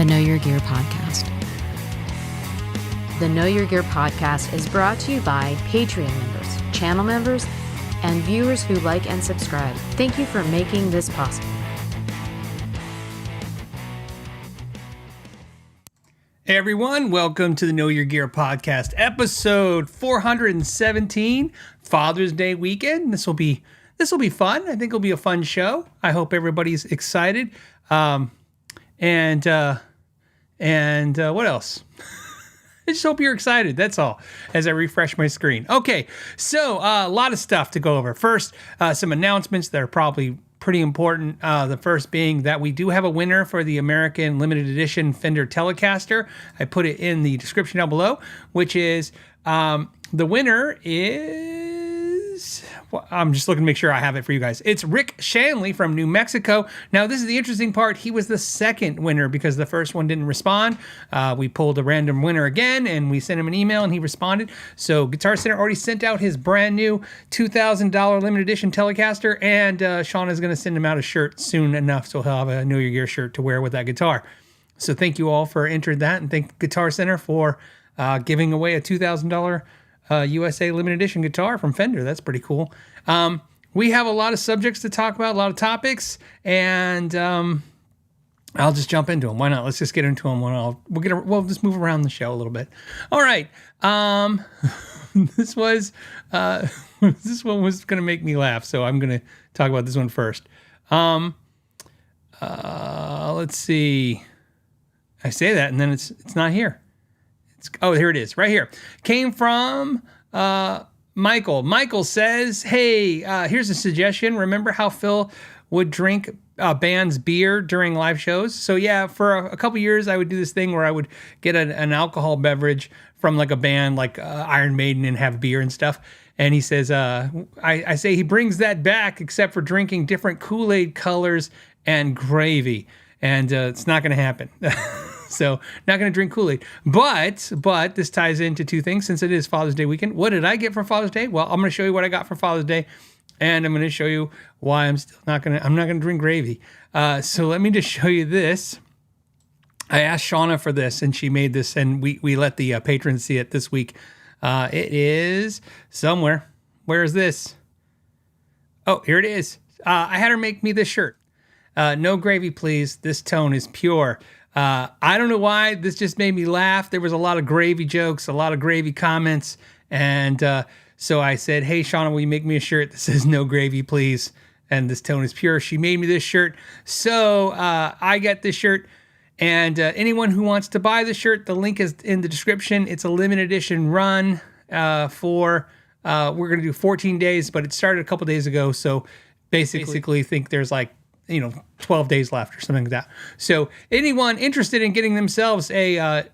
the Know Your Gear podcast. The Know Your Gear podcast is brought to you by Patreon members, channel members, and viewers who like and subscribe. Thank you for making this possible. Hey everyone, welcome to the Know Your Gear podcast, episode 417, Father's Day weekend. This will be fun. I think it'll be a fun show. I hope everybody's excited. And what else? I just hope you're excited. That's all. As I refresh my screen. Okay, so a lot of stuff to go over. First, some announcements that are probably pretty important. The first being that we do have a winner for the American limited edition Fender Telecaster. I put it in the description down below, which is the winner is... Well, I'm just looking to make sure I have it for you guys. It's Rick Shandley from New Mexico. Now, this is the interesting part. He was the second winner because the first one didn't respond. We pulled a random winner again, and we sent him an email, and he responded. So Guitar Center already sent out his brand new $2,000 limited edition Telecaster, and Sean is going to send him out a shirt soon enough, so he'll have a Know Your Gear shirt to wear with that guitar. So thank you all for entering that, and thank Guitar Center for giving away a $2,000 USA limited edition guitar from Fender. That's pretty cool. We have a lot of subjects to talk about, a lot of topics, and I'll just jump into them. Why not? Let's just get into them. We'll just move around the show a little bit. All right. This one was going to make me laugh, so I'm going to talk about this one first. Let's see. I say that, and then it's not here. Oh, here it is, right here. Came from Michael. Michael says, hey, here's a suggestion. Remember how Phil would drink band's beer during live shows? So yeah, for a couple years, I would do this thing where I would get an alcohol beverage from like a band like Iron Maiden and have beer and stuff. And he says, I say he brings that back except for drinking different Kool-Aid colors and gravy. And it's not going to happen. So not going to drink Kool-Aid. But this ties into two things since it is Father's Day weekend. What did I get for Father's Day? Well, I'm going to show you what I got for Father's Day. And I'm going to show you why I'm not going to drink gravy. So let me just show you this. I asked Shauna for this, and she made this, and we let the patrons see it this week. It is somewhere. Where is this? Oh, here it is. I had her make me this shirt. No gravy, please. This tone is pure. I don't know why. This just made me laugh. There was a lot of gravy jokes, a lot of gravy comments. And so I said, hey, Shauna, will you make me a shirt that says no gravy, please? And this tone is pure. She made me this shirt. So I got this shirt. And anyone who wants to buy the shirt, the link is in the description. It's a limited edition run we're going to do 14 days, but it started a couple days ago. So basically think there's 12 days left or something like that. So anyone interested in getting themselves a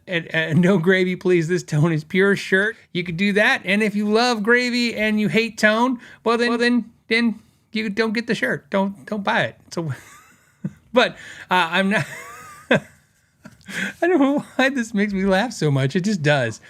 no gravy, please, this tone is pure shirt, you could do that. And if you love gravy and you hate tone, well then you don't get the shirt. Don't buy it. So, but I'm not. I don't know why this makes me laugh so much. It just does.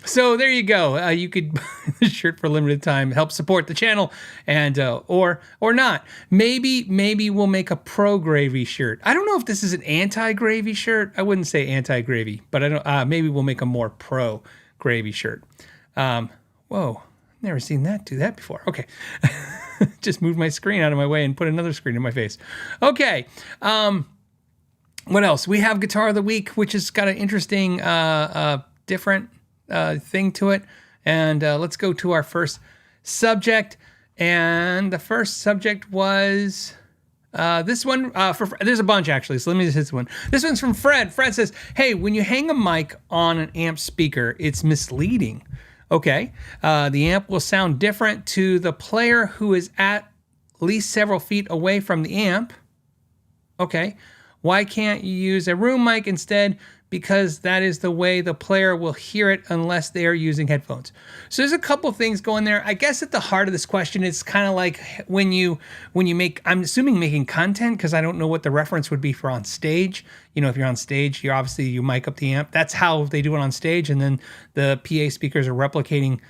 So there you go. You could buy the shirt for a limited time, help support the channel, and or not. Maybe we'll make a pro gravy shirt. I don't know if this is an anti-gravy shirt. I wouldn't say anti-gravy, but I don't. Maybe we'll make a more pro gravy shirt. Whoa, never seen that do that before. Okay, just moved my screen out of my way and put another screen in my face. Okay. What else? We have Guitar of the Week, which has got an interesting, different thing to it. And let's go to our first subject. And the first subject was this one. There's a bunch, actually, so let me just hit this one. This one's from Fred. Fred says, hey, when you hang a mic on an amp speaker, it's misleading. Okay. The amp will sound different to the player who is at least several feet away from the amp. Okay. Why can't you use a room mic instead? Because that is the way the player will hear it unless they are using headphones. So there's a couple things going there. I guess at the heart of this question, it's kind of like when you make, I'm assuming making content, because I don't know what the reference would be for on stage. If you're on stage, you mic up the amp. That's how they do it on stage. And then the PA speakers are replicating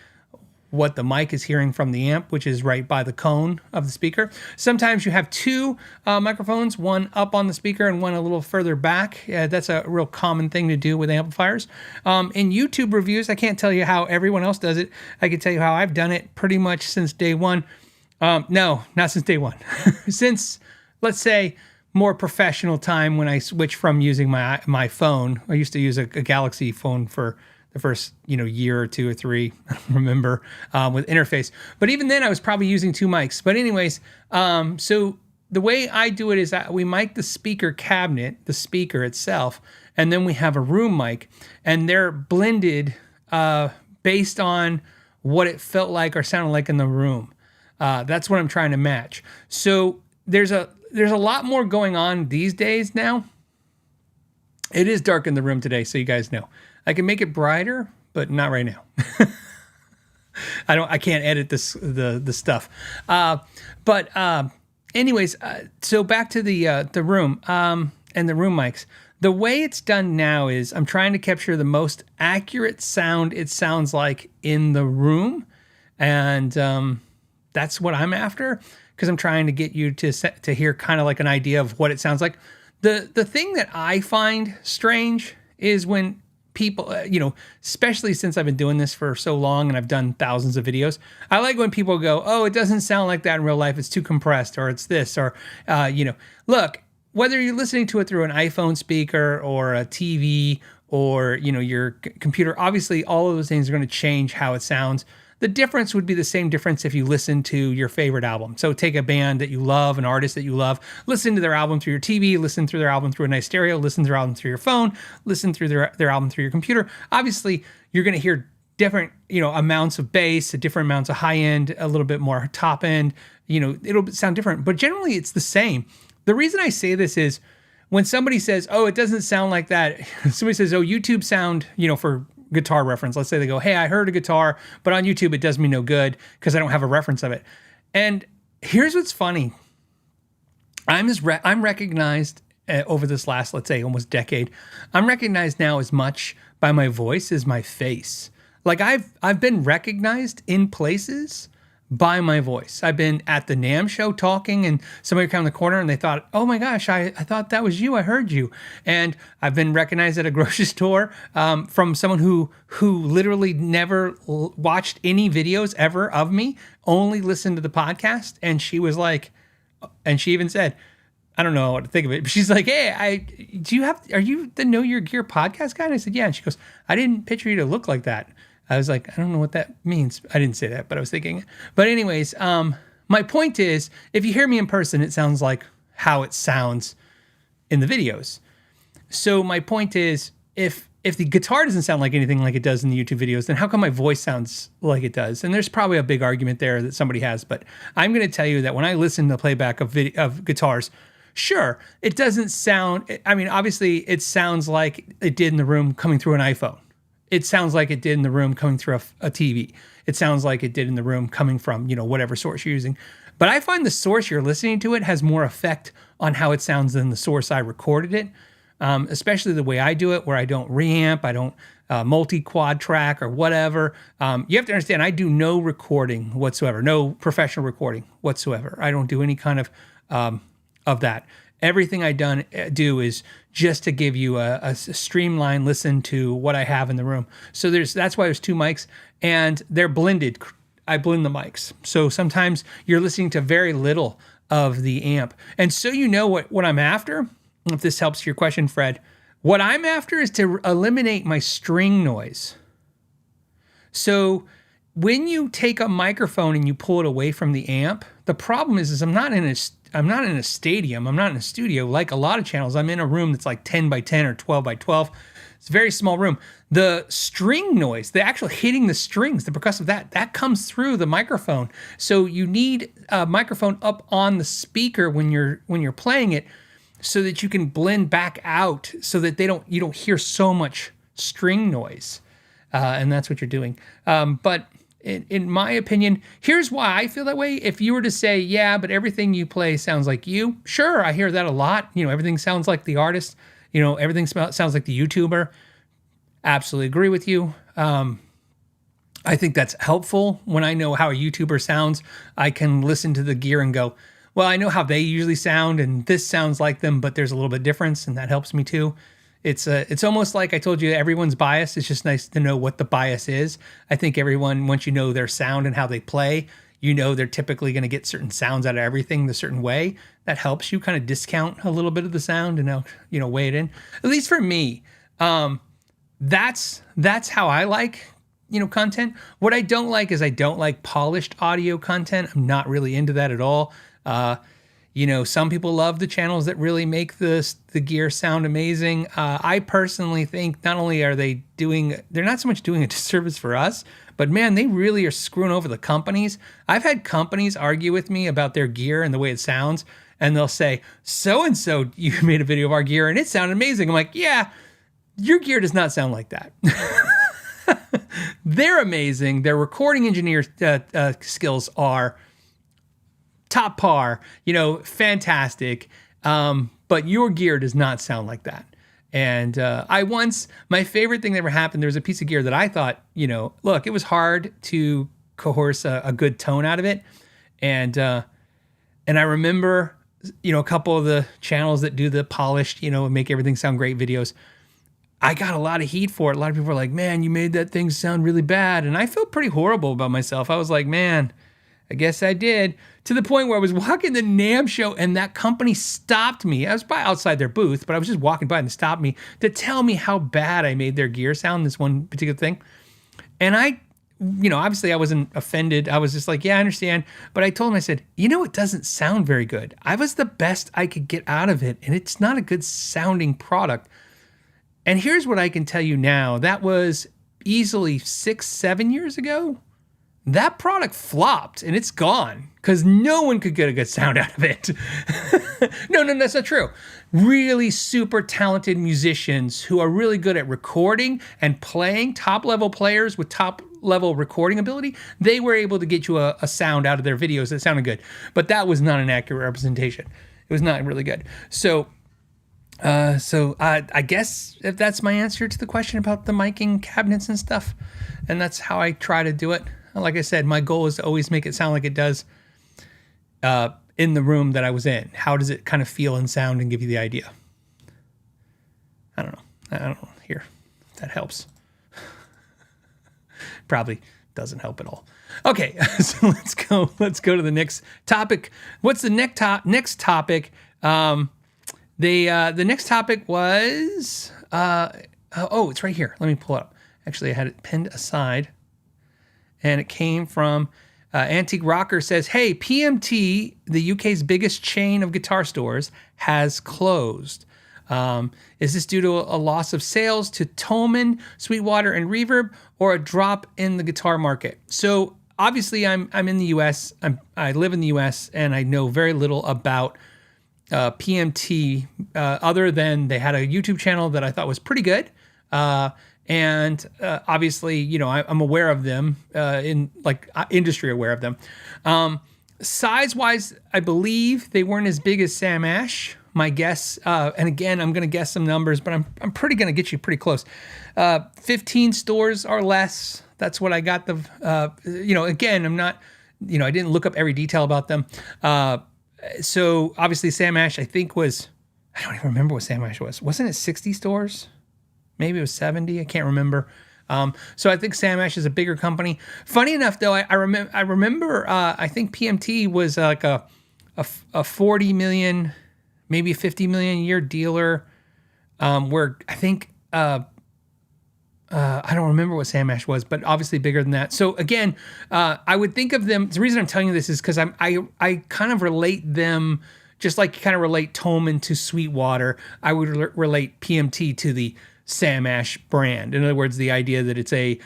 what the mic is hearing from the amp, which is right by the cone of the speaker. Sometimes you have two microphones, one up on the speaker and one a little further back. That's a real common thing to do with amplifiers. In YouTube reviews, I can't tell you how everyone else does it. I can tell you how I've done it pretty much since day one. No, not since day one. Since, let's say, more professional time when I switched from using my phone. I used to use a Galaxy phone for the first, year or 2 or 3, I don't remember, with interface. But even then I was probably using 2 mics. But anyways, so the way I do it is that we mic the speaker cabinet, the speaker itself, and then we have a room mic, and they're blended based on what it felt like or sounded like in the room. That's what I'm trying to match. So there's a lot more going on these days now. It is dark in the room today, so you guys know. I can make it brighter, but not right now. I can't edit the stuff. Anyways, so back to the room and the room mics. The way it's done now is I'm trying to capture the most accurate sound it sounds like in the room, and that's what I'm after, because I'm trying to get you to hear kind of like an idea of what it sounds like. The thing that I find strange is when people, especially since I've been doing this for so long and I've done thousands of videos, I like when people go, oh, it doesn't sound like that in real life. It's too compressed, or it's this, or, look, whether you're listening to it through an iPhone speaker or a TV or, your computer, obviously all of those things are going to change how it sounds. The difference would be the same difference if you listen to your favorite album. So take a band that you love, an artist that you love, listen to their album through your TV, listen through their album through a nice stereo, listen to their album through your phone, listen through their album through your computer. Obviously, you're going to hear different, amounts of bass, different amounts of high end, a little bit more top end. It'll sound different, but generally it's the same. The reason I say this is when somebody says, oh, it doesn't sound like that. Somebody says, oh, YouTube sound, for guitar reference. Let's say they go, hey, I heard a guitar, but on YouTube it does me no good because I don't have a reference of it. And here's what's funny. I'm recognized over this last, let's say, almost decade. I'm recognized now as much by my voice as my face. Like I've been recognized in places by my voice. I've been at the NAMM show talking, and somebody came in the corner and they thought, oh my gosh, I thought that was you. I heard you. And I've been recognized at a grocery store from someone who literally never watched any videos ever of me, only listened to the podcast. And she was like, and she even said, I don't know what to think of it, but she's like, hey, are you the Know Your Gear podcast guy? And I said, yeah. And she goes, I didn't picture you to look like that. I was like, I don't know what that means. I didn't say that, but I was thinking. But anyways, my point is, if you hear me in person, it sounds like how it sounds in the videos. So my point is, if the guitar doesn't sound like anything like it does in the YouTube videos, then how come my voice sounds like it does? And there's probably a big argument there that somebody has. But I'm going to tell you that when I listen to playback of guitars, sure, it doesn't sound. I mean, obviously, it sounds like it did in the room coming through an iPhone. It sounds like it did in the room coming through a TV. It sounds like it did in the room coming from, whatever source you're using. But I find the source you're listening to it has more effect on how it sounds than the source I recorded it, especially the way I do it, where I don't reamp, I don't multi-quad track or whatever. You have to understand, I do no recording whatsoever, no professional recording whatsoever. I don't do any kind of that. Everything I do is just to give you a streamlined listen to what I have in the room. So that's why there's 2 mics, and they're blended. I blend the mics. So sometimes you're listening to very little of the amp. And so what I'm after, if this helps your question, Fred, what I'm after is to eliminate my string noise. So when you take a microphone and you pull it away from the amp, the problem is I'm not in a stadium. I'm not in a studio like a lot of channels. I'm in a room that's like 10 by 10 or 12 by 12. It's a very small room. The string noise, the actual hitting the strings, the percussive, that comes through the microphone. So you need a microphone up on the speaker when you're playing it, so that you can blend back out, so that you don't hear so much string noise, and that's what you're doing. But in my opinion, here's why I feel that way. If you were to say, yeah, but everything you play sounds like you, sure, I hear that a lot. Everything sounds like the artist. Everything sounds like the YouTuber. Absolutely agree with you. I think that's helpful. When I know how a YouTuber sounds, I can listen to the gear and go, well, I know how they usually sound, and this sounds like them, but there's a little bit of difference, and that helps me too. It's almost like I told you, everyone's biased. It's just nice to know what the bias is. I think everyone, once you know their sound and how they play, you know they're typically going to get certain sounds out of everything the certain way. That helps you kind of discount a little bit of the sound and weigh it in. At least for me, that's how I like content. What I don't like is I don't like polished audio content. I'm not really into that at all. Some people love the channels that really make the gear sound amazing. I personally think not only are they're not so much doing a disservice for us, but man, they really are screwing over the companies. I've had companies argue with me about their gear and the way it sounds, and they'll say, so-and-so, you made a video of our gear and it sounded amazing. I'm like, yeah, your gear does not sound like that. They're amazing. Their recording engineer skills are top par, fantastic. But your gear does not sound like that. And my favorite thing that ever happened, there was a piece of gear that I thought, look, it was hard to coerce a good tone out of it. And I remember, a couple of the channels that do the polished, and make everything sound great videos. I got a lot of heat for it. A lot of people were like, man, you made that thing sound really bad. And I felt pretty horrible about myself. I was like, man, I guess I did. To the point where I was walking the NAMM show and that company stopped me. I was by outside their booth, but I was just walking by and they stopped me to tell me how bad I made their gear sound, this one particular thing. And I, obviously I wasn't offended. I was just like, yeah, I understand. But I told him, I said, it doesn't sound very good. I was the best I could get out of it. And it's not a good sounding product. And here's what I can tell you now. That was easily 6-7 years ago. That product flopped and it's gone because no one could get a good sound out of it. No, that's not true. Really super talented musicians who are really good at recording and playing, top level players with top level recording ability, they were able to get you a sound out of their videos that sounded good. But that was not an accurate representation. It was not really good. So I guess if that's my answer to the question about the miking cabinets and stuff, and that's how I try to do it. Like I said, my goal is to always make it sound like it does in the room that I was in. How does it kind of feel and sound and give you the idea? I don't know. Here, if that helps. Probably doesn't help at all. Okay, so let's go to the next topic. What's the next topic? The next topic was it's right here. Let me pull it up. Actually, I had it pinned aside. And it came from Antique Rocker says, hey, PMT, the UK's biggest chain of guitar stores, has closed. Is this due to a loss of sales to Thomann, Sweetwater, and Reverb, or a drop in the guitar market? So obviously I'm in the US. I live in the US, and I know very little about PMT other than they had a YouTube channel that I thought was pretty good. And obviously, I'm aware of them industry aware of them. Size-wise, I believe they weren't as big as Sam Ash. My guess, and again, I'm going to guess some numbers, but I'm pretty going to get you pretty close. 15 stores or less. That's what I got. Again, I'm not, I didn't look up every detail about them. So obviously, Sam Ash, I think I don't even remember what Sam Ash was. Wasn't it 60 stores? Maybe it was 70. I can't remember. So I think Sam Ash is a bigger company. Funny enough, though, I remember. I think PMT was like a 40 million, maybe 50 million a year dealer. Where I think I don't remember what Sam Ash was, but obviously bigger than that. So again, I would think of them. The reason I'm telling you this is because I kind of relate them. Just like you kind of relate Thomann to Sweetwater, I would relate PMT to the Sam Ash brand. In other words, the idea that it's a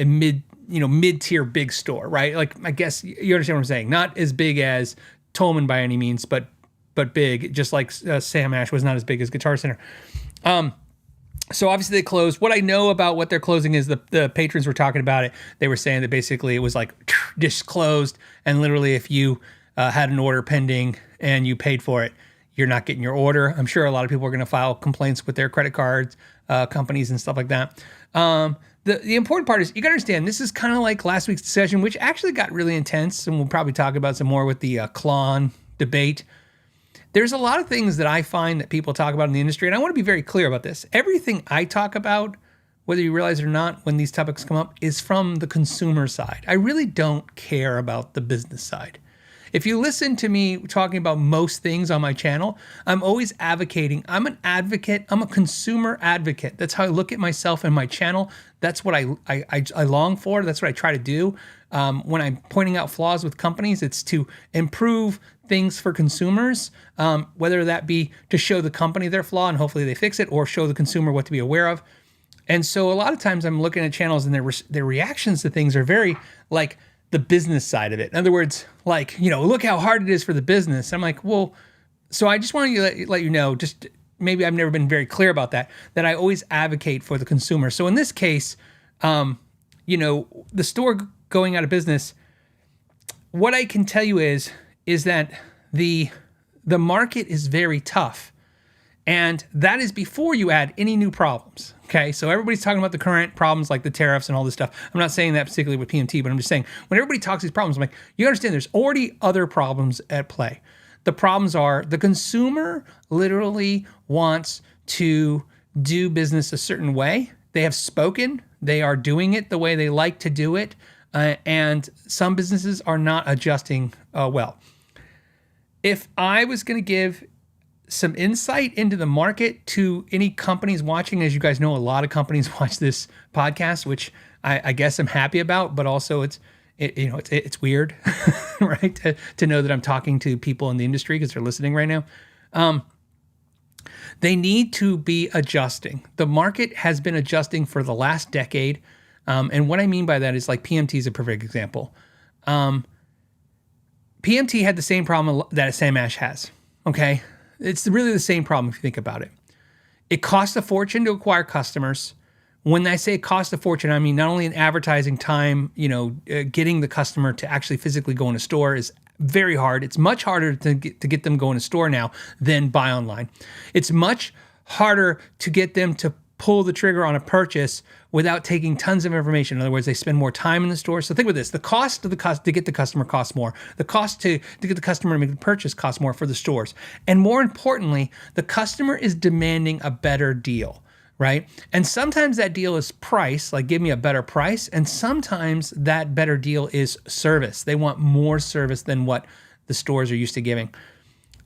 mid-tier big store, right? Like, I guess you understand what I'm saying. Not as big as Thomann by any means, but big, just like Sam Ash was not as big as Guitar Center. So obviously they closed. What I know about what they're closing is the patrons were talking about it. They were saying that basically it was like just closed, and literally if you had an order pending and you paid for it, you're not getting your order. I'm sure a lot of people are going to file complaints with their credit cards companies and stuff like that. the important part is you got to understand this is kind of like last week's session, which actually got really intense, and we'll probably talk about some more with the Klon debate. There's a lot of things that I find that people talk about in the industry, and I want to be very clear about this. Everything I talk about, whether you realize it or not, when these topics come up, is from the consumer side. I really don't care about the business side. If you listen to me talking about most things on my channel, I'm always advocating. I'm an advocate. I'm a consumer advocate. That's how I look at myself and my channel. That's what I long for. That's what I try to do. When I'm pointing out flaws with companies, it's to improve things for consumers, whether that be to show the company their flaw and hopefully they fix it, or show the consumer what to be aware of. And so a lot of times I'm looking at channels and their reactions to things are very like the business side of it. In other words, like, look how hard it is for the business. I'm like, well, so I just want to let you know, just maybe I've never been very clear about that I always advocate for the consumer. So in this case, the store going out of business, what I can tell you is that the market is very tough. And that is before you add any new problems. Okay, so everybody's talking about the current problems like the tariffs and all this stuff. I'm not saying that particularly with PMT, but I'm just saying when everybody talks these problems, I'm like, you understand there's already other problems at play. The problems are the consumer literally wants to do business a certain way. They have spoken. They are doing it the way they like to do it. And some businesses are not adjusting well. If I was going to give some insight into the market to any companies watching, as you guys know, a lot of companies watch this podcast, which I guess I'm happy about, but also it's weird, right? To know that I'm talking to people in the industry because they're listening right now. They need to be adjusting. The market has been adjusting for the last decade. And what I mean by that is like PMT is a perfect example. PMT had the same problem that Sam Ash has, okay? It's really the same problem if you think about it. It costs a fortune to acquire customers. When I say it costs a fortune, I mean not only in advertising time, getting the customer to actually physically go in a store is very hard. It's much harder to get them go in a store now than buy online. It's much harder to get them to pull the trigger on a purchase without taking tons of information. In other words, they spend more time in the store. So think about this. The cost to get the customer costs more. The cost to get the customer to make the purchase costs more for the stores. And more importantly, the customer is demanding a better deal, right? And sometimes that deal is price, like give me a better price. And sometimes that better deal is service. They want more service than what the stores are used to giving.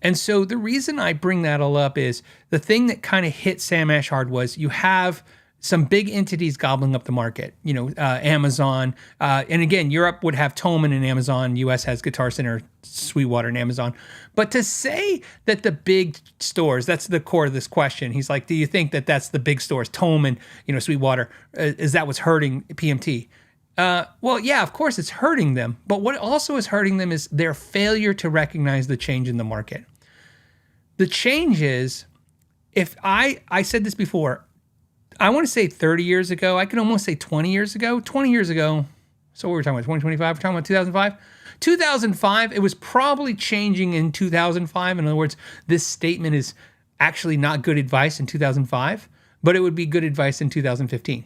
And so the reason I bring that all up is the thing that kind of hit Sam Ash hard was you have some big entities gobbling up the market, Amazon. And again, Europe would have Thomann and Amazon. US has Guitar Center, Sweetwater, and Amazon. But to say that the big stores, that's the core of this question. He's like, do you think that that's the big stores, Thomann, Sweetwater, is that what's hurting PMT? Well, yeah, of course it's hurting them. But what also is hurting them is their failure to recognize the change in the market. The change is, if I said this before, I want to say 30 years ago, I could almost say 20 years ago. 20 years ago, so what were we talking about, 2025? We're talking about 2005? 2005, it was probably changing in 2005. In other words, this statement is actually not good advice in 2005, but it would be good advice in 2015.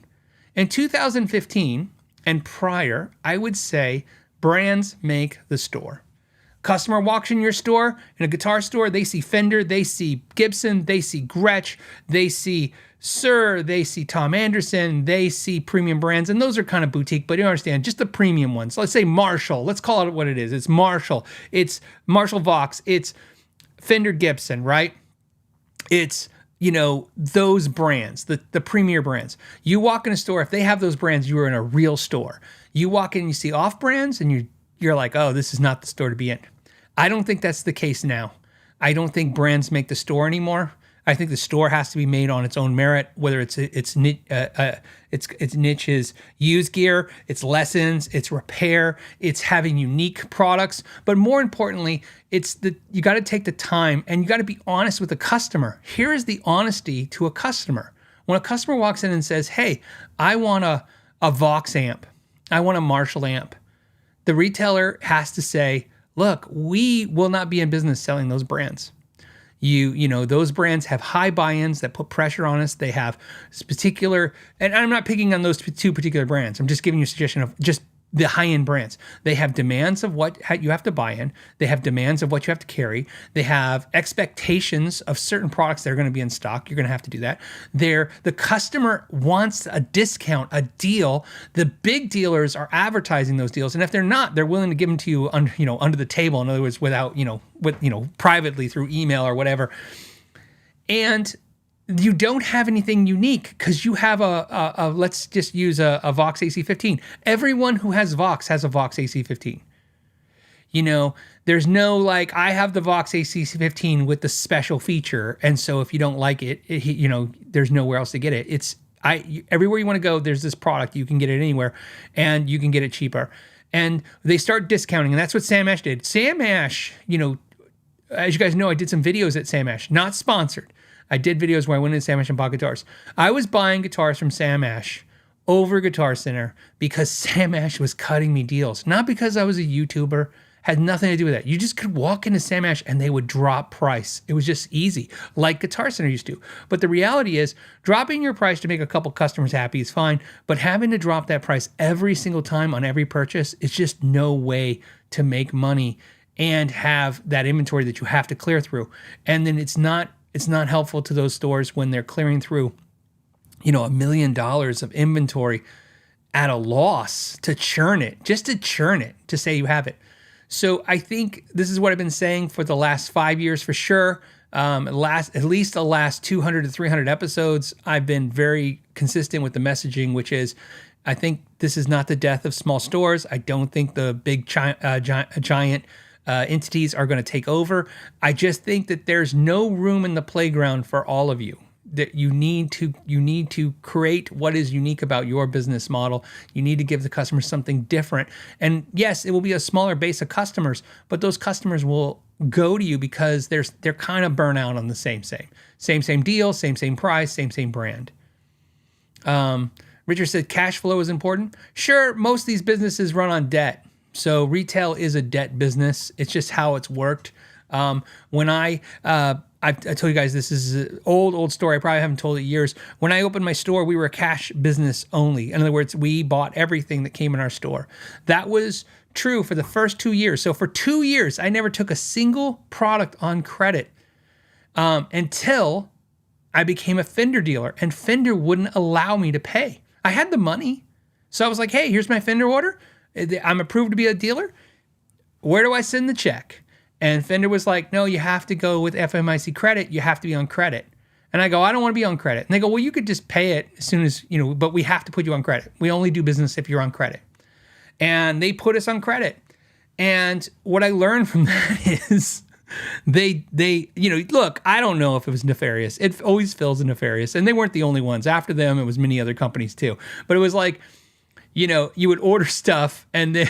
In 2015 and prior, I would say brands make the store. Customer walks in your store, in a guitar store, they see Fender, they see Gibson, they see Gretsch, they see Sir, they see Tom Anderson, they see premium brands, and those are kind of boutique, but you understand, just the premium ones. Let's say Marshall, let's call it what it is. It's Marshall, it's Marshall Vox, it's Fender Gibson, right? It's, those brands, the premier brands. You walk in a store, if they have those brands, you are in a real store. You walk in and you see off brands, and you're like, oh, this is not the store to be in. I don't think that's the case now. I don't think brands make the store anymore. I think the store has to be made on its own merit, whether its niche is used gear, it's lessons, it's repair, it's having unique products. But more importantly, you got to take the time and you got to be honest with the customer. Here is the honesty to a customer. When a customer walks in and says, hey, I want a Vox amp, I want a Marshall amp, the retailer has to say, look, we will not be in business selling those brands. You know, those brands have high buy-ins that put pressure on us. They have particular, and I'm not picking on those two particular brands. I'm just giving you a suggestion of just the high-end brands. They have demands of what you have to buy in. They have demands of what you have to carry. They have expectations of certain products that are going to be in stock. You're going to have to do that. The customer wants a discount, a deal. The big dealers are advertising those deals, and if they're not, they're willing to give them to you under the table. In other words, without privately through email or whatever. And you don't have anything unique because you have a let's just use a Vox AC15. Everyone who has Vox has a Vox AC15. You know, there's no like, I have the Vox AC15 with the special feature, and so if you don't like it, there's nowhere else to get it. Everywhere you want to go, there's this product. You can get it anywhere, and you can get it cheaper. And they start discounting, and that's what Sam Ash did. Sam Ash, as you guys know, I did some videos at Sam Ash, not sponsored. I did videos where I went into Sam Ash and bought guitars. I was buying guitars from Sam Ash over Guitar Center because Sam Ash was cutting me deals. Not because I was a YouTuber. Had nothing to do with that. You just could walk into Sam Ash and they would drop price. It was just easy, like Guitar Center used to. But the reality is, dropping your price to make a couple customers happy is fine, but having to drop that price every single time on every purchase is just no way to make money and have that inventory that you have to clear through. And then it's not helpful to those stores when they're clearing through, $1 million of inventory at a loss to churn it, to say you have it. So I think this is what I've been saying for the last 5 years for sure. At least the last 200 to 300 episodes, I've been very consistent with the messaging, which is, I think this is not the death of small stores. I don't think the big giant entities are going to take over. I just think that there's no room in the playground for all of you. That you need to create what is unique about your business model. You need to give the customer something different. And yes, it will be a smaller base of customers, but those customers will go to you because they're kind of burnt out on the same deal, same price, same brand. Richard said cash flow is important. Sure, most of these businesses run on debt. So retail is a debt business. It's just how it's worked. When I told you guys this is an old story. I probably haven't told it in years. When I opened my store, we were a cash business only. In other words, we bought everything that came in our store. That was true for the first 2 years. So for 2 years, I never took a single product on credit until I became a Fender dealer, and Fender wouldn't allow me to pay. I had the money. So I was like, hey, here's my Fender order. I'm approved to be a dealer. Where do I send the check? And Fender was like, no, you have to go with FMIC credit. You have to be on credit. And I go, I don't want to be on credit. And they go, well, you could just pay it as soon as, but we have to put you on credit. We only do business if you're on credit. And they put us on credit. And what I learned from that is they look, I don't know if it was nefarious. It always feels nefarious. And they weren't the only ones. After them, it was many other companies too. But it was like, you would order stuff and then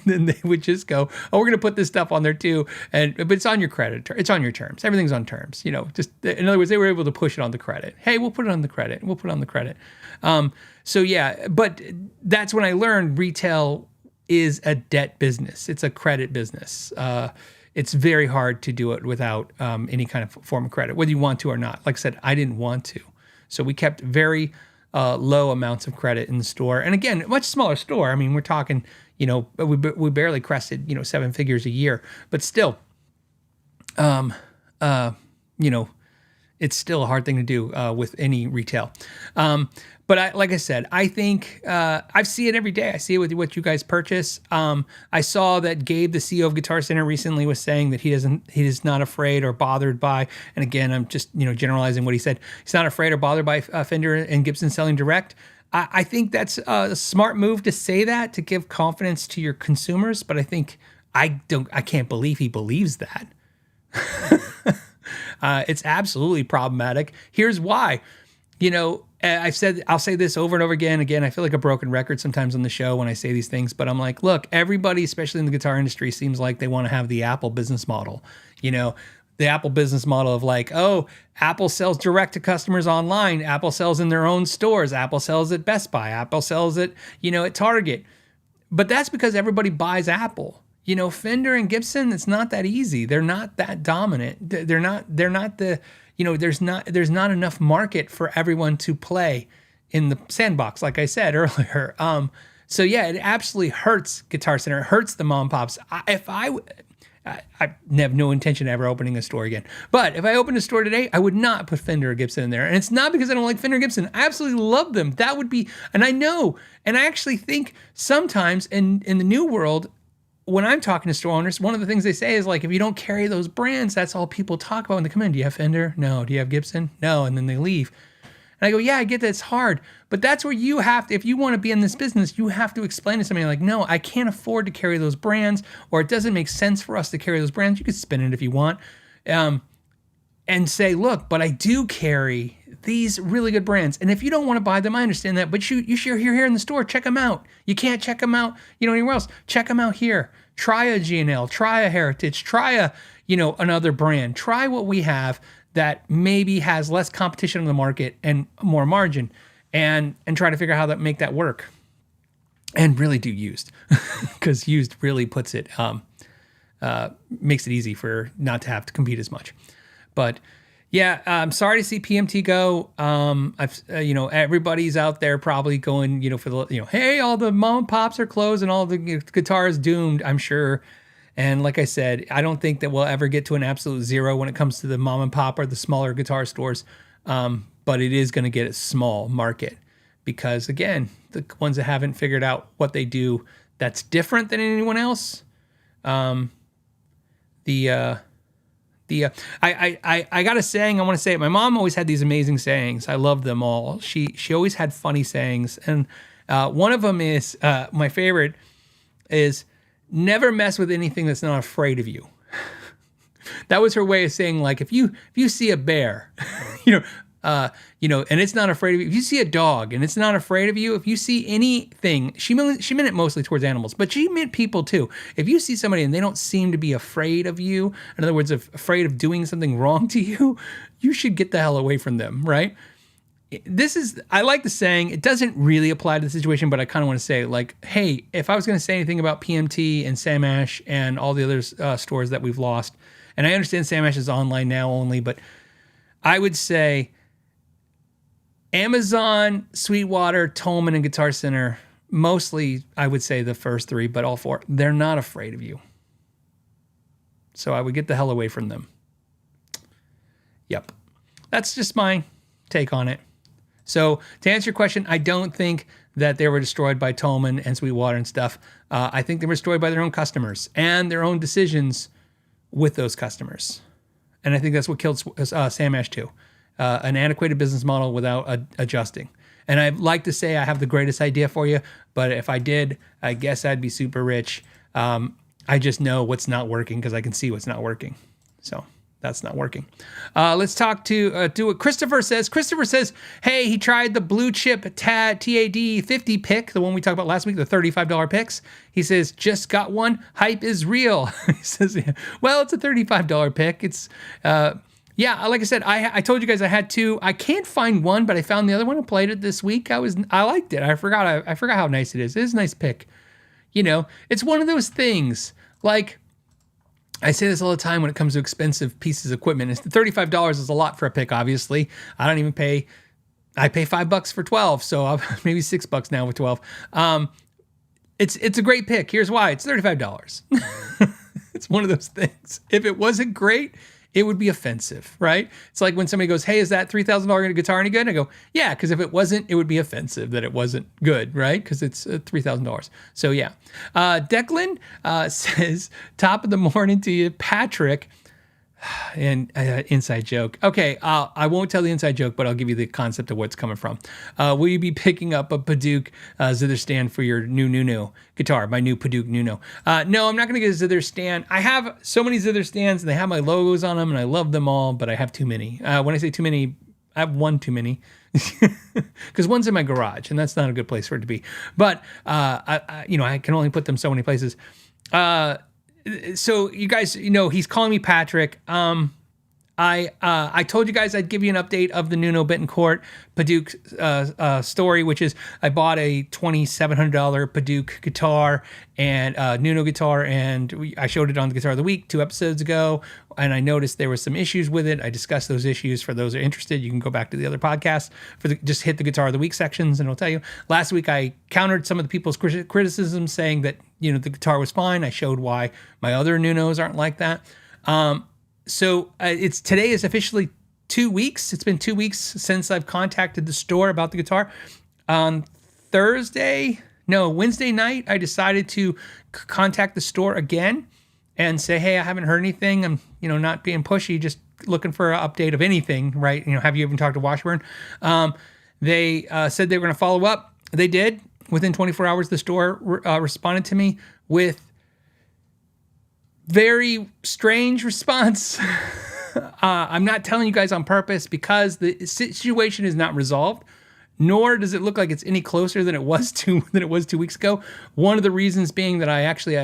they would just go, oh, we're going to put this stuff on there too. But it's on your credit. It's on your terms. Everything's on terms. Just in other words, they were able to push it on the credit. Hey, we'll put it on the credit. We'll put it on the credit. So yeah, but that's when I learned retail is a debt business. It's a credit business. It's very hard to do it without any kind of form of credit, whether you want to or not. Like I said, I didn't want to. So we kept very low amounts of credit in the store. And again, much smaller store. I mean, we're talking, we barely crested, 7 figures a year, but still, it's still a hard thing to do with any retail. But like I said, I think I see it every day. I see it with what you guys purchase. I saw that Gabe, the CEO of Guitar Center, recently was saying that he is not afraid or bothered by, and again, I'm just generalizing what he said. He's not afraid or bothered by Fender and Gibson selling direct. I think that's a smart move to say that, to give confidence to your consumers. But I think I can't believe he believes that. It's absolutely problematic. Here's why. I'll say this over and over again. Again, I feel like a broken record sometimes on the show when I say these things, but I'm like, look, everybody, especially in the guitar industry, seems like they want to have the Apple business model. The Apple business model of like, oh, Apple sells direct to customers online. Apple sells in their own stores. Apple sells at Best Buy. Apple sells at, at Target. But that's because everybody buys Apple. Fender and Gibson, it's not that easy. They're not that dominant. They're not the, there's not enough market for everyone to play in the sandbox, like I said earlier. So yeah, it absolutely hurts Guitar Center. It hurts the mom and pops. I have no intention of ever opening a store again. But if I opened a store today, I would not put Fender or Gibson in there. And it's not because I don't like Fender or Gibson. I absolutely love them. That would be, and I know, and I actually think sometimes in the new world, when I'm talking to store owners, one of the things they say is like, if you don't carry those brands, that's all people talk about when they come in. Do you have Fender? No. Do you have Gibson? No. And then they leave. And I go, yeah, I get that it's hard, but that's where you have to, if you want to be in this business, you have to explain to somebody like, no, I can't afford to carry those brands, or it doesn't make sense for us to carry those brands. You could spin it if you want, and say, look, but I do carry these really good brands. And if you don't want to buy them, I understand that, but you're here in the store, check them out. You can't check them out, anywhere else. Check them out here. Try a G&L, try a Heritage, try a, another brand. Try what we have that maybe has less competition in the market and more margin, and try to figure out how to make that work. And really do used, because used really puts it, makes it easy for not to have to compete as much. But yeah, I'm sorry to see PMT go. Everybody's out there probably going, for the, hey, all the mom and pops are closed and all the guitars doomed, I'm sure. And like I said, I don't think that we'll ever get to an absolute zero when it comes to the mom and pop or the smaller guitar stores. But it is going to get a small market because, again, the ones that haven't figured out what they do that's different than anyone else. I got a saying. I want to say it. My mom always had these amazing sayings. I love them all. She always had funny sayings. And one of them is, my favorite is, never mess with anything that's not afraid of you. That was her way of saying, like, if you see a bear, and it's not afraid of you. If you see a dog and it's not afraid of you, if you see anything, she meant it mostly towards animals, but she meant people too. If you see somebody and they don't seem to be afraid of you, in other words, afraid of doing something wrong to you, you should get the hell away from them, right? I like the saying, it doesn't really apply to the situation, but I kind of want to say, like, hey, if I was going to say anything about PMT and Sam Ash and all the other stores that we've lost, and I understand Sam Ash is online now only, but I would say Amazon, Sweetwater, Tolman, and Guitar Center, mostly I would say the first three, but all four, they're not afraid of you. So I would get the hell away from them. Yep. That's just my take on it. So to answer your question, I don't think that they were destroyed by Tolman and Sweetwater and stuff. I think they were destroyed by their own customers and their own decisions with those customers. And I think that's what killed Sam Ash too. An antiquated business model without adjusting. And I'd like to say I have the greatest idea for you, but if I did, I guess I'd be super rich. I just know what's not working because I can see what's not working. So that's not working. Let's talk to what Christopher says. Christopher says, hey, he tried the blue chip TAD 50 pick, the one we talked about last week, the $35 picks. He says, just got one. Hype is real. He says, yeah. Well, it's a $35 pick. It's, yeah, like I said, I told you guys I had two. I can't find one, but I found the other one and played it this week. I liked it. I forgot how nice it is. It is a nice pick. It's one of those things, like, I say this all the time when it comes to expensive pieces of equipment. It's $35 is a lot for a pick, obviously. I pay $5 for 12, so maybe $6 now with 12. It's a great pick. Here's why. It's $35. It's one of those things. If it wasn't great, it would be offensive, right? It's like when somebody goes, hey, is that $3,000 guitar any good? And I go, yeah, because if it wasn't, it would be offensive that it wasn't good, right? Because it's $3,000. So yeah. Declan says, top of the morning to you, Patrick. And inside joke. Okay, I won't tell the inside joke, but I'll give you the concept of what's coming from. Will you be picking up a Padauk zither stand for your new Nuno guitar, my new Padauk Nuno? No, I'm not going to get a zither stand. I have so many zither stands, and they have my logos on them, and I love them all, but I have too many. When I say too many, I have one too many. Because one's in my garage, and that's not a good place for it to be. But, I can only put them so many places. So you guys, he's calling me Patrick. I told you guys I'd give you an update of the Nuno Bittencourt Padauk story, which is I bought a $2,700 Padauk guitar and Nuno guitar, and I showed it on the Guitar of the Week 2 episodes ago, and I noticed there were some issues with it. I discussed those issues. For those who are interested, you can go back to the other podcasts. Just hit the Guitar of the Week sections, and it'll tell you. Last week, I countered some of the people's criticism, saying that the guitar was fine. I showed why my other Nunos aren't like that. So today is officially 2 weeks. It's been 2 weeks since I've contacted the store about the guitar. On Wednesday night, I decided to contact the store again and say, hey, I haven't heard anything. I'm, not being pushy, just looking for an update of anything, right? Have you even talked to Washburn? They said they were going to follow up. They did. Within 24 hours, the store responded to me with very strange response. I'm not telling you guys on purpose because the situation is not resolved, nor does it look like it's any closer than it was 2 weeks ago. One of the reasons being that I actually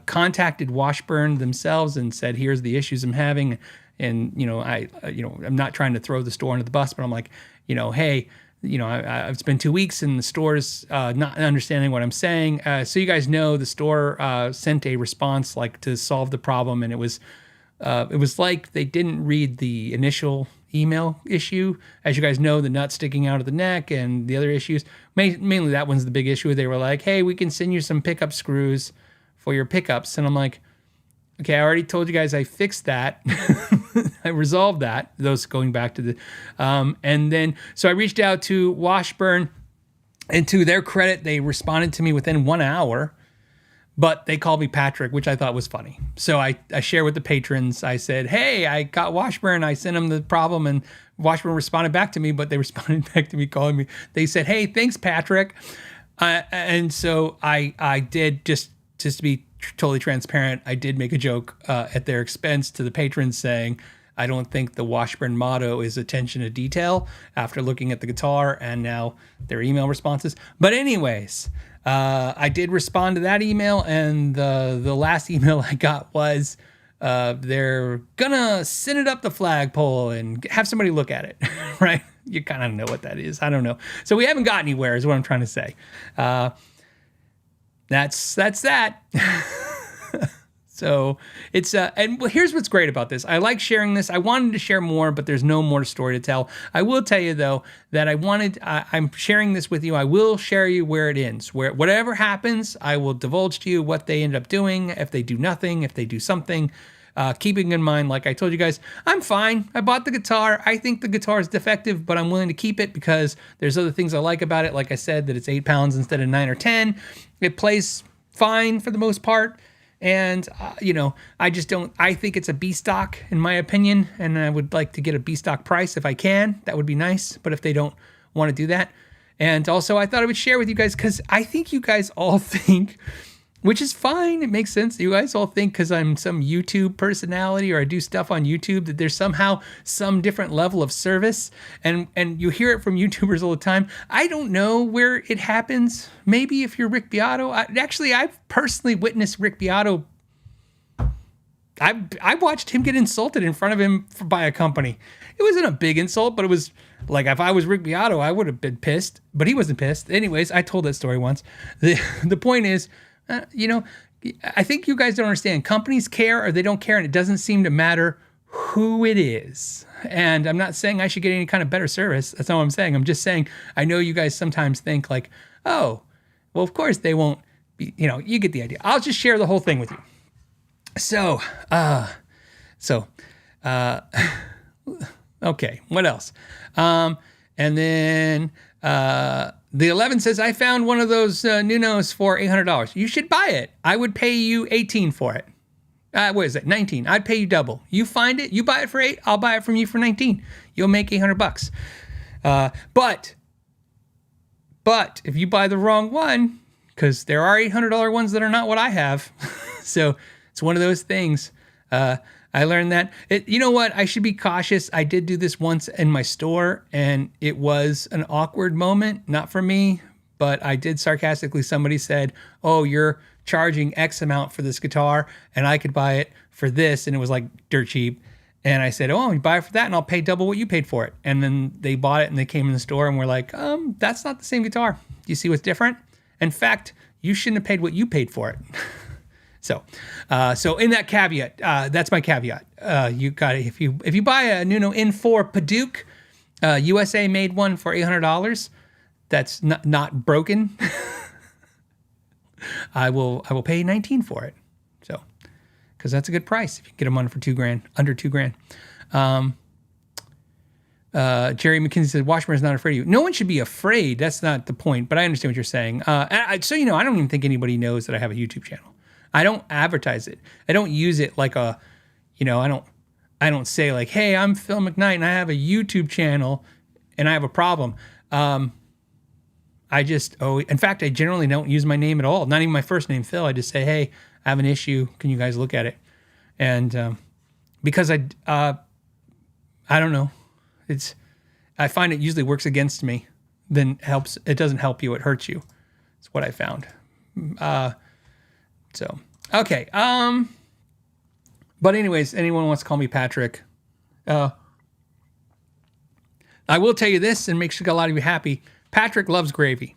contacted Washburn themselves and said, here's the issues I'm having. And, I'm not trying to throw the store under the bus, but I'm like, hey, it's been 2 weeks and the store's not understanding what I'm saying. So you guys know the store sent a response to solve the problem, and it was like they didn't read the initial email issue. As you guys know, the nut sticking out of the neck and the other issues, mainly that one's the big issue. They were like, hey, we can send you some pickup screws for your pickups. And I'm like, okay, I already told you guys I fixed that. I resolved that. Those going back to the, and then, so I reached out to Washburn, and to their credit, they responded to me within 1 hour, but they called me Patrick, which I thought was funny. So I shared with the patrons. I said, hey, I got Washburn. I sent them the problem, and Washburn responded back to me, but they responded back to me calling me. They said, hey, thanks, Patrick. And so I did, just to be totally transparent, I did make a joke at their expense to the patrons saying, I don't think the Washburn motto is attention to detail after looking at the guitar and now their email responses. But anyways, I did respond to that email, and the last email I got was they're gonna send it up the flagpole and have somebody look at it, right? You kind of know what that is. I don't know. So we haven't got anywhere is what I'm trying to say. That's that. So it's, and here's what's great about this. I like sharing this. I wanted to share more, but there's no more story to tell. I will tell you though, that I'm sharing this with you. I will share you where it ends, where whatever happens, I will divulge to you what they end up doing. If they do nothing, if they do something, keeping in mind, like I told you guys, I'm fine. I bought the guitar. I think the guitar is defective, but I'm willing to keep it because there's other things I like about it. Like I said, that it's 8 pounds instead of 9 or 10. It plays fine for the most part. And, I just don't, I think it's a B stock in my opinion. And I would like to get a B stock price if I can. That would be nice. But if they don't want to do that. And also I thought I would share with you guys, because I think you guys all think, which is fine. It makes sense. You guys all think because I'm some YouTube personality or I do stuff on YouTube that there's somehow some different level of service. And you hear it from YouTubers all the time. I don't know where it happens. Maybe if you're Rick Beato. I've personally witnessed Rick Beato. I watched him get insulted in front of him by a company. It wasn't a big insult, but it was like, if I was Rick Beato, I would have been pissed. But he wasn't pissed. Anyways, I told that story once. The point is, I think you guys don't understand. Companies care or they don't care, and it doesn't seem to matter who it is. And I'm not saying I should get any kind of better service. That's not what I'm saying. I'm just saying I know you guys sometimes think like, oh, well, of course they won't be, you get the idea. I'll just share the whole thing with you. So, okay, what else? And then, the 11 says, I found one of those Nunos for $800. You should buy it. I would pay you $18 for it. What is it? $19. I'd pay you double. You find it, you buy it for $8, I'll buy it from you for $19. You'll make $800. But if you buy the wrong one, because there are $800 ones that are not what I have. So it's one of those things. I learned that. You know what? I should be cautious. I did do this once in my store, and it was an awkward moment. Not for me, but I did sarcastically. Somebody said, oh, you're charging X amount for this guitar, and I could buy it for this, and it was like dirt cheap. And I said, oh, you buy it for that and I'll pay double what you paid for it. And then they bought it and they came in the store and were like, that's not the same guitar. Do you see what's different? In fact, you shouldn't have paid what you paid for it. So in that caveat, that's my caveat. You got it. If you buy a Nuno N4 Padauk, USA made one for $800, that's not broken. I will pay $19 for it. So, because that's a good price if you get them on for $2,000, under $2,000. Jerry McKinsey said, Washburn's not afraid of you. No one should be afraid. That's not the point, but I understand what you're saying. So, I don't even think anybody knows that I have a YouTube channel. I don't advertise it. I don't use it like I don't say like, hey, I'm Phil McKnight and I have a YouTube channel and I have a problem. In fact, I generally don't use my name at all. Not even my first name, Phil. I just say, hey, I have an issue. Can you guys look at it? And because I don't know. I find it usually works against me than helps. It doesn't help you. It hurts you. It's what I found. So, okay. But anyways, anyone wants to call me Patrick. I will tell you this and make sure a lot of you happy. Patrick loves gravy.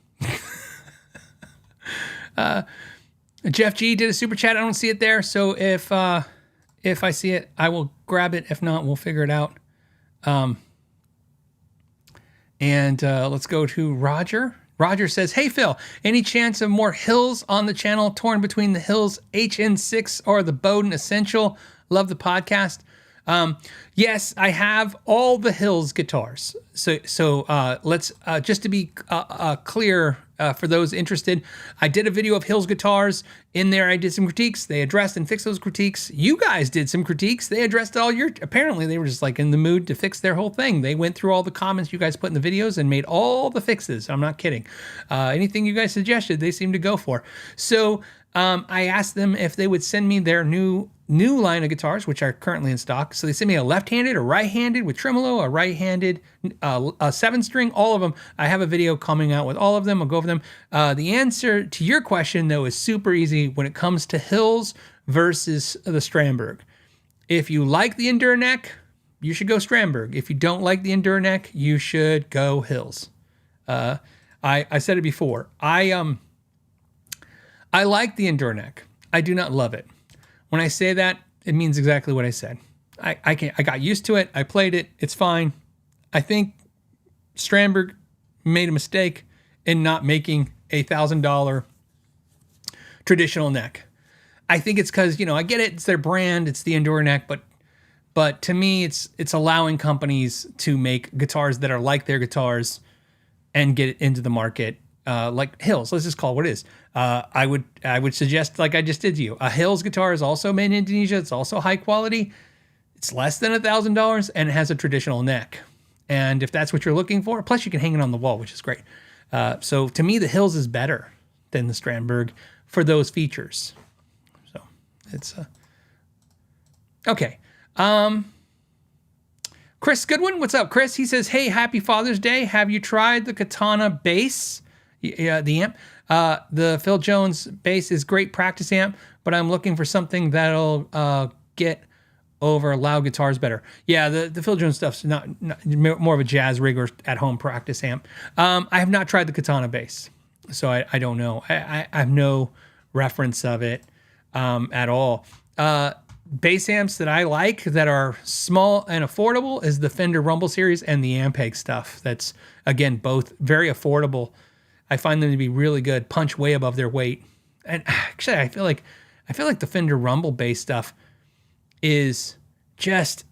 Jeff G did a super chat. I don't see it there. So if I see it, I will grab it. If not, we'll figure it out. Let's go to Roger. Roger says, hey, Phil, any chance of more Hills on the channel, torn between the Hills HN6 or the Bowden Essential? Love the podcast. Yes, I have all the Hills guitars. So let's, just to be clear for those interested, I did a video of Hills guitars. In there, I did some critiques. They addressed and fixed those critiques. You guys did some critiques. They addressed all your, apparently they were just like in the mood to fix their whole thing. They went through all the comments you guys put in the videos and made all the fixes. I'm not kidding. Anything you guys suggested, they seemed to go for. So I asked them if they would send me their new line of guitars, which are currently in stock. So they sent me a left-handed, a right-handed with tremolo, a right-handed, a 7-string, all of them. I have a video coming out with all of them. I'll go over them. The answer to your question, though, is super easy when it comes to Hills versus the Strandberg. If you like the Endure neck, you should go Strandberg. If you don't like the Endure neck, you should go Hills. I said it before. I like the Endure neck. I do not love it. When I say that, it means exactly what I said. I got used to it. I played it. It's fine. I think Strandberg made a mistake in not making a $1,000 traditional neck. I think it's because, I get it. It's their brand. It's the Endure neck. But to me, it's allowing companies to make guitars that are like their guitars and get it into the market. Like Hills, let's just call it what it is. I would suggest, like I just did to you, a Hills guitar is also made in Indonesia. It's also high quality. It's less than $1,000 and it has a traditional neck. And if that's what you're looking for, plus you can hang it on the wall, which is great. So to me, the Hills is better than the Strandberg for those features. So it's okay. Chris Goodwin, what's up, Chris? He says, hey, happy Father's Day. Have you tried the Katana bass? Yeah, the amp. The Phil Jones bass is great practice amp, but I'm looking for something that'll get over loud guitars better. Yeah, the Phil Jones stuff's not more of a jazz rig or at-home practice amp. I have not tried the Katana bass, so I don't know. I have no reference of it at all. Bass amps that I like that are small and affordable is the Fender Rumble series and the Ampeg stuff. That's, again, both very affordable. I find them to be really good, punch way above their weight. And actually, I feel like the Fender Rumble bass stuff is just,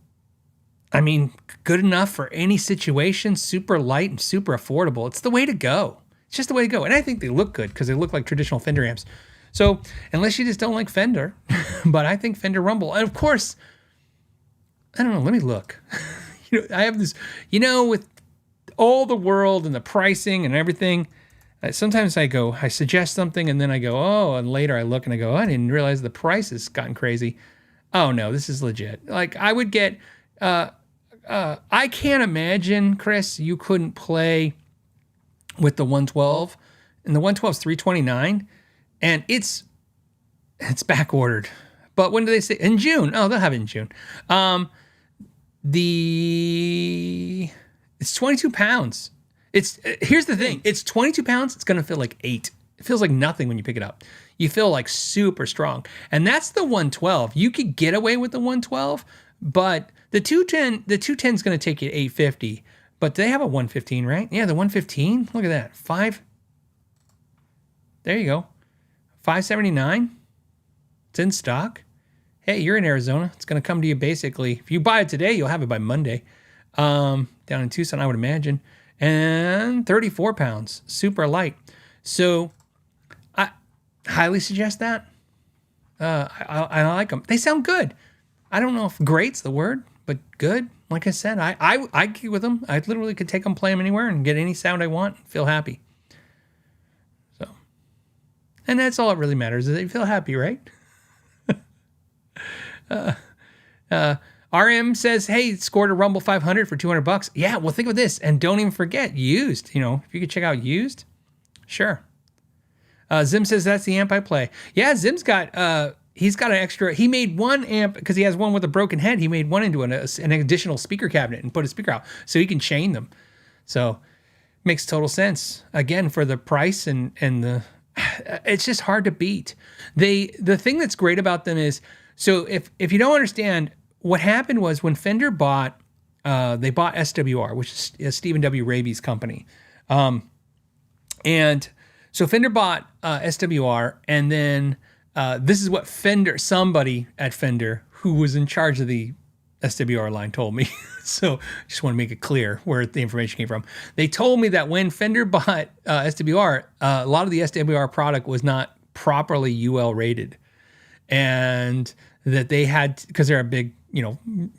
good enough for any situation, super light and super affordable. It's the way to go. It's just the way to go. And I think they look good because they look like traditional Fender amps. So unless you just don't like Fender, but I think Fender Rumble, and of course, I don't know, let me look. I have this, with all the world and the pricing and everything, sometimes I suggest something and then I go, oh, and later I look and I go, oh, I didn't realize the price has gotten crazy. Oh no, this is legit. Like I would get, I can't imagine, Chris, you couldn't play with the 112, and the 112 is $329, and it's back ordered. But when do they say? In June. Oh, they'll have it in June. It's 22 pounds. Here's the thing. It's 22 pounds. It's going to feel like 8. It feels like nothing when you pick it up. You feel like super strong. And that's the 112. You could get away with the 112, but the 210 is going to take you to 850. But they have a 115, right? Yeah, the 115. Look at that. 5. There you go. 579. It's in stock. Hey, you're in Arizona. It's going to come to you basically. If you buy it today, you'll have it by Monday. Down in Tucson, I would imagine. And 34 pounds. Super light. So I highly suggest that. I like them. They sound good. I don't know if great's the word, but good. Like I said, I get with them. I literally could take them, play them anywhere, and get any sound I want, and feel happy. So, and that's all that really matters, is that you feel happy, right? RM says, hey, scored a Rumble 500 for $200. Yeah, well, think of this, and don't even forget used. You know, if you could check out used, sure. Zim says that's the amp I play. Yeah, Zim's got he's got an extra. He made one amp because he has one with a broken head. He made one into an additional speaker cabinet and put a speaker out so he can chain them. So makes total sense. Again, for the price and the, it's just hard to beat. The thing that's great about them is, so if you don't understand, what happened was when Fender bought, they bought SWR, which is Stephen W. Raby's company. And so Fender bought SWR, and then this is what somebody at Fender who was in charge of the SWR line told me. So just want to make it clear where the information came from. They told me that when Fender bought SWR, a lot of the SWR product was not properly UL rated. And that they had, because they're a big,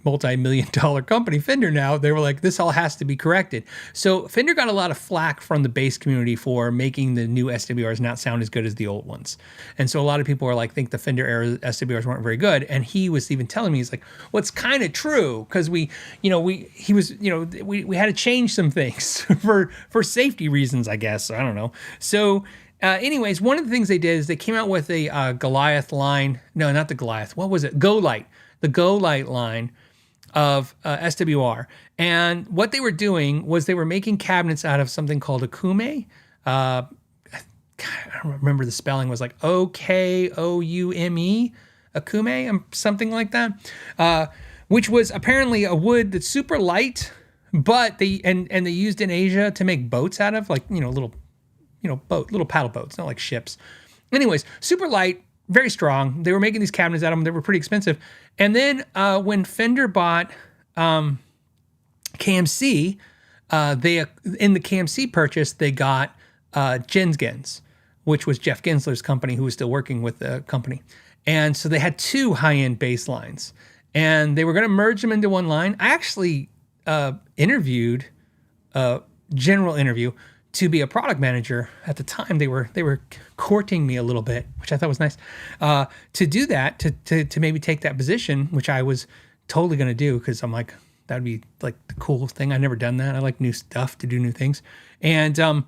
multi-million-dollar company, Fender now, they were like, this all has to be corrected. So Fender got a lot of flack from the bass community for making the new SWRs not sound as good as the old ones. And so a lot of people are like, think the Fender era SWRs weren't very good. And he was even telling me, he's like, well, it's kind of true, because we had to change some things for safety reasons, I guess. I don't know. So anyways, one of the things they did is they came out with a Goliath line. No, not the Goliath. What was it? Go-Lite. The Go-Lite line of SWR. And what they were doing was they were making cabinets out of something called a Kume. I don't remember the spelling. It was like Okoume, a Kume, something like that. Which was apparently a wood that's super light, but they used in Asia to make boats out of, like, little paddle boats, not like ships. Anyways, super light, very strong. They were making these cabinets out of them. They were pretty expensive. And then when Fender bought KMC, in the KMC purchase, they got Gensgens, which was Jeff Gensler's company, who was still working with the company. And so they had 2 high-end bass lines. And they were going to merge them into one line. I actually interviewed, general interview, to be a product manager. At the time, they were courting me a little bit, which I thought was nice. To do that, to maybe take that position, which I was totally going to do, because I'm like, that would be like the cool thing. I've never done that. I like new stuff, to do new things. And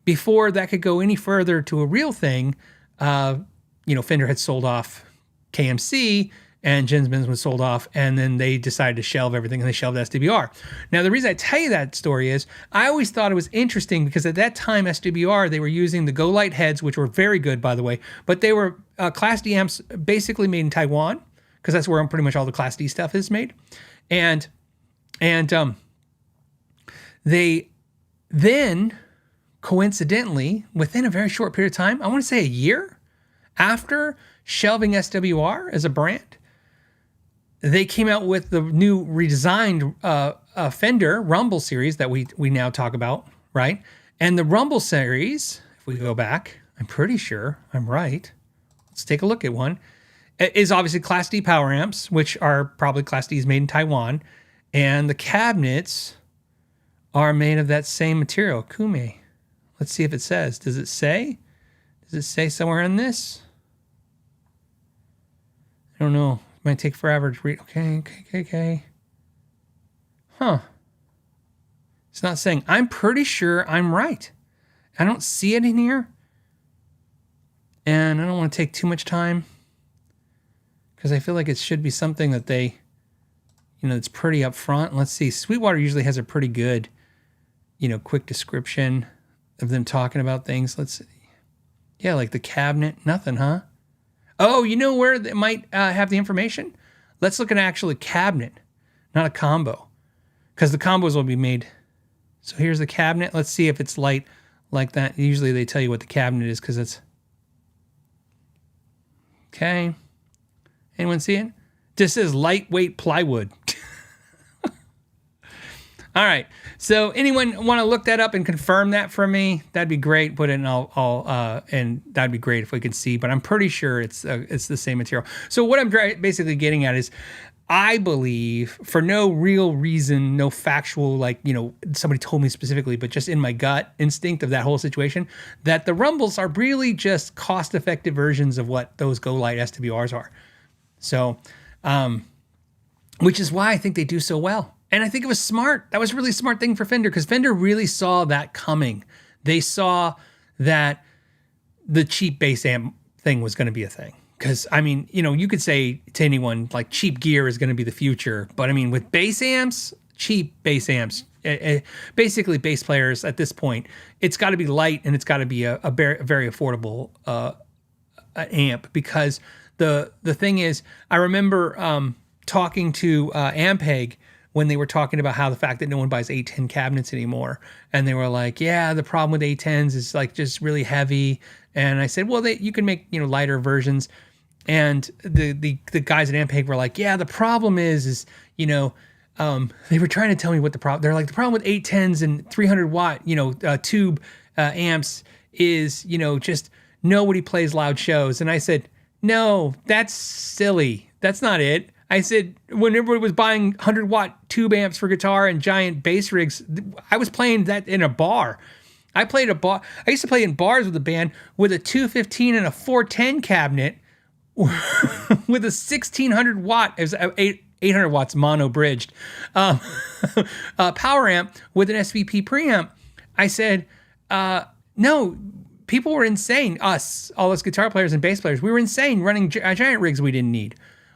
before that could go any further to a real thing, Fender had sold off KMC, and Gensgens was sold off, and then they decided to shelve everything, and they shelved SWR. Now, the reason I tell you that story is I always thought it was interesting, because at that time, SWR, they were using the Go-Lite heads, which were very good, by the way, but they were Class D amps basically made in Taiwan, because that's where pretty much all the Class D stuff is made. And they then, coincidentally, within a very short period of time, I want to say a year after shelving SWR as a brand, they came out with the new redesigned Fender Rumble series that we now talk about, right? And the Rumble series, if we go back, I'm pretty sure I'm right. Let's take a look at one. It is obviously Class D power amps, which are probably Class D's made in Taiwan. And the cabinets are made of that same material, Kume. Let's see if it says. Does it say? Does it say somewhere in this? I don't know. It might take forever to read. Okay. Huh. It's not saying. I'm pretty sure I'm right. I don't see it in here. And I don't want to take too much time, because I feel like it should be something that they it's pretty upfront. Let's see. Sweetwater usually has a pretty good, quick description of them talking about things. Let's see. Yeah, like the cabinet. Nothing, huh? Oh, you know where they might have the information? Let's look at actually cabinet, not a combo, because the combos will be made. So here's the cabinet. Let's see if it's light like that. Usually they tell you what the cabinet is because it's... Okay. Anyone see it? This is lightweight plywood. All right. So anyone want to look that up and confirm that for me? That'd be great. Put it in and that'd be great if we could see. But I'm pretty sure it's the same material. So what I'm basically getting at is, I believe, for no real reason, no factual, somebody told me specifically, but just in my gut instinct of that whole situation, that the Rumbles are really just cost-effective versions of what those Go Light SWRs are. So, which is why I think they do so well. And I think it was smart. That was a really smart thing for Fender, because Fender really saw that coming. They saw that the cheap bass amp thing was going to be a thing. Because, you could say to anyone, like, cheap gear is going to be the future. But, with bass amps, cheap bass amps, basically bass players at this point, it's got to be light and it's got to be a very affordable amp. Because the thing is, I remember talking to Ampeg when they were talking about how the fact that no one buys A10 cabinets anymore. And they were like, yeah, the problem with A10s is just really heavy. And I said, well, you can make, lighter versions. And the guys at Ampeg were like, yeah, the problem is they were trying to tell me what the problem, they're like, the problem with 810s and 300 watt, tube amps is, just nobody plays loud shows. And I said, no, that's silly. That's not it. I said, when everybody was buying 100 watt tube amps for guitar and giant bass rigs, I was playing that in a bar. I used to play in bars with a band with a 215 and a 410 cabinet with a 1600 watt, it was 800 watts mono bridged, power amp with an SVP preamp. I said, no, people were insane. All us guitar players and bass players, we were insane running giant rigs we didn't need.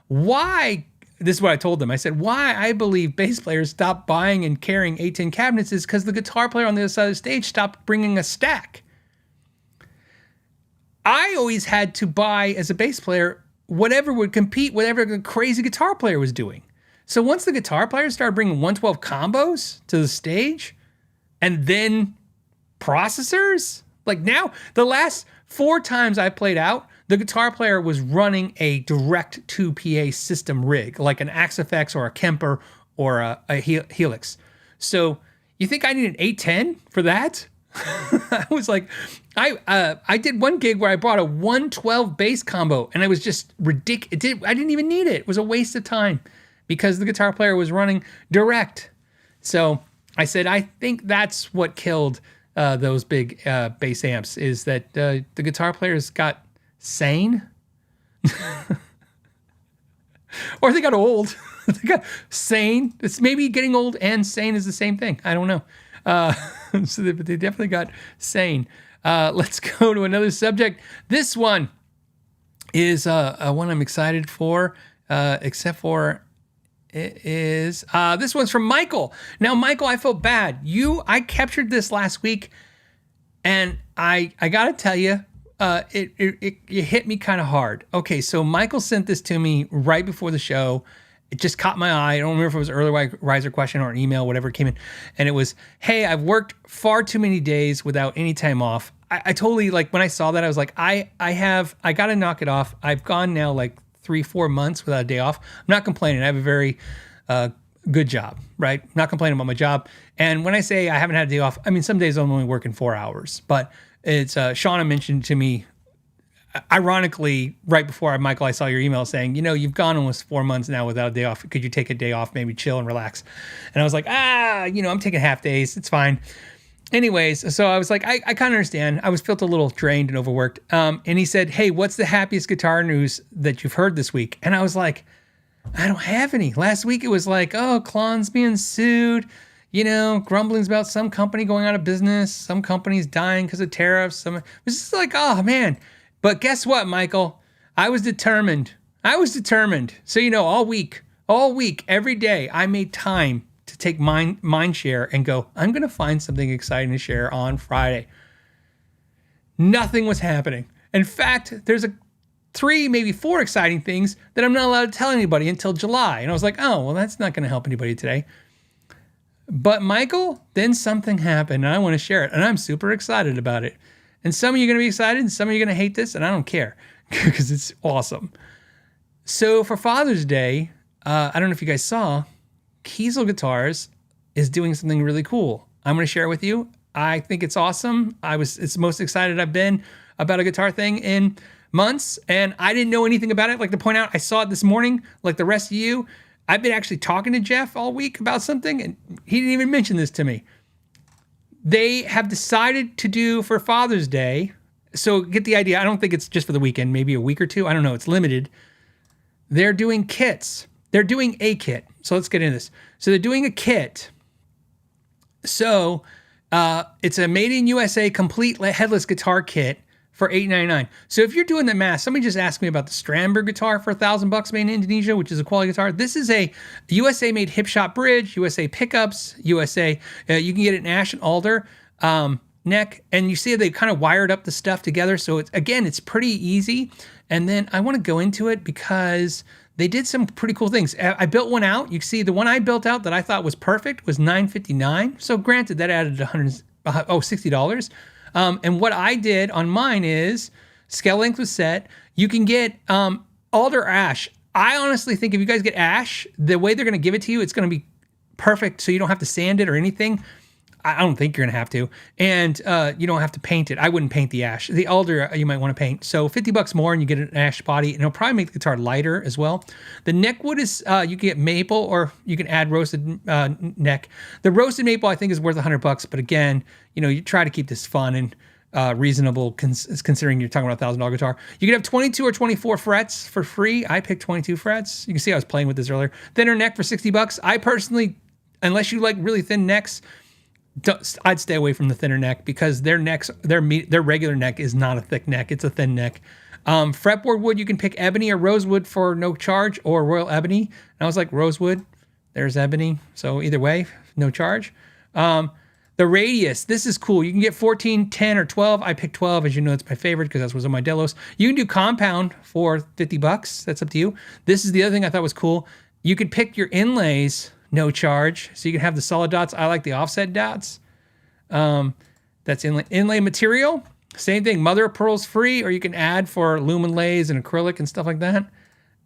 Why? This is what I told them. I said, why I believe bass players stopped buying and carrying 810 cabinets is because the guitar player on the other side of the stage stopped bringing a stack. I always had to buy, as a bass player, whatever would compete, whatever the crazy guitar player was doing. So once the guitar players started bringing 112 combos to the stage, and then processors, like now, the last 4 times I played out, the guitar player was running a direct to PA system rig, like an Axe-FX or a Kemper or a Helix. So you think I need an 810 for that? I was like, I did one gig where I brought a 112 bass combo, and it was just ridiculous. I didn't even need it. It was a waste of time because the guitar player was running direct. So I said, I think that's what killed those big bass amps, is that the guitar players got sane or they got old. They got sane. It's maybe getting old and sane is the same thing. I don't know. So they definitely got sane. Let's go to another subject. This one is one I'm excited for, except for it is this one's from Michael. Now, Michael, I felt bad. I captured this last week, and I gotta tell you, it hit me kind of hard. Okay, so Michael sent this to me right before the show. It just caught my eye. I don't remember if it was an early riser question or an email, whatever came in. And it was, hey, I've worked far too many days without any time off. I totally, like, when I saw that, I was like, I got to knock it off. I've gone now like 3-4 months without a day off. I'm not complaining. I have a very good job, right? I'm not complaining about my job. And when I say I haven't had a day off, I mean, some days I'm only working 4 hours. But it's, Shauna mentioned to me, ironically, right before, Michael, I saw your email saying, you've gone almost 4 months now without a day off. Could you take a day off, maybe chill and relax? And I was like, I'm taking half days. It's fine. Anyways, so I was like, I kind of understand. I felt a little drained and overworked. And he said, hey, what's the happiest guitar news that you've heard this week? And I was like, I don't have any. Last week it was like, oh, Klon's being sued. Grumblings about some company going out of business. Some companies dying because of tariffs. It was just like, oh, man. But guess what, Michael? I was determined. So, all week All week, every day, I made time to take mind share and go, I'm going to find something exciting to share on Friday. Nothing was happening. In fact, there's 3, maybe 4 exciting things that I'm not allowed to tell anybody until July. And I was like, oh, well, that's not going to help anybody today. But Michael, then something happened and I want to share it. And I'm super excited about it. And some of you are going to be excited and some of you are going to hate this. And I don't care because it's awesome. So for Father's Day, I don't know if you guys saw, Kiesel Guitars is doing something really cool. I'm going to share it with you. I think it's awesome. It's the most excited I've been about a guitar thing in months, and I didn't know anything about it. Like to point out, I saw it this morning, like the rest of you. I've been actually talking to Jeff all week about something, and he didn't even mention this to me. They have decided to do for Father's Day, so get the idea. I don't think it's just for the weekend, maybe a week or 2. I don't know. It's limited. They're doing kits. They're doing a kit. So let's get into this. So they're doing a kit. So it's a made in USA complete headless guitar kit for $8.99. So if you're doing the math, somebody just asked me about the Strandberg guitar for $1,000 made in Indonesia, which is a quality guitar. This is a USA made hip shot bridge, USA pickups, USA. You can get an ash and alder neck, and you see they kind of wired up the stuff together. So it's pretty easy. And then I want to go into it because they did some pretty cool things. I built one out. You see the one I built out that I thought was perfect was $9.59. So granted, that added $60. And what I did on mine is scale length was set. You can get alder ash. I honestly think if you guys get ash, the way they're going to give it to you, it's going to be perfect. So you don't have to sand it or anything. I don't think you're going to have to. And you don't have to paint it. I wouldn't paint the ash. The alder you might want to paint. So $50 more and you get an ash body. And it'll probably make the guitar lighter as well. The neck wood is, you can get maple or you can add roasted neck. The roasted maple I think is worth $100. But again, you try to keep this fun and reasonable considering you're talking about a $1,000 guitar. You can have 22 or 24 frets for free. I picked 22 frets. You can see I was playing with this earlier. Thinner neck for $60. I personally, unless you like really thin necks, I'd stay away from the thinner neck because their regular neck is not a thick neck. It's a thin neck. Fretboard wood, you can pick ebony or rosewood for no charge or royal ebony. And I was like, rosewood, there's ebony. So either way, no charge. The radius, this is cool. You can get 14, 10, or 12. I picked 12. As you know, it's my favorite because that's what's on my Delos. You can do compound for $50. That's up to you. This is the other thing I thought was cool. You could pick your inlays, no charge. So you can have the solid dots. I like the offset dots. That's inlay material. Same thing. Mother of pearl's free, or you can add for lumen lays and acrylic and stuff like that.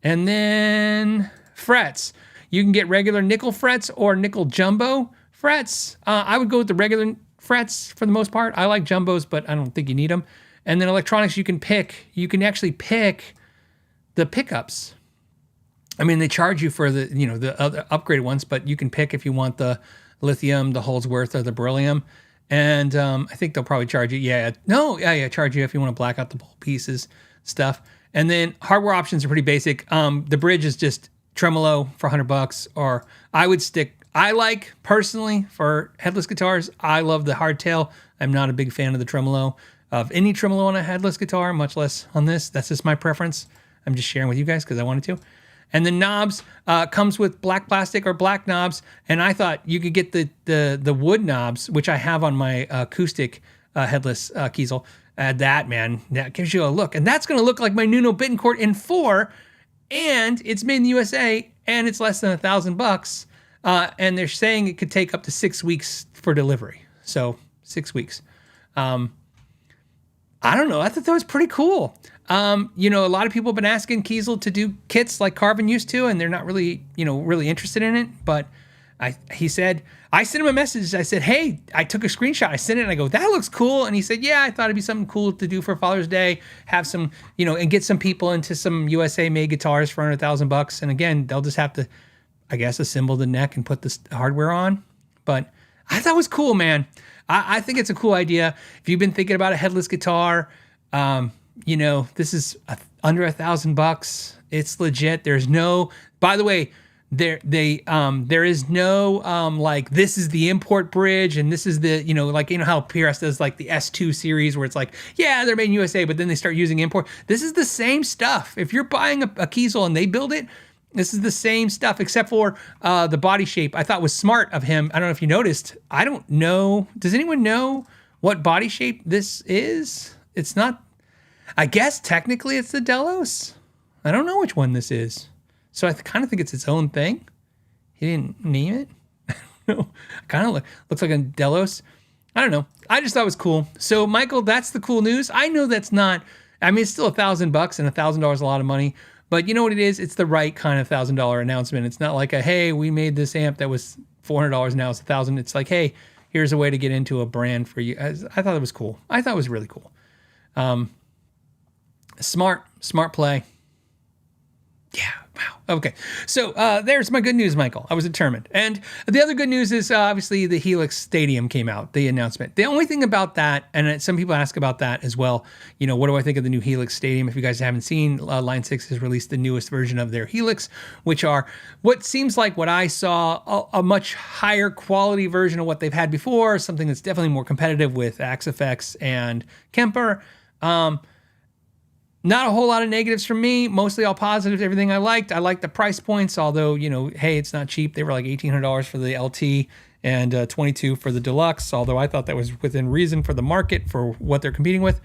And then frets. You can get regular nickel frets or nickel jumbo frets. I would go with the regular frets for the most part. I like jumbos, but I don't think you need them. And then electronics, you can actually pick the pickups. I mean, they charge you for the other upgraded ones, but you can pick if you want the lithium, the Holdsworth, or the beryllium. And I think they'll probably charge you. Charge you if you want to black out the whole pieces stuff. And then hardware options are pretty basic. The bridge is just tremolo for $100, or I like personally for headless guitars, I love the hardtail. I'm not a big fan of the tremolo, of any tremolo on a headless guitar, much less on this. That's just my preference. I'm just sharing with you guys because I wanted to. And the knobs comes with black plastic or black knobs. And I thought you could get the wood knobs, which I have on my acoustic headless Kiesel. That gives you a look. And that's going to look like my Nuno Bittencourt in 4. And it's made in the USA. And it's less than $1,000. And they're saying it could take up to 6 weeks for delivery. So 6 weeks. I don't know. I thought that was pretty cool. A lot of people have been asking Kiesel to do kits like Carvin used to, and they're not really, really interested in it. But he said, I sent him a message. I said, hey, I took a screenshot. I sent it and I go, that looks cool. And he said, yeah, I thought it'd be something cool to do for Father's Day, have some, and get some people into some USA made guitars for $100,000. And again, they'll just have to, I guess, assemble the neck and put this hardware on. But I thought it was cool, man. I think it's a cool idea. If you've been thinking about a headless guitar, this is under $1,000. It's legit. There's no, by the way, there is no, like, this is the import bridge and this is the, how PRS does like the S2 series where it's like, yeah, they're made in USA, but then they start using import. This is the same stuff. If you're buying a Kiesel and they build it, This is the same stuff except for the body shape. I thought was smart of him. I don't know if you noticed. I don't know. Does anyone know what body shape this is? It's not. I guess technically it's the Delos. I don't know which one this is. So I kind of think it's its own thing. He didn't name it. No, kind of looks like a Delos. I don't know. I just thought it was cool. So Michael, that's the cool news. I know that's not. I mean, it's still $1,000 and $1,000 is a lot of money. But you know what it is? It's the right kind of $1,000 announcement. It's not like hey, we made this amp that was $400 now it's $1,000. It's like, hey, here's a way to get into a brand for you. I thought it was cool. I thought it was really cool. Smart play. Yeah. Wow. Okay. So there's my good news, Michael. I was determined. And the other good news is obviously the Helix Stadium came out, the announcement. The only thing about that, and some people ask about that as well, what do I think of the new Helix Stadium? If you guys haven't seen, Line 6 has released the newest version of their Helix, which are what seems like what I saw, a much higher quality version of what they've had before, something that's definitely more competitive with Axe FX and Kemper. Not a whole lot of negatives from me, mostly all positives, everything I liked. I liked the price points, although, hey, it's not cheap. They were like $1,800 for the LT and $22 for the Deluxe, although I thought that was within reason for the market for what they're competing with.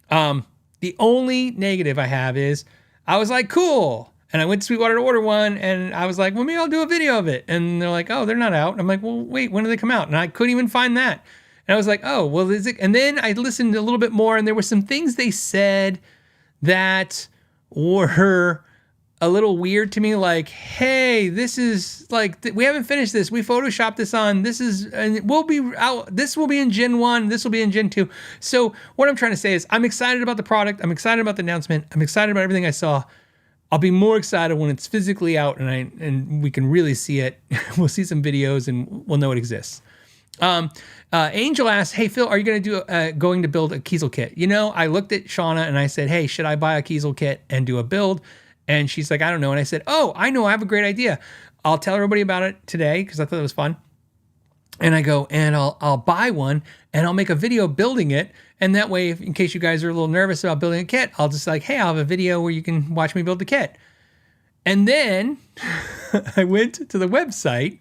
The only negative I have is I was like, cool. And I went to Sweetwater to order one, and I was like, well, maybe I'll do a video of it. And they're like, oh, they're not out. I'm like, well, wait, when do they come out? And I couldn't even find that. And I was like, oh, well, is it? And then I listened a little bit more, and there were some things they said that were a little weird to me, like, hey, this is like, we haven't finished this. We photoshopped this on, and we'll be out. This will be in Gen 1. This will be in Gen 2. So what I'm trying to say is I'm excited about the product. I'm excited about the announcement. I'm excited about everything I saw. I'll be more excited when it's physically out and we can really see it. We'll see some videos and we'll know it exists. Angel asked, hey, Phil, are you going to build a Kiesel kit? I looked at Shauna and I said, hey, should I buy a Kiesel kit and do a build? And she's like, I don't know. And I said, oh, I know. I have a great idea. I'll tell everybody about it today because I thought it was fun. And I go, and I'll buy one and I'll make a video building it. And that way, in case you guys are a little nervous about building a kit, I'll just like, hey, I'll have a video where you can watch me build the kit. And then I went to the website.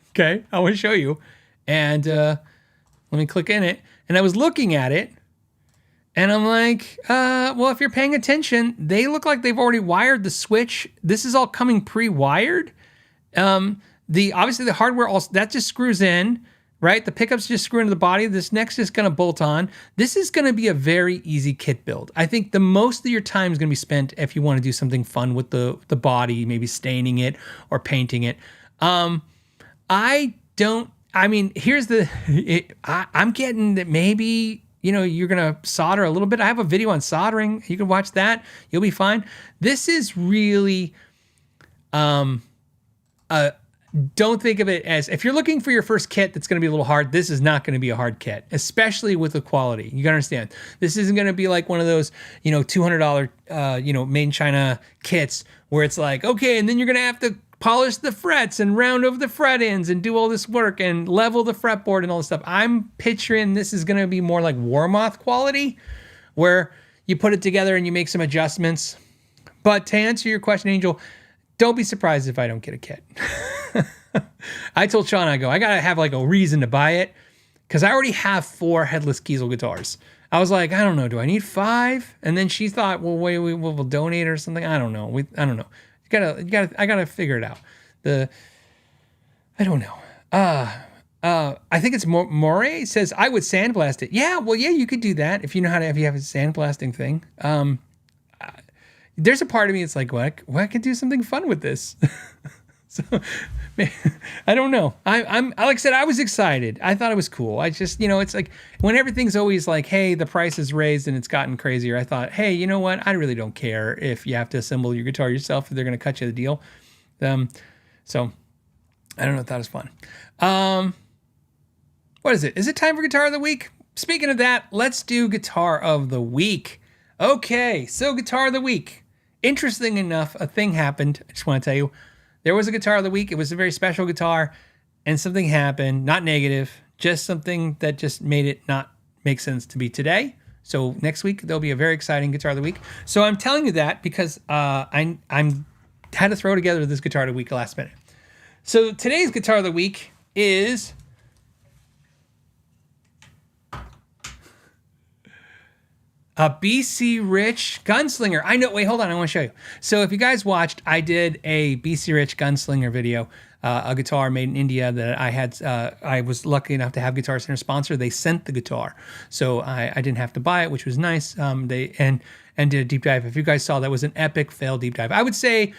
Okay, I want to show you. And let me click in it. And I was looking at it. And I'm like, well, if you're paying attention, they look like they've already wired the switch. This is all coming pre-wired. Obviously the hardware also that just screws in, right? The pickups just screw into the body. This next is going to bolt on. This is going to be a very easy kit build. I think the most of your time is going to be spent if you want to do something fun with the body, maybe staining it or painting it. I'm getting that maybe, you're going to solder a little bit. I have a video on soldering. You can watch that. You'll be fine. This is really, don't think of it as, if you're looking for your first kit that's going to be a little hard, this is not going to be a hard kit, especially with the quality. You got to understand. This isn't going to be like one of those, $200, made in China kits where it's like, okay, and then you're going to have to polish the frets and round over the fret ends and do all this work and level the fretboard and all this stuff. I'm picturing this is going to be more like Warmoth quality, where you put it together and you make some adjustments. But to answer your question, Angel, don't be surprised if I don't get a kit. I told Sean, I got to have like a reason to buy it because I already have 4 headless Kiesel guitars. I was like, I don't know, do I need 5? And then she thought, well, wait, we'll donate or something. I don't know. I don't know. I gotta figure it out. I don't know. I think it's Moray says I would sandblast it. Yeah, well, yeah, you could do that if you have a sandblasting thing. There's a part of me that's like, well, I could do something fun with this. So, I don't know. I'm like I said, I was excited. I thought it was cool. I just, it's like when everything's always like, hey, the price is raised and it's gotten crazier. I thought, hey, you know what? I really don't care if you have to assemble your guitar yourself if they're going to cut you the deal. So I don't know if that was fun. What is it? Is it time for Guitar of the Week? Speaking of that, let's do Guitar of the Week. Okay, so Guitar of the Week. Interesting enough, a thing happened. I just want to tell you. There was a Guitar of the Week. It was a very special guitar, and something happened. Not negative, just something that just made it not make sense to be today. So next week there'll be a very exciting Guitar of the Week. So I'm telling you that because I'm had to throw together this guitar of the week last minute. So today's guitar of the week is a BC Rich Gunslinger. I know. Wait, hold on. I want to show you. So if you guys watched, I did a BC Rich Gunslinger video, a guitar made in India that I had. I was lucky enough to have Guitar Center sponsor. They sent the guitar, so I didn't have to buy it, which was nice. They did a deep dive. If you guys saw, that was an epic fail deep dive. I would say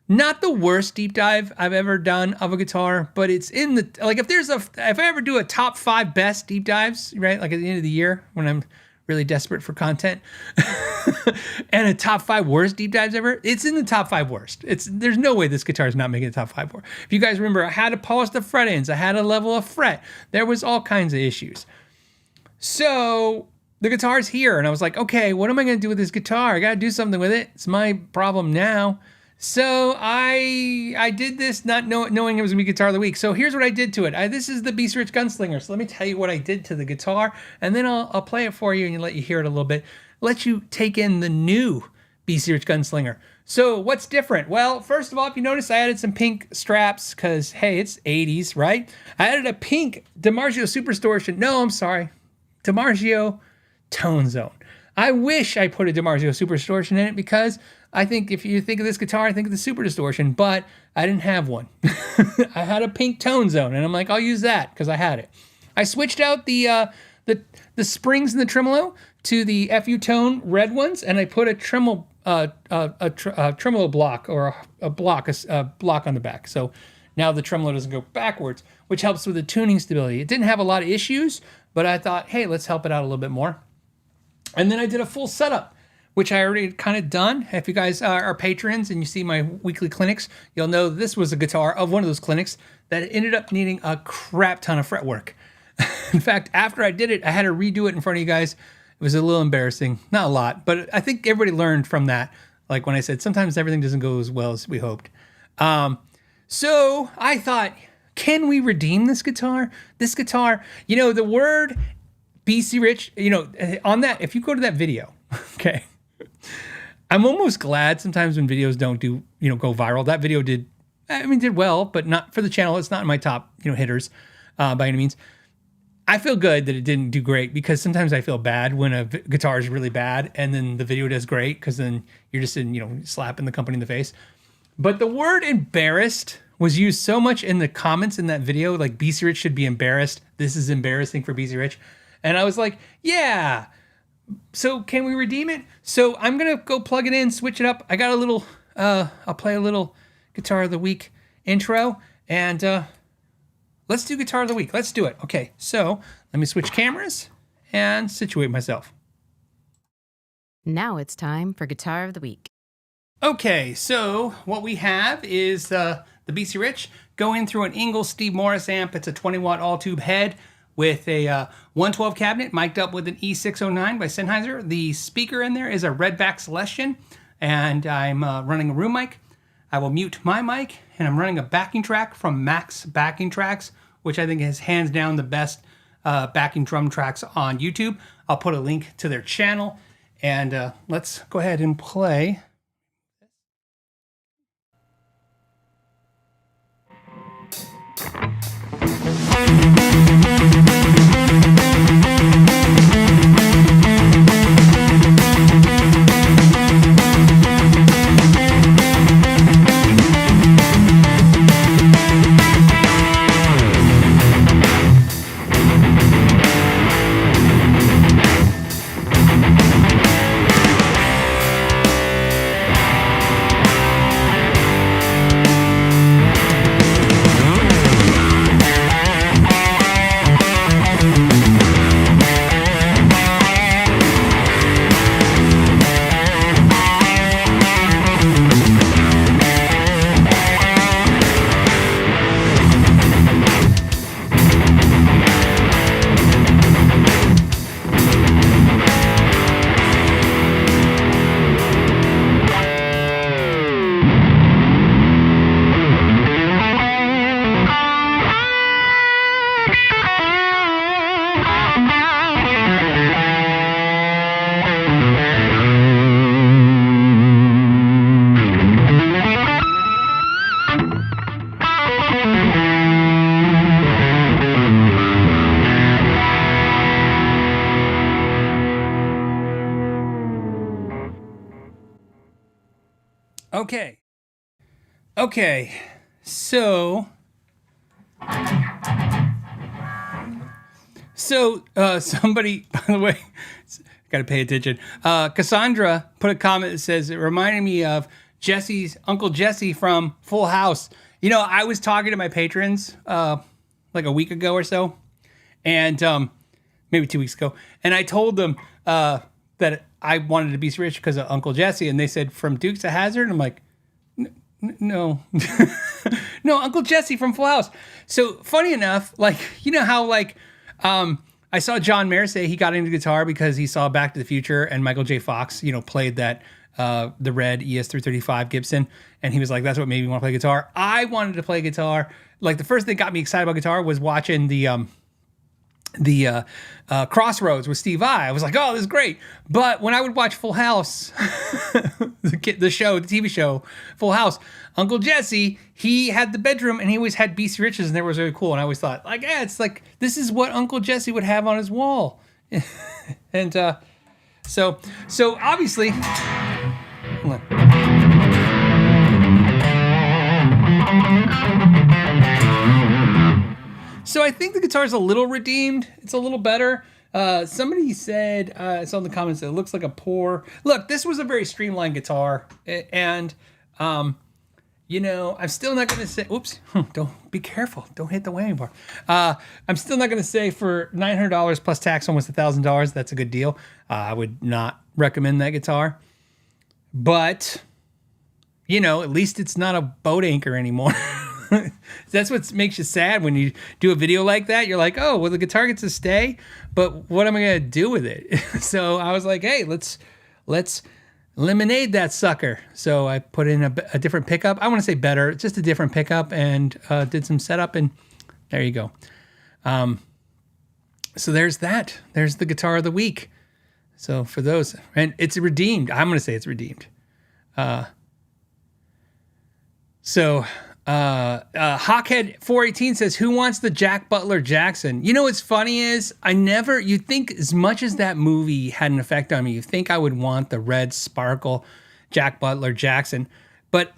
not the worst deep dive I've ever done of a guitar, but it's in the, like, if I ever do a top 5 best deep dives, right? Like at the end of the year when I'm really desperate for content and a top 5 worst deep dives ever, it's in the top 5 worst. There's no way this guitar is not making the top 5 worst. If you guys remember, I had to polish the fret ends. I had to level a fret. There was all kinds of issues. So the guitar's here and I was like, okay, what am I going to do with this guitar? I got to do something with it. It's my problem now. So I did this not knowing it was going to be Guitar of the Week. So here's what I did to it. This is the BC Rich Gunslinger. So let me tell you what I did to the guitar, and then I'll play it for you and let you hear it a little bit. Let you take in the new BC Rich Gunslinger. So what's different? Well, first of all, if you notice, I added some pink straps because, hey, it's 80s, right? I added a pink DiMarzio Superstortion. No, I'm sorry. DiMarzio Tone Zone. I wish I put a DiMarzio Superstortion in it because I think if you think of this guitar, I think of the Super Distortion, but I didn't have one. I had a pink Tone Zone, and I'm like, I'll use that because I had it. I switched out the springs in the tremolo to the FU Tone red ones, and I put a tremolo block or a block on the back. So now the tremolo doesn't go backwards, which helps with the tuning stability. It didn't have a lot of issues, but I thought, hey, let's help it out a little bit more. And then I did a full setup, which I already kind of done. If you guys are patrons and you see my weekly clinics, you'll know this was a guitar of one of those clinics that ended up needing a crap ton of fretwork. In fact, after I did it, I had to redo it in front of you guys. It was a little embarrassing. Not a lot, but I think everybody learned from that. Like when I said, sometimes everything doesn't go as well as we hoped. So I thought, can we redeem this guitar? This guitar, the word BC Rich, on that, if you go to that video, okay, I'm almost glad sometimes when videos don't go viral. That video did well, but not for the channel. It's not in my top, hitters by any means. I feel good that it didn't do great because sometimes I feel bad when a guitar is really bad and then the video does great because then you're just slapping the company in the face. But the word embarrassed was used so much in the comments in that video, like BC Rich should be embarrassed. This is embarrassing for BC Rich. And I was like, yeah. So can we redeem it? So I'm going to go plug it in, switch it up. I got a little, I'll play a little Guitar of the Week intro and let's do Guitar of the Week. Let's do it. Okay, so let me switch cameras and situate myself. Now it's time for Guitar of the Week. Okay, so what we have is the BC Rich going through an Ingles Steve Morris amp. It's a 20-watt all-tube head with a 112 cabinet mic'd up with an E609 by Sennheiser. The speaker in there is a Redback Celestion, and I'm running a room mic. I will mute my mic, and I'm running a backing track from Max Backing Tracks, which I think is hands down the best backing drum tracks on YouTube. I'll put a link to their channel, and let's go ahead and play. Okay. So somebody, by the way, got to pay attention. Cassandra put a comment that says, it reminded me of Uncle Jesse from Full House. You know, I was talking to my patrons like a week ago or so, and maybe 2 weeks ago, and I told them that I wanted to be rich because of Uncle Jesse, and they said, from Dukes of Hazzard? And I'm like, no. No, Uncle Jesse from Full House. So funny enough, like, you know how like I saw John Mayer say he got into guitar because he saw Back to the Future and Michael J. Fox, you know, played that the red ES-335 Gibson, and he was like, that's what made me want to play guitar. I wanted to play guitar. Like the first thing that got me excited about guitar was watching the Crossroads with Steve Vai. I was like, oh, this is great. But when I would watch Full House, the TV show, Full House, Uncle Jesse, he had the bedroom and he always had BC Riches, and that was really cool. And I always thought, like, yeah, it's like, this is what Uncle Jesse would have on his wall. And so obviously, hold on. So I think the guitar is a little redeemed. It's a little better. Somebody said, I saw in the comments that it looks like a poor... Look, this was a very streamlined guitar. And, you know, I'm still not going to say... Oops. Don't be careful. Don't hit the whammy bar. I'm still not going to say for $900 plus tax, almost $1,000, that's a good deal. I would not recommend that guitar. But, you know, at least it's not a boat anchor anymore. That's what makes you sad when you do a video like that. You're like, oh, well, the guitar gets to stay, but what am I going to do with it? So I was like, hey, let's lemonade that sucker. So I put in a different pickup. I want to say better, just a different pickup, and did some setup, and there you go. So there's that. There's the guitar of the week. So for those, and it's redeemed. I'm going to say it's redeemed. Hawkhead 418 says, who wants the Jack Butler Jackson? You know what's funny is you'd think as much as that movie had an effect on me, you think I would want the red sparkle Jack Butler Jackson. But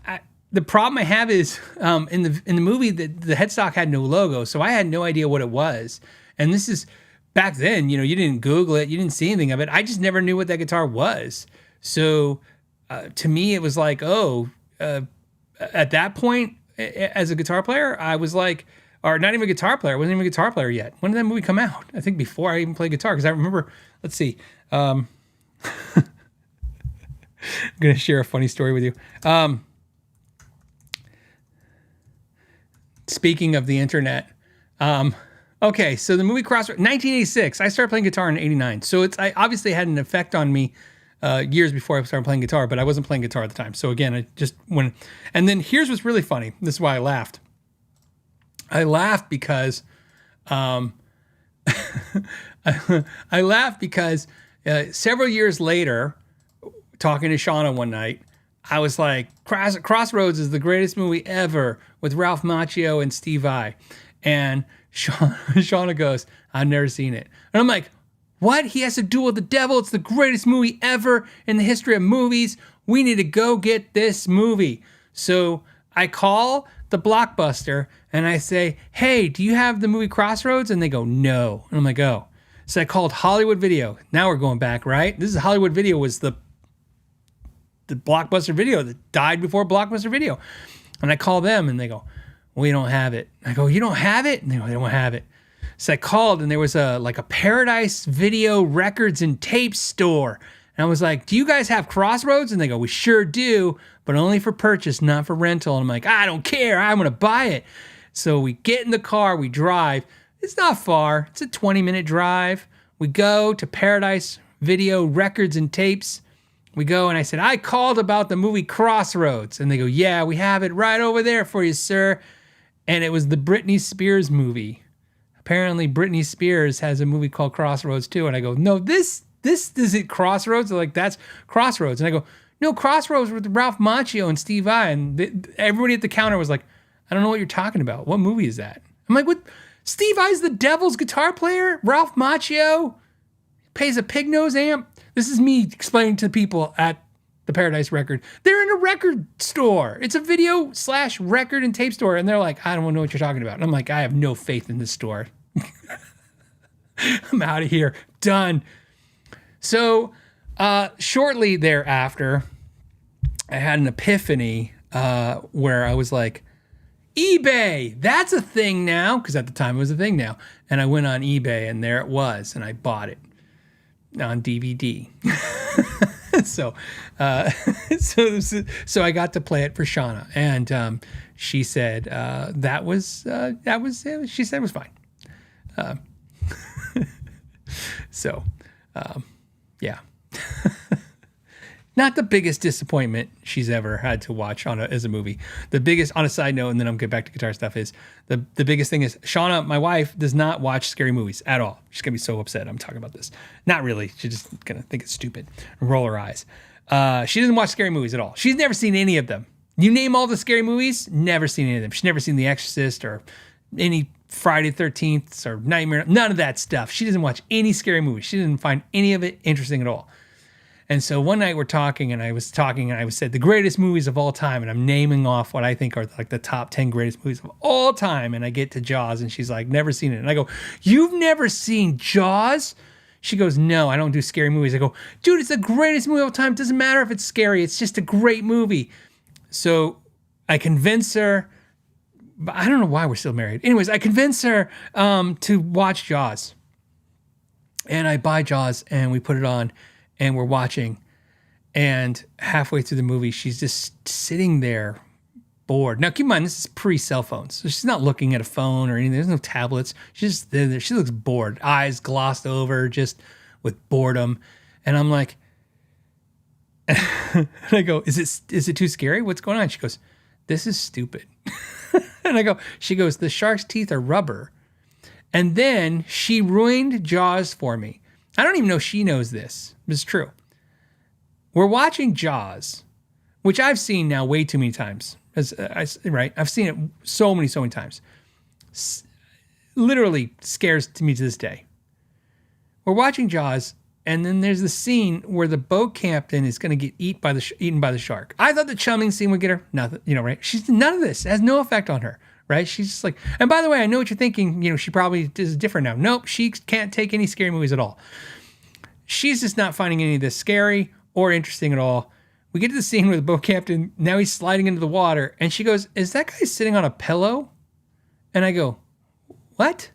the problem I have is in the movie, the headstock had no logo, so I had no idea what it was. And this is back then, you know, you didn't Google it, you didn't see anything of it. I just never knew what that guitar was. So to me, it was like, at that point, as a guitar player, I was like, or not even a guitar player. I wasn't even a guitar player yet. When did that movie come out? I think before I even played guitar, because I remember, let's see. I'm going to share a funny story with you. Speaking of the internet. Okay, so the movie Crossroads, 1986. I started playing guitar in 89. So I obviously had an effect on me years before I started playing guitar, but I wasn't playing guitar at the time. So again, I just went. And then here's what's really funny. This is why I laughed. I laughed because several years later, talking to Shauna one night, I was like, Crossroads is the greatest movie ever with Ralph Macchio and Steve Vai. And Shauna goes, I've never seen it. And I'm like, what? He has to duel with the devil. It's the greatest movie ever in the history of movies. We need to go get this movie. So I call the Blockbuster and I say, hey, do you have the movie Crossroads? And they go, no. And I'm like, oh. So I called Hollywood Video. Now we're going back, right? This is Hollywood Video, was the Blockbuster Video that died before Blockbuster Video. And I call them and they go, we don't have it. I go, you don't have it? And they go, they don't have it. So I called and there was a Paradise Video Records and Tape store. And I was like, do you guys have Crossroads? And they go, we sure do, but only for purchase, not for rental. And I'm like, I don't care. I'm going to buy it. So we get in the car, we drive. It's not far. It's a 20-minute drive. We go to Paradise Video Records and Tapes. We go and I said, I called about the movie Crossroads. And they go, yeah, we have it right over there for you, sir. And it was the Britney Spears movie. Apparently Britney Spears has a movie called Crossroads too. And I go, no, this isn't Crossroads. They're like, that's Crossroads. And I go, no, Crossroads with Ralph Macchio and Steve Vai. And everybody at the counter was like, I don't know what you're talking about. What movie is that? I'm like, what? Steve Vai's the devil's guitar player? Ralph Macchio pays a pig nose amp? This is me explaining to people at the Paradise Record. They're in a record store. It's a video / record and tape store. And they're like, I don't know what you're talking about. And I'm like, I have no faith in this store. I'm out of here. Done. So shortly thereafter, I had an epiphany where I was like, eBay, that's a thing now. Because at the time it was a thing now. And I went on eBay and there it was. And I bought it on DVD. So I got to play it for Shauna. And she said that was she said it was fine. Yeah. Not the biggest disappointment she's ever had to watch as a movie. The biggest, on a side note, and then I'll get back to guitar stuff, is the biggest thing is Shauna, my wife, does not watch scary movies at all. She's going to be so upset I'm talking about this. Not really. She's just going to think it's stupid and roll her eyes. She doesn't watch scary movies at all. She's never seen any of them. You name all the scary movies, never seen any of them. She's never seen The Exorcist or any Friday the 13th or Nightmare. None of that stuff. She doesn't watch any scary movies. She didn't find any of it interesting at all. And so one night we're talking and I said the greatest movies of all time. And I'm naming off what I think are like the top 10 greatest movies of all time. And I get to Jaws and she's like, never seen it. And I go, you've never seen Jaws? She goes, no, I don't do scary movies. I go, dude, it's the greatest movie of all time. It doesn't matter if it's scary. It's just a great movie. So I convince her, but I don't know why we're still married. Anyways, I convince her to watch Jaws. And I buy Jaws and we put it on. And we're watching, and halfway through the movie, she's just sitting there bored. Now, keep in mind, this is pre-cell phones. So she's not looking at a phone or anything. There's no tablets. She's just there. She looks bored, eyes glossed over, just with boredom. And I'm like, and I go, is it too scary? What's going on? She goes, this is stupid. And she goes, the shark's teeth are rubber. And then she ruined Jaws for me. I don't even know she knows this. It's true. We're watching Jaws, which I've seen now way too many times. Right? I've seen it so many times. Literally scares me to this day. We're watching Jaws, and then there's the scene where the boat captain is going to get eaten by the shark. I thought the chumming scene would get her. Nothing, right? She's none of this. It has no effect on her. Right? She's just like, and by the way, I know what you're thinking. She probably is different now. Nope, she can't take any scary movies at all. She's just not finding any of this scary or interesting at all. We get to the scene where the boat captain, now he's sliding into the water, and she goes, is that guy sitting on a pillow? And I go, what?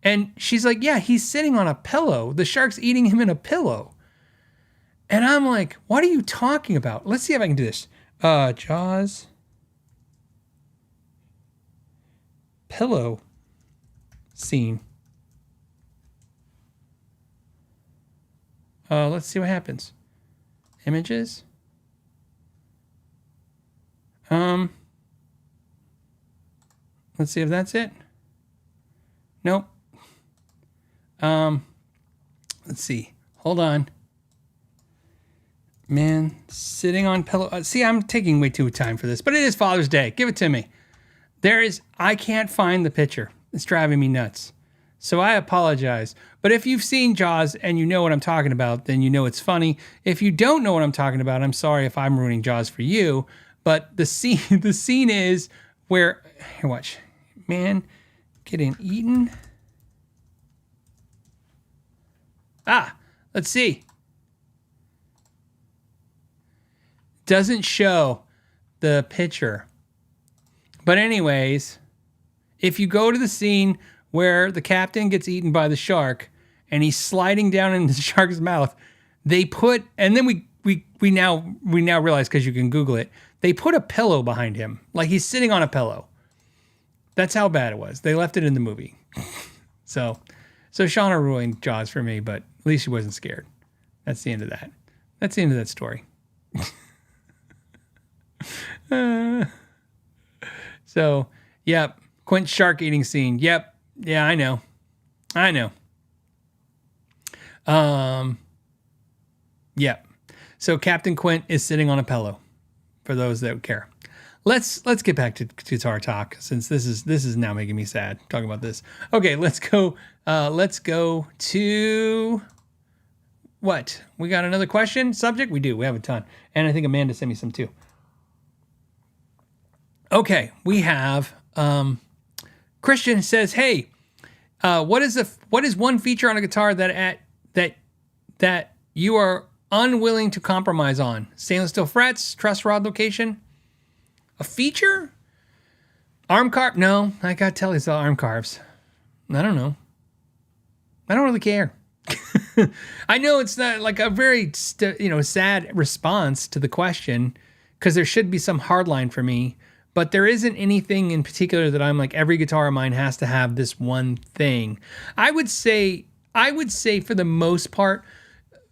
And she's like, yeah, he's sitting on a pillow. The shark's eating him in a pillow. And I'm like, what are you talking about? Let's see if I can do this. Jaws. Pillow scene. Let's see what happens. Images. Let's see if that's it. Nope. Let's see. Hold on. Man, sitting on pillow. See, I'm taking way too much time for this, but it is Father's Day. Give it to me. I can't find the picture. It's driving me nuts. So I apologize. But if you've seen Jaws and you know what I'm talking about, then you know it's funny. If you don't know what I'm talking about, I'm sorry if I'm ruining Jaws for you. But the scene is where, here, watch. Man, getting eaten. Let's see. Doesn't show the picture. But anyways, if you go to the scene where the captain gets eaten by the shark and he's sliding down in the shark's mouth, they put, and then we now realize, because you can Google it, they put a pillow behind him, like he's sitting on a pillow. That's how bad it was. They left it in the movie. So Shauna ruined Jaws for me, but at least she wasn't scared. That's the end of that. That's the end of that story. So, yep. Quint's shark eating scene. Yep. Yeah, I know. Yep. So Captain Quint is sitting on a pillow, for those that care. Let's get back to guitar talk, since this is now making me sad talking about this. Okay, let's go to what? We got another question? Subject? We do. We have a ton. And I think Amanda sent me some too. Okay, we have Christian says, "Hey, what is one feature on a guitar that you are unwilling to compromise on? Stainless steel frets, truss rod location, a feature, arm carve? No, I got Tele's arm carves. I don't know. I don't really care." I know it's not like a very sad response to the question, because there should be some hard line for me, but there isn't anything in particular that I'm like, every guitar of mine has to have this one thing. I would say for the most part,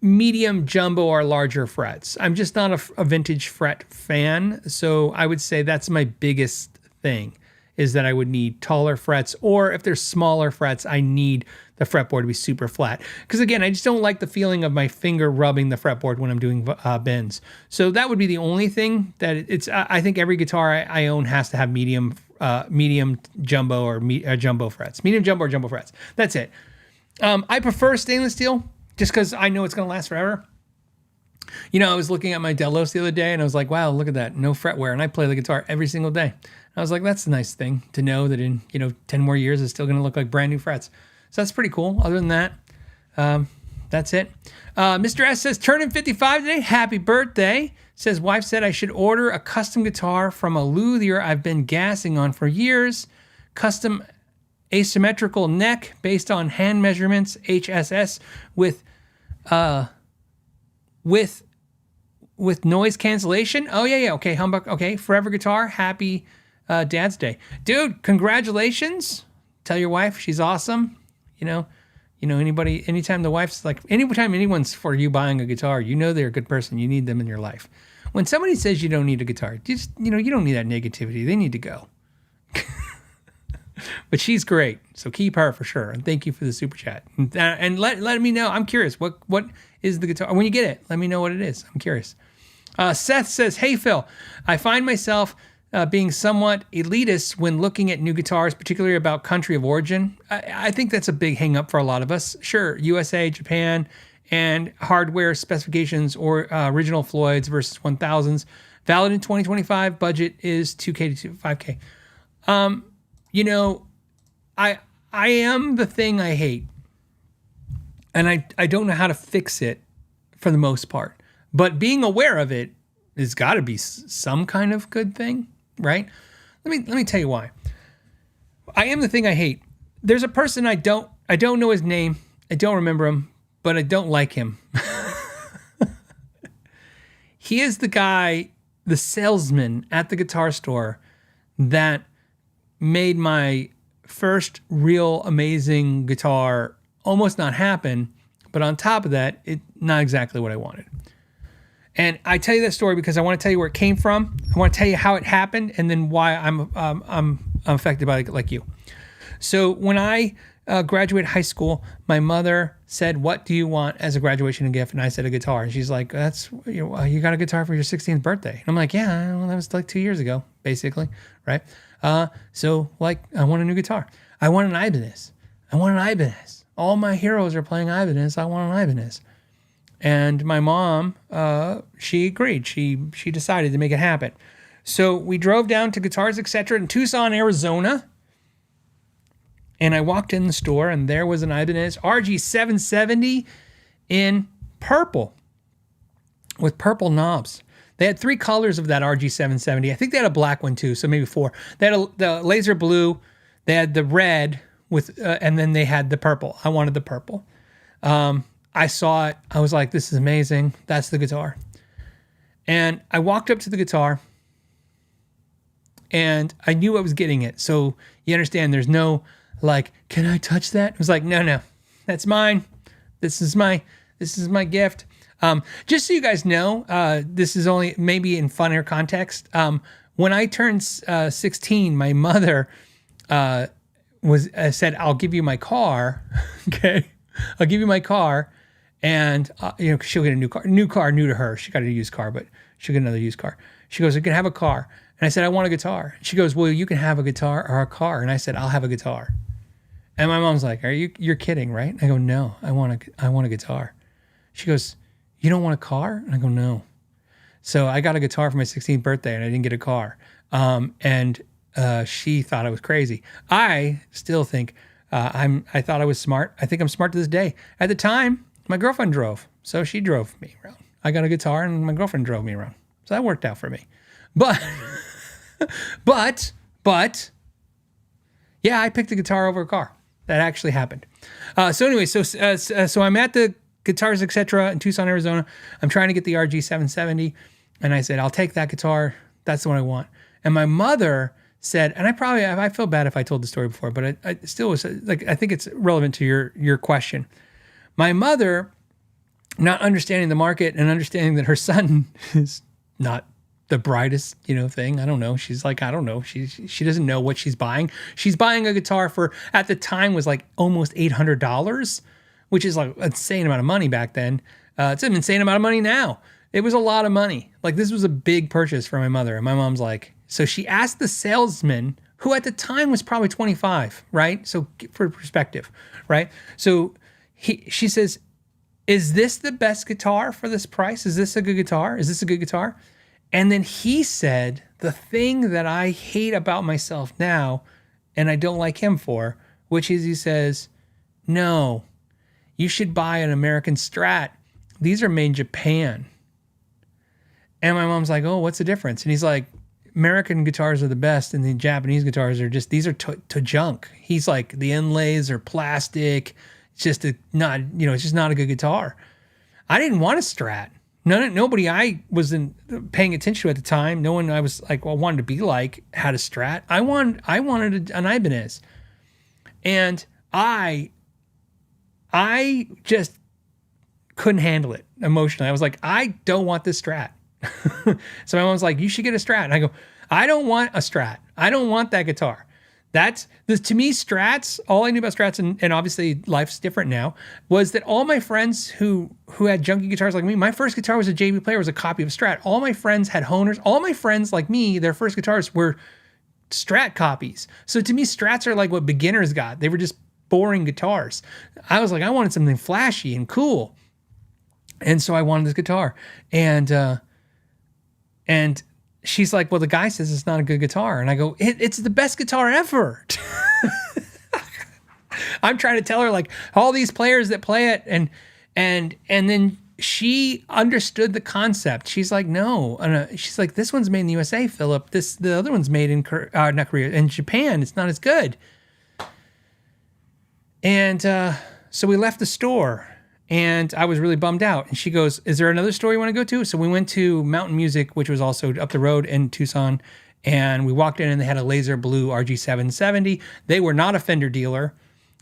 medium, jumbo, or larger frets. I'm just not a vintage fret fan, so I would say that's my biggest thing, is that I would need taller frets, or if there's smaller frets, I need the fretboard to be super flat. Because again, I just don't like the feeling of my finger rubbing the fretboard when I'm doing bends. So that would be the only thing that it's. I think every guitar I own has to have medium jumbo or jumbo frets. Medium jumbo or jumbo frets. That's it. I prefer stainless steel just because I know it's going to last forever. I was looking at my Delos the other day and I was like, wow, look at that. No fret wear. And I play the guitar every single day. I was like, that's a nice thing to know that in, 10 more years, it's still going to look like brand new frets. So that's pretty cool. Other than that, that's it. Mr. S says, turning 55 today. Happy birthday. Says, wife said I should order a custom guitar from a luthier I've been gassing on for years. Custom asymmetrical neck based on hand measurements, HSS with noise cancellation. Oh, yeah. Okay, humbug. Okay, Forever Guitar. Happy Dad's Day. Dude, congratulations. Tell your wife she's awesome. Anytime the wife's like, anytime anyone's for you buying a guitar, they're a good person. You need them in your life. When somebody says you don't need a guitar, you don't need that negativity. They need to go. But she's great, so keep her for sure. And thank you for the super chat. And let me know. I'm curious. What is the guitar? When you get it, let me know what it is. I'm curious. Seth says, "Hey Phil, I find myself being somewhat elitist when looking at new guitars, particularly about country of origin. I think that's a big hang up for a lot of us. Sure, USA, Japan, and hardware specifications or original Floyds versus 1000s. Valid in 2025. Budget is 2K to 5K. I am the thing I hate. And I don't know how to fix it for the most part. But being aware of it has got to be some kind of good thing, right? Let me tell you why. I am the thing I hate. There's a person I don't know his name. I don't remember him, but I don't like him. He is the guy, the salesman at the guitar store that made my first real amazing guitar almost not happen, but on top of that, it not exactly what I wanted. And I tell you that story because I want to tell you where it came from. I want to tell you how it happened, and then why I'm affected by it like you. So when I graduated high school, my mother said, "What do you want as a graduation gift?" And I said, "A guitar." And she's like, "That's you got a guitar for your 16th birthday?" And I'm like, "Yeah, well, that was like 2 years ago, basically, right?" So like, I want a new guitar. I want an Ibanez. All my heroes are playing Ibanez. I want an Ibanez. And my mom, she agreed. She decided to make it happen. So we drove down to Guitars Etc. in Tucson, Arizona. And I walked in the store, and there was an Ibanez RG770 in purple with purple knobs. They had 3 colors of that RG770. I think they had a black one too, so maybe 4. They had the laser blue, they had the red with, and then they had the purple. I wanted the purple. I saw it. I was like, "This is amazing. That's the guitar." And I walked up to the guitar, and I knew I was getting it. So you understand, there's no like, "Can I touch that?" It was like, no, that's mine. This is my gift. Just so you guys know, this is only maybe in funnier context. When I turned 16, my mother said, "I'll give you my car." Okay, I'll give you my car, and she'll get a new car, new to her. She got a used car, but she'll get another used car. She goes, "You can have a car," and I said, "I want a guitar." She goes, "Well, you can have a guitar or a car," and I said, "I'll have a guitar." And my mom's like, "You're kidding, right?" I go, "No, I want a guitar." She goes, you don't want a car? And I go, no. So I got a guitar for my 16th birthday and I didn't get a car. And she thought I was crazy. I still think I thought I was smart. I think I'm smart to this day. At the time, my girlfriend drove. So she drove me around. I got a guitar and my girlfriend drove me around. So that worked out for me. But, yeah, I picked a guitar over a car. That actually happened. So anyway, so I'm at the Guitars Etc. in Tucson, Arizona. I'm trying to get the RG 770. And I said, I'll take that guitar. That's the one I want. And my mother said, and I feel bad if I told the story before, but I still was like, I think it's relevant to your question. My mother, not understanding the market and understanding that her son is not the brightest, thing. I don't know. She's like, I don't know. She doesn't know what she's buying. She's buying a guitar for, at the time, was like almost $800, which is like an insane amount of money back then. It's an insane amount of money now. It was a lot of money. Like, this was a big purchase for my mother. And my mom's like, so she asked the salesman, who at the time was probably 25, right? So for perspective, right? So she says, is this the best guitar for this price? Is this a good guitar? Is this a good guitar? And then he said, the thing that I hate about myself now, and I don't like him for, which is he says, no, you should buy an American Strat. These are made in Japan. And my mom's like, oh, what's the difference? And he's like, American guitars are the best, and the Japanese guitars are just, these are to junk. He's like, the inlays are plastic. It's just it's just not a good guitar. I didn't want a Strat. Nobody I wasn't paying attention to at the time. No one I was like, well, wanted to be like had a Strat. I wanted an Ibanez, and I just couldn't handle it emotionally. I was like, I don't want this Strat. So my mom's like, you should get a Strat. And I go, I don't want a Strat. I don't want that guitar. To me, Strats, all I knew about Strats, and obviously life's different now, was that all my friends who had junky guitars like me, my first guitar was a JB Player, was a copy of a Strat. All my friends had Honers. All my friends like me, their first guitars were Strat copies. So to me, Strats are like what beginners got. They were just boring guitars. I was like, I wanted something flashy and cool. And so I wanted this guitar. And she's like, well, the guy says it's not a good guitar. And I go, it's the best guitar ever. I'm trying to tell her like all these players that play it. And then she understood the concept. She's like, no. She's like, this one's made in the USA, Philip. The other one's made in not Korea, in Japan. It's not as good. And so we left the store. And I was really bummed out. And she goes, is there another store you want to go to? So we went to Mountain Music, which was also up the road in Tucson. And we walked in and they had a laser blue RG 770. They were not a Fender dealer.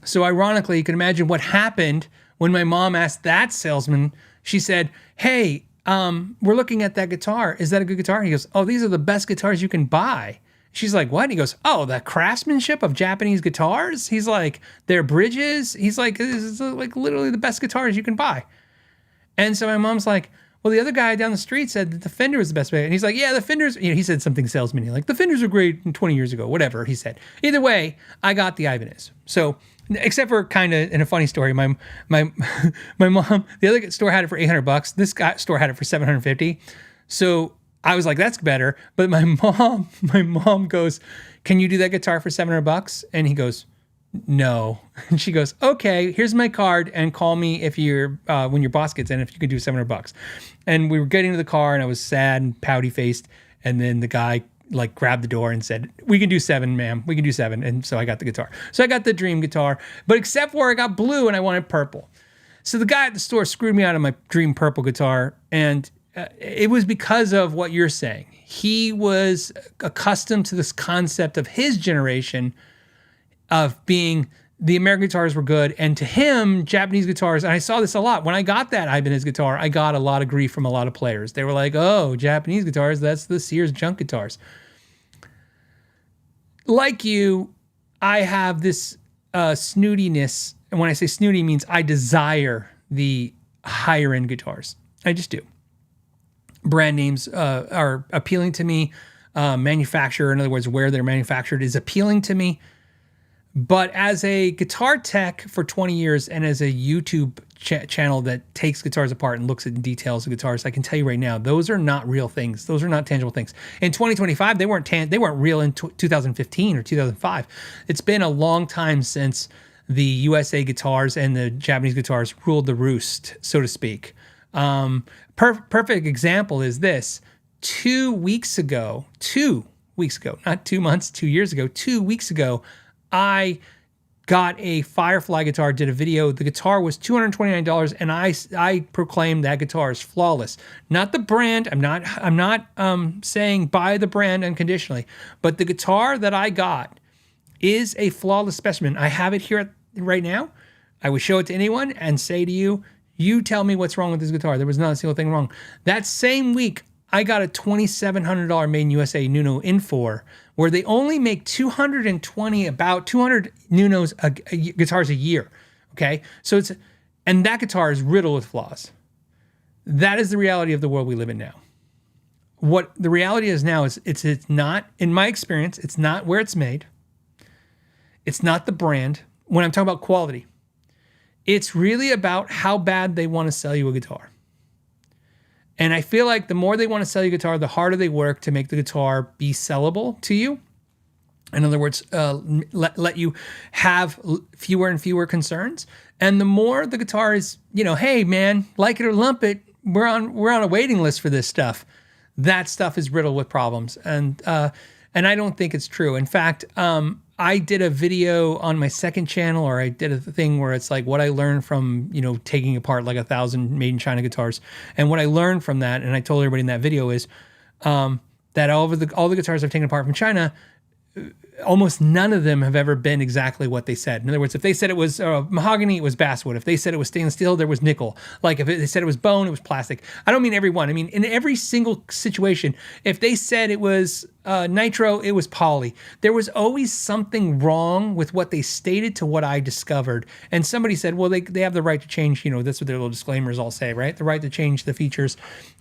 So ironically, you can imagine what happened when my mom asked that salesman. She said, hey, we're looking at that guitar. Is that a good guitar? And he goes, oh, these are the best guitars you can buy. She's like, what? And he goes, oh, the craftsmanship of Japanese guitars? He's like, their bridges? He's like, this is like literally the best guitars you can buy. And so my mom's like, well, the other guy down the street said that the Fender was the best. And he's like, yeah, the Fenders, he said something salesman-y, like the Fenders were great 20 years ago, whatever he said. Either way, I got the Ibanez. So, except for kind of in a funny story, my mom, the other store had it for $800. This store had it for $750. So I was like, that's better. But my mom goes, can you do that guitar for $700? And he goes, no. And she goes, okay, here's my card and call me if you're, when your boss gets in, if you could do $700. And we were getting to the car and I was sad and pouty faced. And then the guy like grabbed the door and said, we can do $7, ma'am. We can do $7. And so I got the guitar. So I got the dream guitar, but except for I got blue and I wanted purple. So the guy at the store screwed me out of my dream purple guitar. And it was because of what you're saying. He was accustomed to this concept of his generation of being the American guitars were good. And to him, Japanese guitars, and I saw this a lot. When I got that Ibanez guitar, I got a lot of grief from a lot of players. They were like, oh, Japanese guitars, that's the Sears junk guitars. Like you, I have this snootiness. And when I say snooty, means I desire the higher end guitars. I just do. Brand names are appealing to me. Manufacturer, in other words, where they're manufactured is appealing to me. But as a guitar tech for 20 years and as a YouTube channel that takes guitars apart and looks at details of guitars, I can tell you right now, those are not real things. Those are not tangible things. In 2025, they weren't real in 2015 or 2005. It's been a long time since the USA guitars and the Japanese guitars ruled the roost, so to speak. Perfect example is this. 2 weeks ago, not 2 months, 2 years ago, 2 weeks ago, I got a Firefly guitar, did a video. The guitar was $229, and I proclaimed that guitar is flawless. Not the brand. I'm not saying buy the brand unconditionally, but the guitar that I got is a flawless specimen. I have it here right now. I would show it to anyone and say to you, you tell me what's wrong with this guitar. There was not a single thing wrong. That same week, I got a $2,700 made in USA Nuno Infor, where they only make 220, about 200 Nuno's guitars a year. Okay, so and that guitar is riddled with flaws. That is the reality of the world we live in now. What the reality is now is it's not, in my experience, it's not where it's made. It's not the brand. When I'm talking about quality, it's really about how bad they want to sell you a guitar. And I feel like the more they want to sell you a guitar, the harder they work to make the guitar be sellable to you. In other words, let you have fewer and fewer concerns. And the more the guitar is, hey man, like it or lump it, we're on a waiting list for this stuff. That stuff is riddled with problems. And I don't think it's true. In fact, I did a video on my second channel, or I did a thing where it's like what I learned from, taking apart like 1,000 made in China guitars. And what I learned from that, and I told everybody in that video, is that all the guitars I've taken apart from China, almost none of them have ever been exactly what they said. In other words, if they said it was mahogany, it was basswood. If they said it was stainless steel, there was nickel. Like if they said it was bone, it was plastic. I don't mean every one. I mean, in every single situation, if they said it was nitro, it was poly. There was always something wrong with what they stated to what I discovered. And somebody said, well, they have the right to change, that's what their little disclaimers all say, right? The right to change the features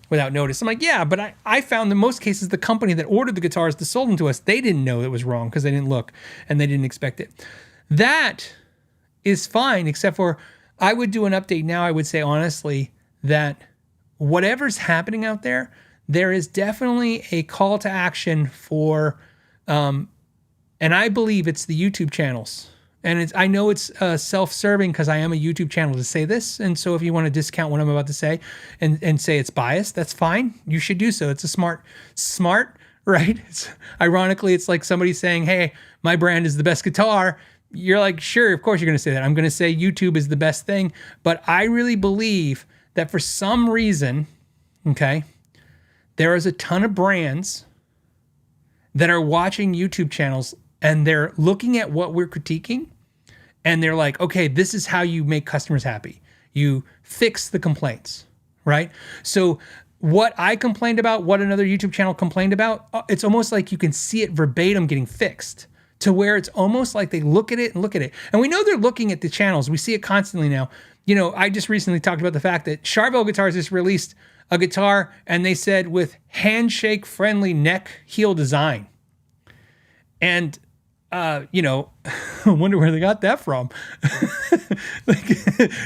without notice. I'm like, yeah, but I found in most cases the company that ordered the guitars that sold them to us, they didn't know it was wrong because they didn't look and they didn't expect it. That is fine, except for I would do an update now. I would say honestly that whatever's happening out there, there is definitely a call to action for, and I believe it's the YouTube channels. And I know it's self-serving because I am a YouTube channel to say this. And so if you want to discount what I'm about to say and say it's biased, that's fine. You should do so. It's a smart, right? Ironically, it's like somebody saying, hey, my brand is the best guitar. You're like, sure, of course you're going to say that. I'm going to say YouTube is the best thing. But I really believe that for some reason, okay, there is a ton of brands that are watching YouTube channels and they're looking at what we're critiquing and they're like, okay, this is how you make customers happy. You fix the complaints, right? So what I complained about, what another YouTube channel complained about, it's almost like you can see it verbatim getting fixed to where it's almost like they look at it. And we know they're looking at the channels. We see it constantly now. I just recently talked about the fact that Charvel Guitars just released a guitar and they said with handshake-friendly neck heel design. And I wonder where they got that from.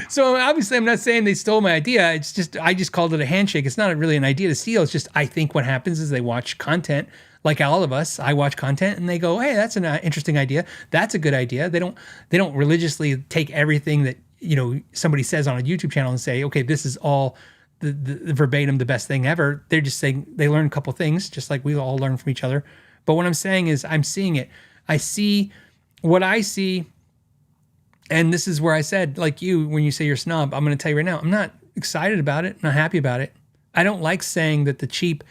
So obviously I'm not saying they stole my idea. It's just, I just called it a handshake. It's not really an idea to steal. It's just, I think what happens is they watch content like all of us. I watch content and they go, hey, that's an interesting idea. That's a good idea. They don't religiously take everything that, somebody says on a YouTube channel and say, okay, this is all the verbatim, the best thing ever. They're just saying they learn a couple things, just like we all learn from each other. But what I'm saying is I'm seeing it. I see what I see. And this is where I said, like you, when you say you're a snob, I'm going to tell you right now, I'm not excited about it. I'm not happy about it. I don't like saying that the cheap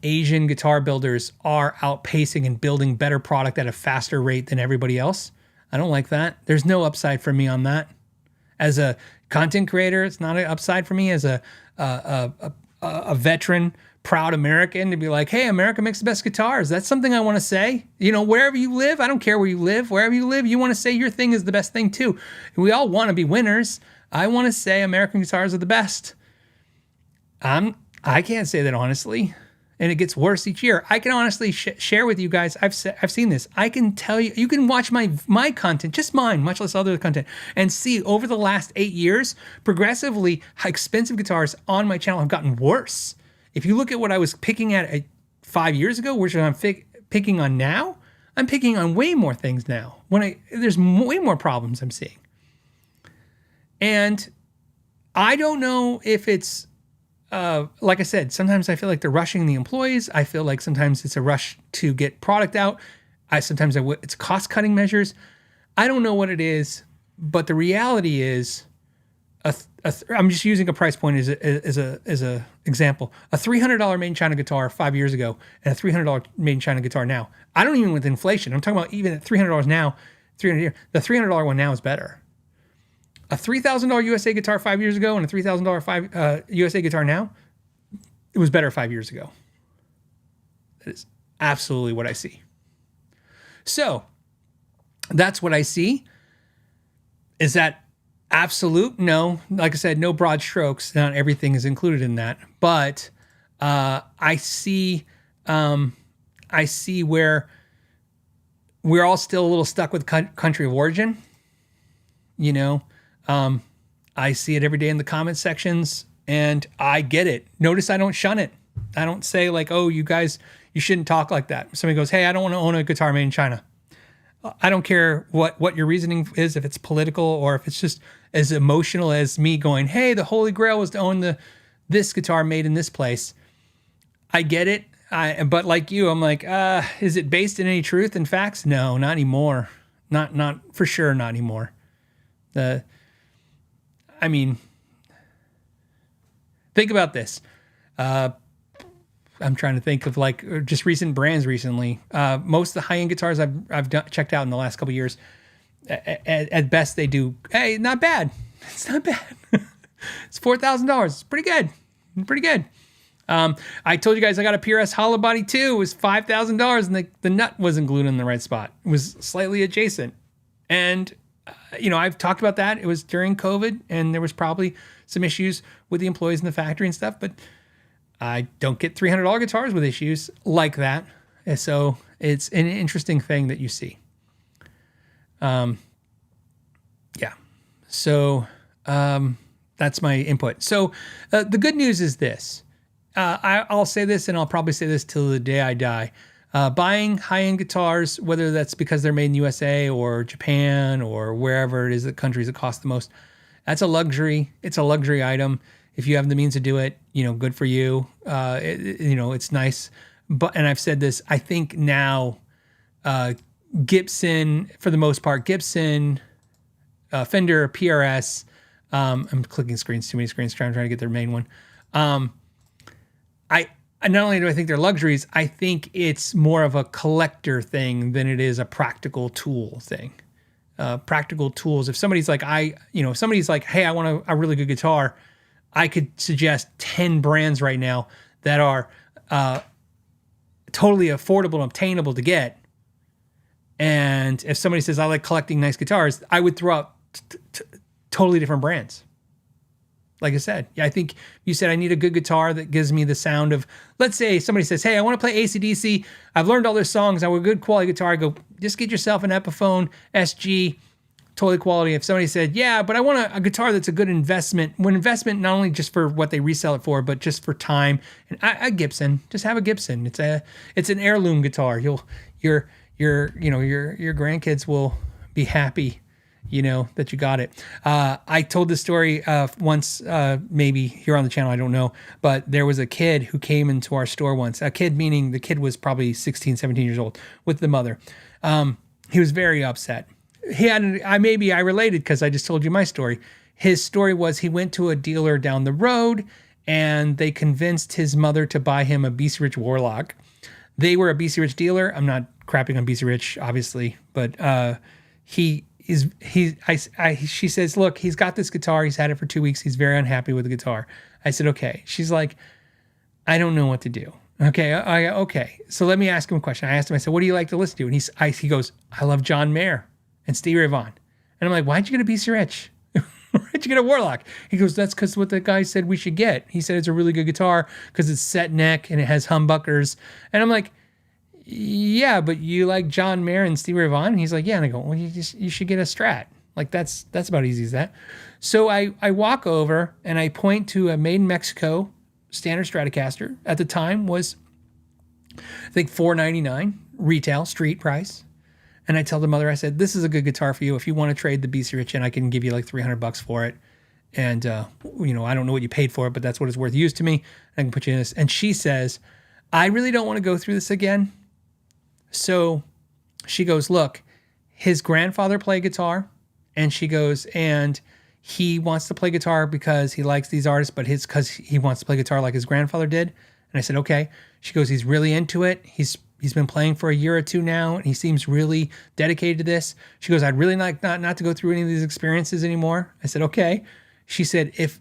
Asian guitar builders are outpacing and building better product at a faster rate than everybody else. I don't like that. There's no upside for me on that. As a content creator, it's not an upside for me. As a veteran, proud American, to be like, hey, America makes the best guitars. That's something I want to say. Wherever you live, I don't care where you live. Wherever you live, you want to say your thing is the best thing too. We all want to be winners. I want to say American guitars are the best. I can't say that honestly. and it gets worse each year. I can honestly share with you guys. I've seen this. I can tell you. You can watch my content, just mine, much less other content, and see over the last 8 years, progressively, how expensive guitars on my channel have gotten worse. If you look at what I was picking at 5 years ago, which I'm picking on now, I'm picking on way more things now. There's way more problems I'm seeing, and I don't know if it's. Like I said, sometimes I feel like they're rushing the employees. I feel like sometimes it's a rush to get product out. Sometimes it's cost-cutting measures. I don't know what it is, but the reality is, I'm just using a price point as a example. A $300 made in China guitar 5 years ago and a $300 made in China guitar now. I don't even with inflation. I'm talking about even at $300 now, the $300 one now is better. A $3,000 USA guitar 5 years ago and a $3,000 USA guitar now, it was better 5 years ago. That is absolutely what I see. So that's what I see. Is that absolute? No. Like I said, no broad strokes. Not everything is included in that. But I see where we're all still a little stuck with country of origin. You know, I see it every day in the comment sections, and I get it. Notice I don't shun it. I don't say like, oh, you guys, you shouldn't talk like that. Somebody goes, hey, I don't want to own a guitar made in China. I don't care what your reasoning is, if it's political or if it's just as emotional as me going, hey, the Holy Grail was to own this guitar made in this place. I get it. But like you, I'm like, is it based in any truth and facts? No, not anymore. Not for sure, not anymore. I mean, think about this. I'm trying to think of like just recent brands recently. Most of the high-end guitars I've checked out in the last couple of years, at best they do, hey, not bad. It's not bad. It's $4,000. It's pretty good. Pretty good. I told you guys I got a PRS hollow body too. It was $5,000 and the nut wasn't glued in the right spot. It was slightly adjacent. And I've talked about that. It was during COVID, and there was probably some issues with the employees in the factory and stuff, but I don't get $300 guitars with issues like that. And so it's an interesting thing that you see. Yeah. So that's my input. So the good news is this. I'll say this, and I'll probably say this till the day I die. Buying high-end guitars, whether that's because they're made in USA or Japan or wherever it is, the countries that cost the most, that's a luxury. It's a luxury item. If you have the means to do it, good for you. It's nice. And I've said this, I think now Gibson, for the most part, Fender, PRS, I'm clicking screens, too many screens, trying to get their main one. Not only do I think they're luxuries, I think it's more of a collector thing than it is a practical tool thing. Practical tools. If somebody's like, hey, I want a really good guitar, I could suggest 10 brands right now that are totally affordable and obtainable to get. And if somebody says, I like collecting nice guitars, I would throw out totally different brands. Like I said, I think you said I need a good guitar that gives me the sound of, let's say somebody says, hey, I want to play AC/DC. I've learned all their songs. I want a good quality guitar. I go, just get yourself an Epiphone SG, totally quality. If somebody said, yeah, but I want a guitar that's a good investment, when investment not only just for what they resell it for, but just for time. And a Gibson, just have a Gibson. It's an heirloom guitar. Your grandkids will be happy that you got it. I told this story once, maybe here on the channel, I don't know, but there was a kid who came into our store once. A kid, meaning the kid was probably 16, 17 years old, with the mother. He was very upset. I related because I just told you my story. His story was he went to a dealer down the road and they convinced his mother to buy him a BC Rich Warlock. They were a BC Rich dealer. I'm not crapping on BC Rich, obviously, but she says, look, he's got this guitar. He's had it for 2 weeks. He's very unhappy with the guitar. I said, okay. She's like, I don't know what to do. Okay. Okay. So let me ask him a question. I asked him, I said, what do you like to listen to? And he goes, I love John Mayer and Stevie Ray Vaughan. And I'm like, why'd you get a BC Rich? Why'd would you get a Warlock? He goes, that's because what the guy said we should get. He said it's a really good guitar because it's set neck and it has humbuckers. And I'm like, yeah, but you like John Mayer and Stevie Ray Vaughan? And he's like, yeah. And I go, well, you should get a Strat. Like that's about easy as that. So I walk over and I point to a made in Mexico standard Stratocaster. At the time was, I think, $499 retail street price. And I tell the mother, I said, this is a good guitar for you. If you want to trade the BC Rich in, I can give you like $300 for it. And, I don't know what you paid for it, but that's what it's worth used to me. I can put you in this. And she says, I really don't want to go through this again. So she goes, look, his grandfather played guitar. And she goes, and he wants to play guitar because he likes these artists, but because he wants to play guitar like his grandfather did. And I said, okay. She goes, he's really into it. He's been playing for a year or two now, and he seems really dedicated to this. She goes, I'd really like not to go through any of these experiences anymore. I said, okay. She said, if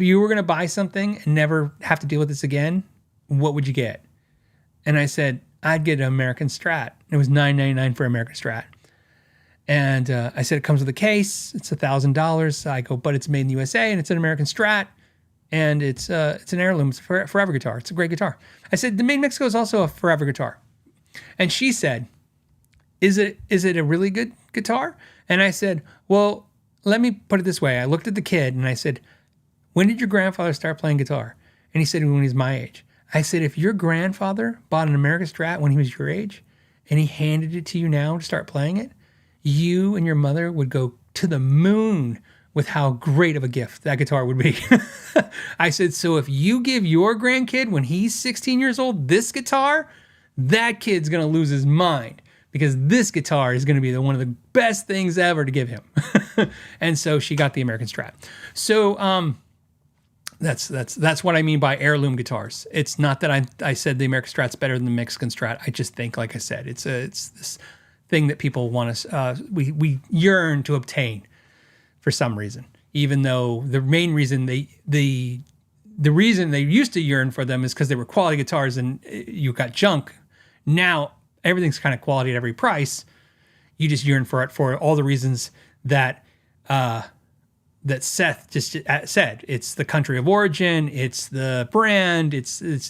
you were going to buy something and never have to deal with this again, what would you get? And I said, I'd get an American Strat. It was $9.99 for American Strat. And I said, it comes with a case. It's $1,000. I go, but it's made in the USA, and it's an American Strat. And it's an heirloom. It's a forever guitar. It's a great guitar. I said, the Made in Mexico is also a forever guitar. And she said, is it a really good guitar? And I said, well, let me put it this way. I looked at the kid and I said, when did your grandfather start playing guitar? And he said, when he was my age. I said, if your grandfather bought an American Strat when he was your age and he handed it to you now to start playing it, you and your mother would go to the moon with how great of a gift that guitar would be. I said, so if you give your grandkid, when he's 16 years old, this guitar, that kid's going to lose his mind because this guitar is going to be one of the best things ever to give him. And so she got the American Strat. So that's what I mean by heirloom guitars. It's not that I said the American Strat's better than the Mexican Strat. I just think, like I said, it's this thing that people want us, we yearn to obtain for some reason, even though the main reason the reason they used to yearn for them is because they were quality guitars and you got junk. Now everything's kind of quality at every price. You just yearn for it for all the reasons that Seth just said. It's the country of origin, it's the brand,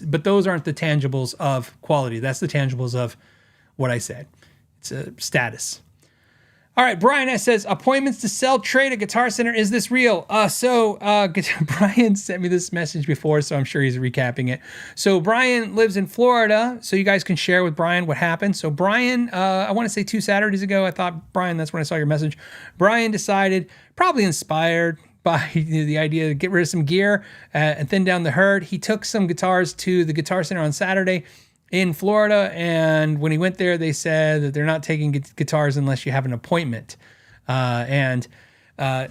but those aren't the tangibles of quality. That's the tangibles of what I said. It's a status. All right, Brian S. says, appointments to sell, trade at Guitar Center. Is this real? Brian sent me this message before, so I'm sure he's recapping it. So Brian lives in Florida, so you guys can share with Brian what happened. So Brian, I want to say 2 Saturdays ago, I thought, Brian, that's when I saw your message. Brian decided, probably inspired by the idea to get rid of some gear and thin down the herd. He took some guitars to the Guitar Center on Saturday in Florida, and when he went there, they said that they're not taking guitars unless you have an appointment. And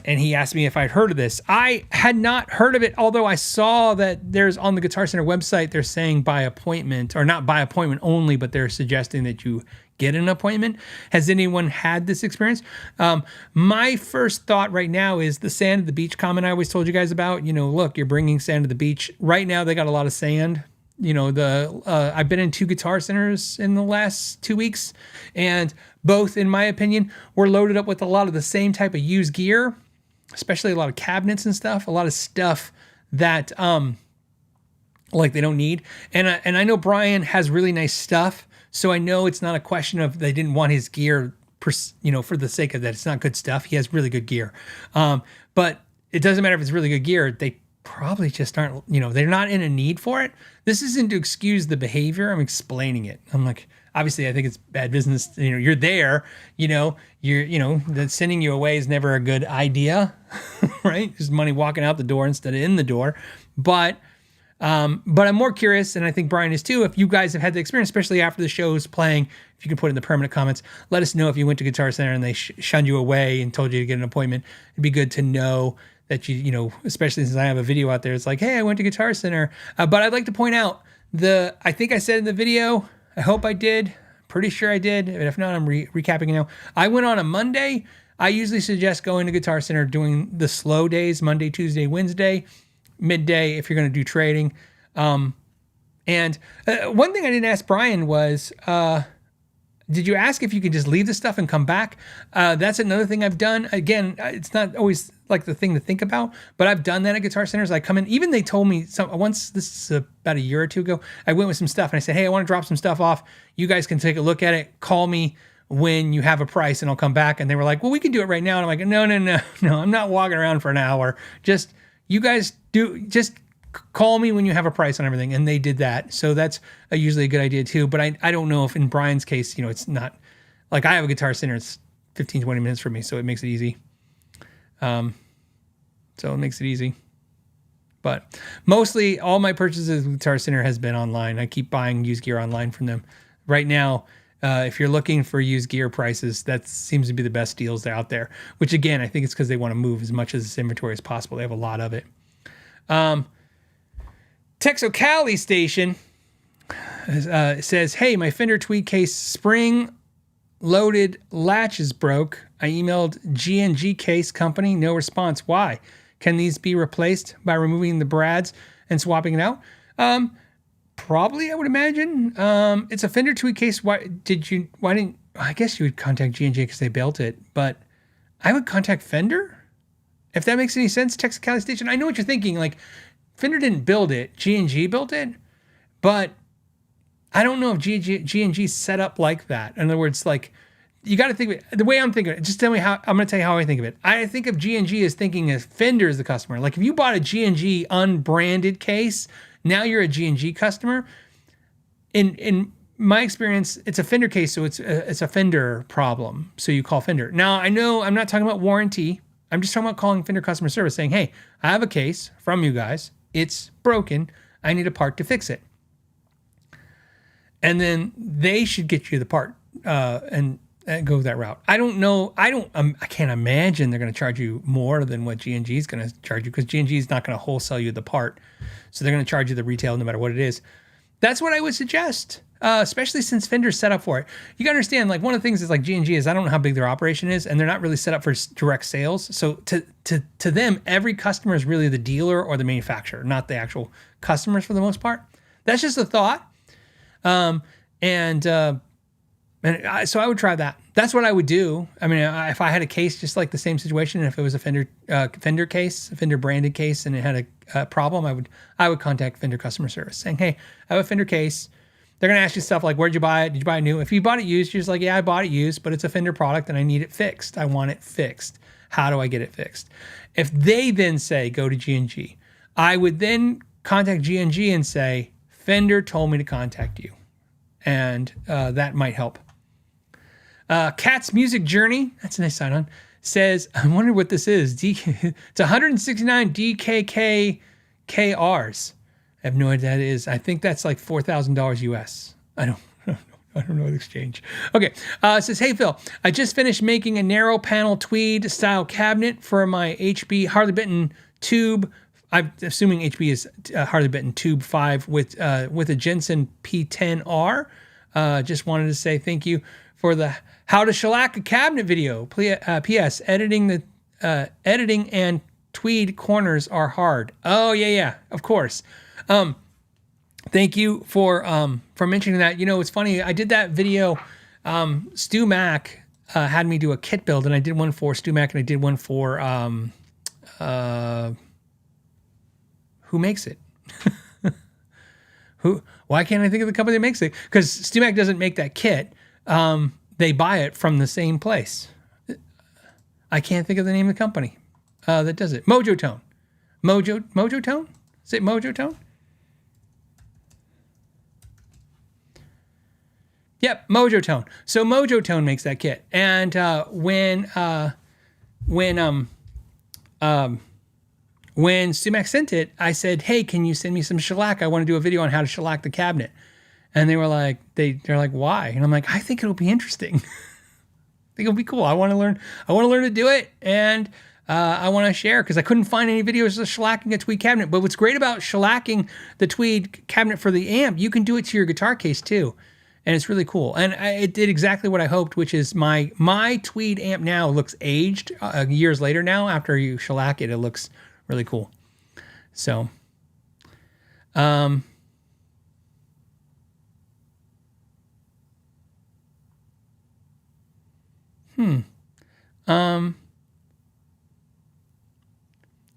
he asked me if I'd heard of this. I had not heard of it, although I saw that there's on the Guitar Center website, they're saying by appointment, or not by appointment only, but they're suggesting that you get an appointment. Has anyone had this experience? My first thought right now is the sand at the beach comment I always told you guys about. Look, you're bringing sand to the beach. Right now, they got a lot of sand. I've been in 2 Guitar Centers in the last 2 weeks, and both, in my opinion, were loaded up with a lot of the same type of used gear, especially a lot of cabinets and stuff, a lot of stuff that, they don't need. And I know Brian has really nice stuff, so I know it's not a question of they didn't want his gear, for the sake of that. It's not good stuff. He has really good gear. But it doesn't matter if it's really good gear. They probably just aren't, they're not in a need for it. This isn't to excuse the behavior. I'm explaining it. I'm like, obviously I think it's bad business. You're there, that sending you away is never a good idea, right? There's money walking out the door instead of in the door. But I'm more curious, and I think Brian is too, if you guys have had the experience, especially after the show's playing, if you can put it in the permanent comments, let us know if you went to Guitar Center and they shunned you away and told you to get an appointment. It'd be good to know that especially since I have a video out there, it's like, hey, I went to Guitar Center. But I'd like to point out I think I said in the video, I hope I did, pretty sure I did. And if not, I'm recapping it now. I went on a Monday. I usually suggest going to Guitar Center doing the slow days, Monday, Tuesday, Wednesday, midday, if you're going to do trading. And one thing I didn't ask Brian was, Did you ask if you could just leave the stuff and come back? That's another thing I've done. Again, it's not always like the thing to think about, but I've done that at Guitar Centers. I come in, even they told me once, this is about a year or two ago, I went with some stuff and I said, hey, I want to drop some stuff off. You guys can take a look at it. Call me when you have a price and I'll come back. And they were like, well, we can do it right now. And I'm like, no, I'm not walking around for an hour. You guys just call me when you have a price on everything. And they did that. So that's usually a good idea too. But I don't know if in Brian's case, it's not like I have a Guitar Center. It's 15, 20 minutes for me. So it makes it easy. But mostly all my purchases with Guitar Center has been online. I keep buying used gear online from them. Right now, if you're looking for used gear prices, that seems to be the best deals out there, which again, I think it's because they want to move as much of this inventory as possible. They have a lot of it. Texocali Station says, hey, my Fender Tweed case spring loaded latches broke. I emailed G&G case company. No response. Why? Can these be replaced by removing the brads and swapping it out? Probably, I would imagine. It's a Fender Tweed case. Why didn't, I guess you would contact G&G because they built it, but I would contact Fender. If that makes any sense, Texocali Station. I know what you're thinking. Like, Fender didn't build it. G&G built it. But I don't know if G&G set up like that. In other words, like, you got to think of it the way I'm thinking of it. Just tell me how. I'm going to tell you how I think of it. I think of G&G as thinking as Fender as the customer. Like, if you bought a G&G unbranded case, now you're a G&G customer. In my experience, it's a Fender case, so it's a Fender problem. So you call Fender. Now, I know I'm not talking about warranty. I'm just talking about calling Fender customer service saying, hey, I have a case from you guys. It's broken. I need a part to fix it. And then they should get you the part and go that route. I don't know. I can't imagine they're going to charge you more than what G&G is going to charge you, because G&G is not going to wholesale you the part. So they're going to charge you the retail no matter what it is. That's what I would suggest, especially since Fender's set up for it. You got to understand, like, one of the things is like G&G is, I don't know how big their operation is, and they're not really set up for direct sales. So to them, every customer is really the dealer or the manufacturer, not the actual customers for the most part. That's just a thought. So I would try that. That's what I would do. I mean, if I had a case just like the same situation, and if it was a Fender case, a Fender branded case, and it had a problem, I would contact Fender customer service saying, hey, I have a Fender case. They're going to ask you stuff like, where'd you buy it? Did you buy it new? If you bought it used, you're just like, yeah, I bought it used, but it's a Fender product and I need it fixed. I want it fixed. How do I get it fixed? If they then say, go to G&G, I would then contact G&G and say, Fender told me to contact you. And that might help. Cat's Music Journey, that's a nice sign-on, says, I wonder what this is. It's 169 DKK KRs. I have no idea what that is. I think that's like $4,000 US. I don't know the exchange. Okay. It says, hey, Phil, I just finished making a narrow panel tweed style cabinet for my HB Harley Benton tube. I'm assuming HB is Harley Benton tube 5 with a Jensen P10R. Just wanted to say thank you for the How to Shellac a Cabinet video. P.S. Editing and tweed corners are hard. Oh, yeah, of course. Thank you for mentioning that. You know, it's funny. I did that video. Stu Mack had me do a kit build, and I did one for Stu Mack, and I did one for who makes it? Why can't I think of the company that makes it? Because Stu Mack doesn't make that kit. They buy it from the same place. I can't think of the name of the company that does it. Mojo Tone. Mojo Tone? Is it Mojo Tone? Yep, Mojo Tone. So Mojo Tone makes that kit. And when Sumac sent it, I said, hey, can you send me some shellac? I want to do a video on how to shellac the cabinet. And they were like, they're like, why? And I'm like, I think it'll be interesting. I think it'll be cool. I want to learn to do it. And I want to share, because I couldn't find any videos of shellacking a tweed cabinet. But what's great about shellacking the tweed cabinet for the amp, you can do it to your guitar case too. And it's really cool. And it did exactly what I hoped, which is my tweed amp now looks aged years later now. After you shellac it, it looks really cool. So,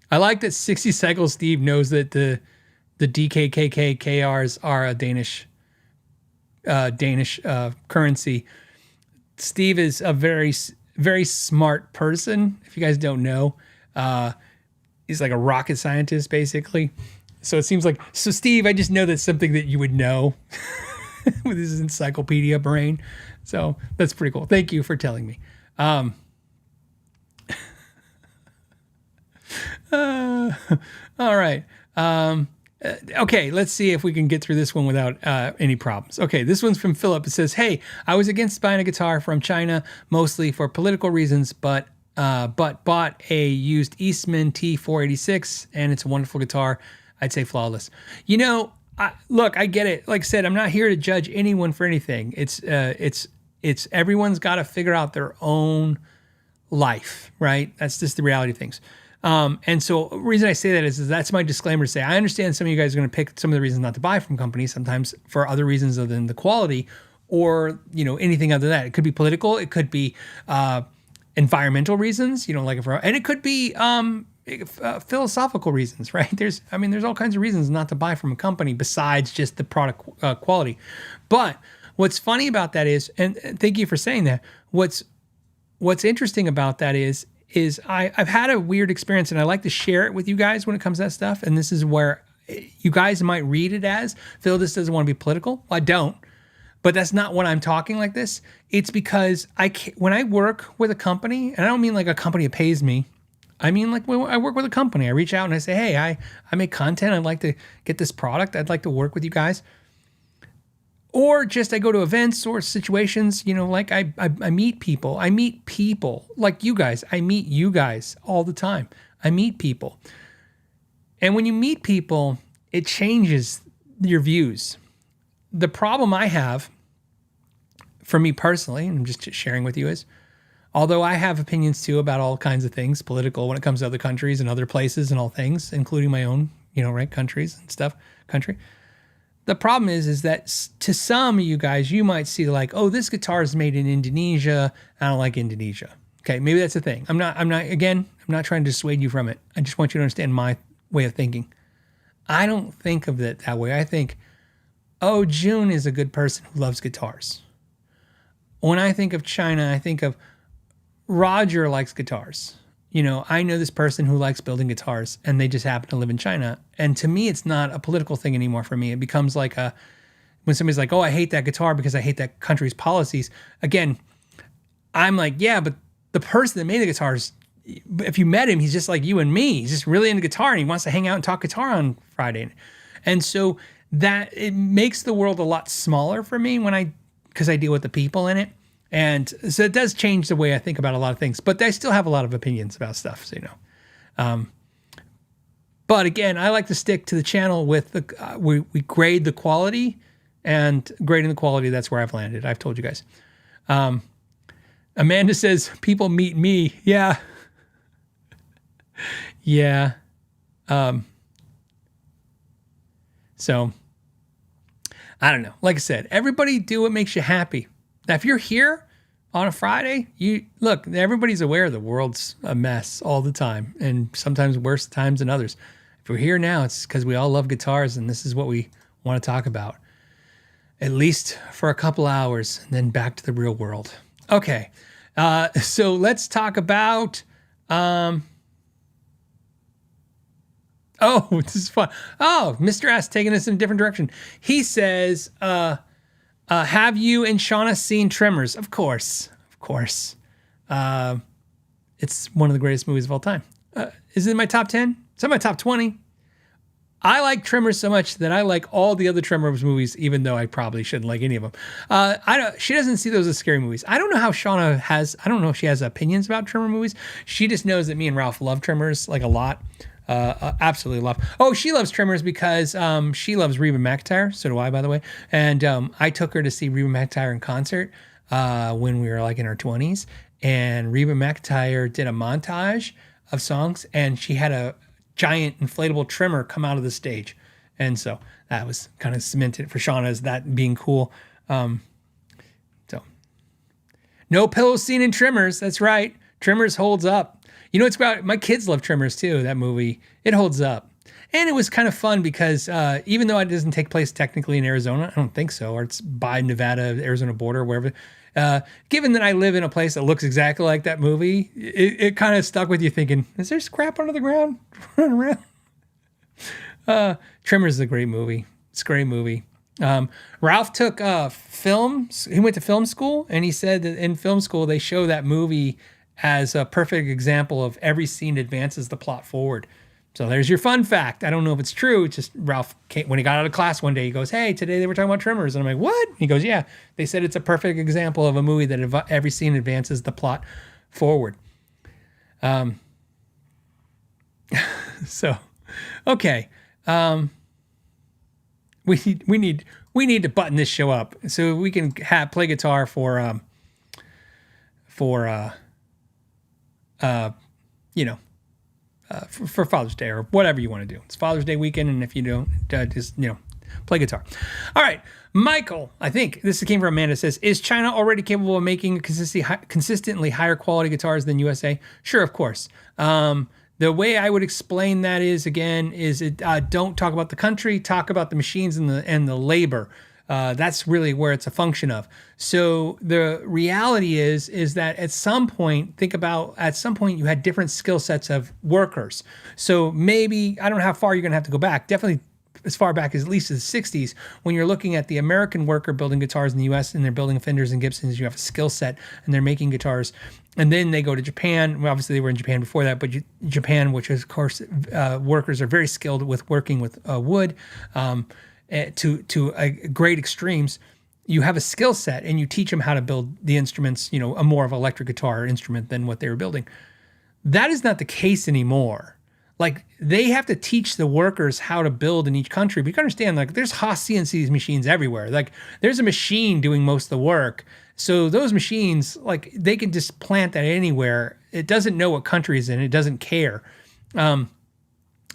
I like that 60 Cycle Steve knows that the DKKKKRs are a Danish currency. Steve is a very, very smart person. If you guys don't know, he's like a rocket scientist, basically. So it seems like, so Steve, I just know that's something that you would know with his encyclopedia brain. So that's pretty cool. Thank you for telling me. All right. Okay, let's see if we can get through this one without any problems. Okay, this one's from Philip. It says, "Hey, I was against buying a guitar from China, mostly for political reasons, but bought a used Eastman T486, and it's a wonderful guitar. I'd say flawless." You know, look, I get it. Like I said, I'm not here to judge anyone for anything. It's everyone's got to figure out their own life, right? That's just the reality of things. And so the reason I say that is that's my disclaimer to say, I understand some of you guys are going to pick some of the reasons not to buy from companies, sometimes for other reasons other than the quality or, you know, anything other than that. It could be political. It could be, environmental reasons, you know, and it could be, philosophical reasons, right? There's all kinds of reasons not to buy from a company besides just the product quality. But what's funny about that is, and thank you for saying that, what's interesting about that is I've had a weird experience, and I like to share it with you guys when it comes to that stuff. And this is where you guys might read it as, Phil just doesn't want to be political. Well, I don't, but that's not what I'm talking like this. It's because when I work with a company, and I don't mean like a company that pays me, I mean like when I work with a company, I reach out and I say, hey, I make content. I'd like to get this product. I'd like to work with you guys. Or just I go to events or situations, you know, like I meet people. I meet people like you guys. I meet you guys all the time. I meet people. And when you meet people, it changes your views. The problem I have, for me personally, and I'm just sharing with you, is although I have opinions too about all kinds of things, political, when it comes to other countries and other places and all things, including my own, you know, right, countries and stuff, country. The problem is that to some of you guys, you might see like, oh, this guitar is made in Indonesia. I don't like Indonesia. Okay, maybe that's the thing. I'm not trying to dissuade you from it. I just want you to understand my way of thinking. I don't think of it that way. I think, oh, June is a good person who loves guitars. When I think of China, I think of Roger likes guitars. You know, I know this person who likes building guitars and they just happen to live in China. And to me, it's not a political thing anymore for me. It becomes like when somebody's like, oh, I hate that guitar because I hate that country's policies. Again, I'm like, yeah, but the person that made the guitars, if you met him, he's just like you and me. He's just really into guitar and he wants to hang out and talk guitar on Friday. And so that it makes the world a lot smaller for me because I deal with the people in it. And so it does change the way I think about a lot of things, but I still have a lot of opinions about stuff, so you know. But again, I like to stick to the channel with we grade the quality, and grading the quality, that's where I've landed. I've told you guys. Amanda says, people meet me. Yeah. Yeah. So I don't know. Like I said, everybody do what makes you happy. Now, if you're here on a Friday, look, everybody's aware the world's a mess all the time, and sometimes worse times than others. If we're here now, it's because we all love guitars, and this is what we want to talk about, at least for a couple hours, and then back to the real world. Okay, so let's talk about... oh, this is fun. Oh, Mr. S taking us in a different direction. He says... have you and Shauna seen Tremors? Of course. It's one of the greatest movies of all time. Is it in my top 10? It's in my top 20. I like Tremors so much that I like all the other Tremors movies, even though I probably shouldn't like any of them. She doesn't see those as scary movies. I don't know how Shauna I don't know if she has opinions about Tremor movies. She just knows that me and Ralph love Tremors like a lot. Absolutely love. Oh, she loves Tremors because she loves Reba McEntire. So do I, by the way. And I took her to see Reba McEntire in concert when we were like in our 20s. And Reba McEntire did a montage of songs, and she had a giant inflatable Tremor come out of the stage. And so that was kind of cemented for Shauna as that being cool. So No pillows seen in Trimmers. That's right. Trimmers holds up. You know, it's about, my kids love Trimmers too, that movie. It holds up. And it was kind of fun because even though it doesn't take place technically in Arizona, I don't think so, or it's by Nevada, Arizona border, wherever. Given that I live in a place that looks exactly like that movie, it kind of stuck with you thinking, is there scrap under the ground running around? Trimmers is a great movie. It's a great movie. Ralph took films. He went to film school, and he said that in film school they show that movie as a perfect example of every scene advances the plot forward. So there's your fun fact. I don't know if it's true. It's just Ralph, when he got out of class one day, he goes, hey, today they were talking about Trimmers. And I'm like, what? He goes, yeah, they said it's a perfect example of a movie that every scene advances the plot forward. So, okay. We need to button this show up so we can play guitar for Father's Day or whatever you want to do. It's Father's Day weekend, and if you don't, just play guitar. All right, Michael. I think this came from Amanda. Says, is China already capable of making consistently higher quality guitars than USA? Sure, of course. The way I would explain that is don't talk about the country, talk about the machines and the labor. That's really where it's a function of. So the reality is that at some point you had different skill sets of workers. So maybe, I don't know how far you're going to have to go back. Definitely as far back as at least the 60s, when you're looking at the American worker building guitars in the US and they're building Fenders and Gibsons, you have a skill set and they're making guitars. And then they go to Japan. Well, obviously they were in Japan before that, but Japan, which is, of course, workers are very skilled with working with wood to great extremes. You have a skill set and you teach them how to build the instruments, a more of an electric guitar instrument than what they were building. That is not the case anymore. Like, they have to teach the workers how to build in each country. But you can understand, like, there's Haas CNC machines everywhere. Like, there's a machine doing most of the work. So those machines, like, they can just plant that anywhere. It doesn't know what country it's in. It doesn't care. And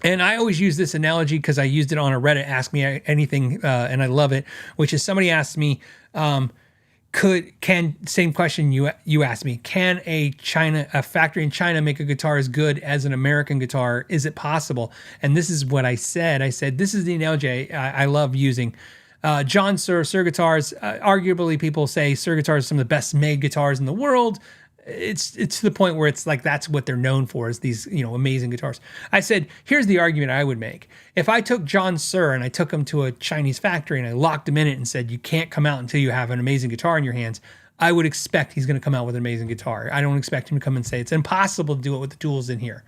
I always use this analogy because I used it on a Reddit, Ask Me Anything, and I love it, which is somebody asked me, same question you asked me, can a factory in China make a guitar as good as an American guitar? Is it possible? And this is what I said. I said, this is the analogy I love using. John Suhr guitars, arguably people say Suhr guitars are some of the best made guitars in the world. It's to the point where it's like that's what they're known for, is these amazing guitars. I said, here's the argument I would make. If I took John Suhr and I took him to a Chinese factory and I locked him in it and said, you can't come out until you have an amazing guitar in your hands, I would expect he's going to come out with an amazing guitar. I don't expect him to come and say it's impossible to do it with the tools in here,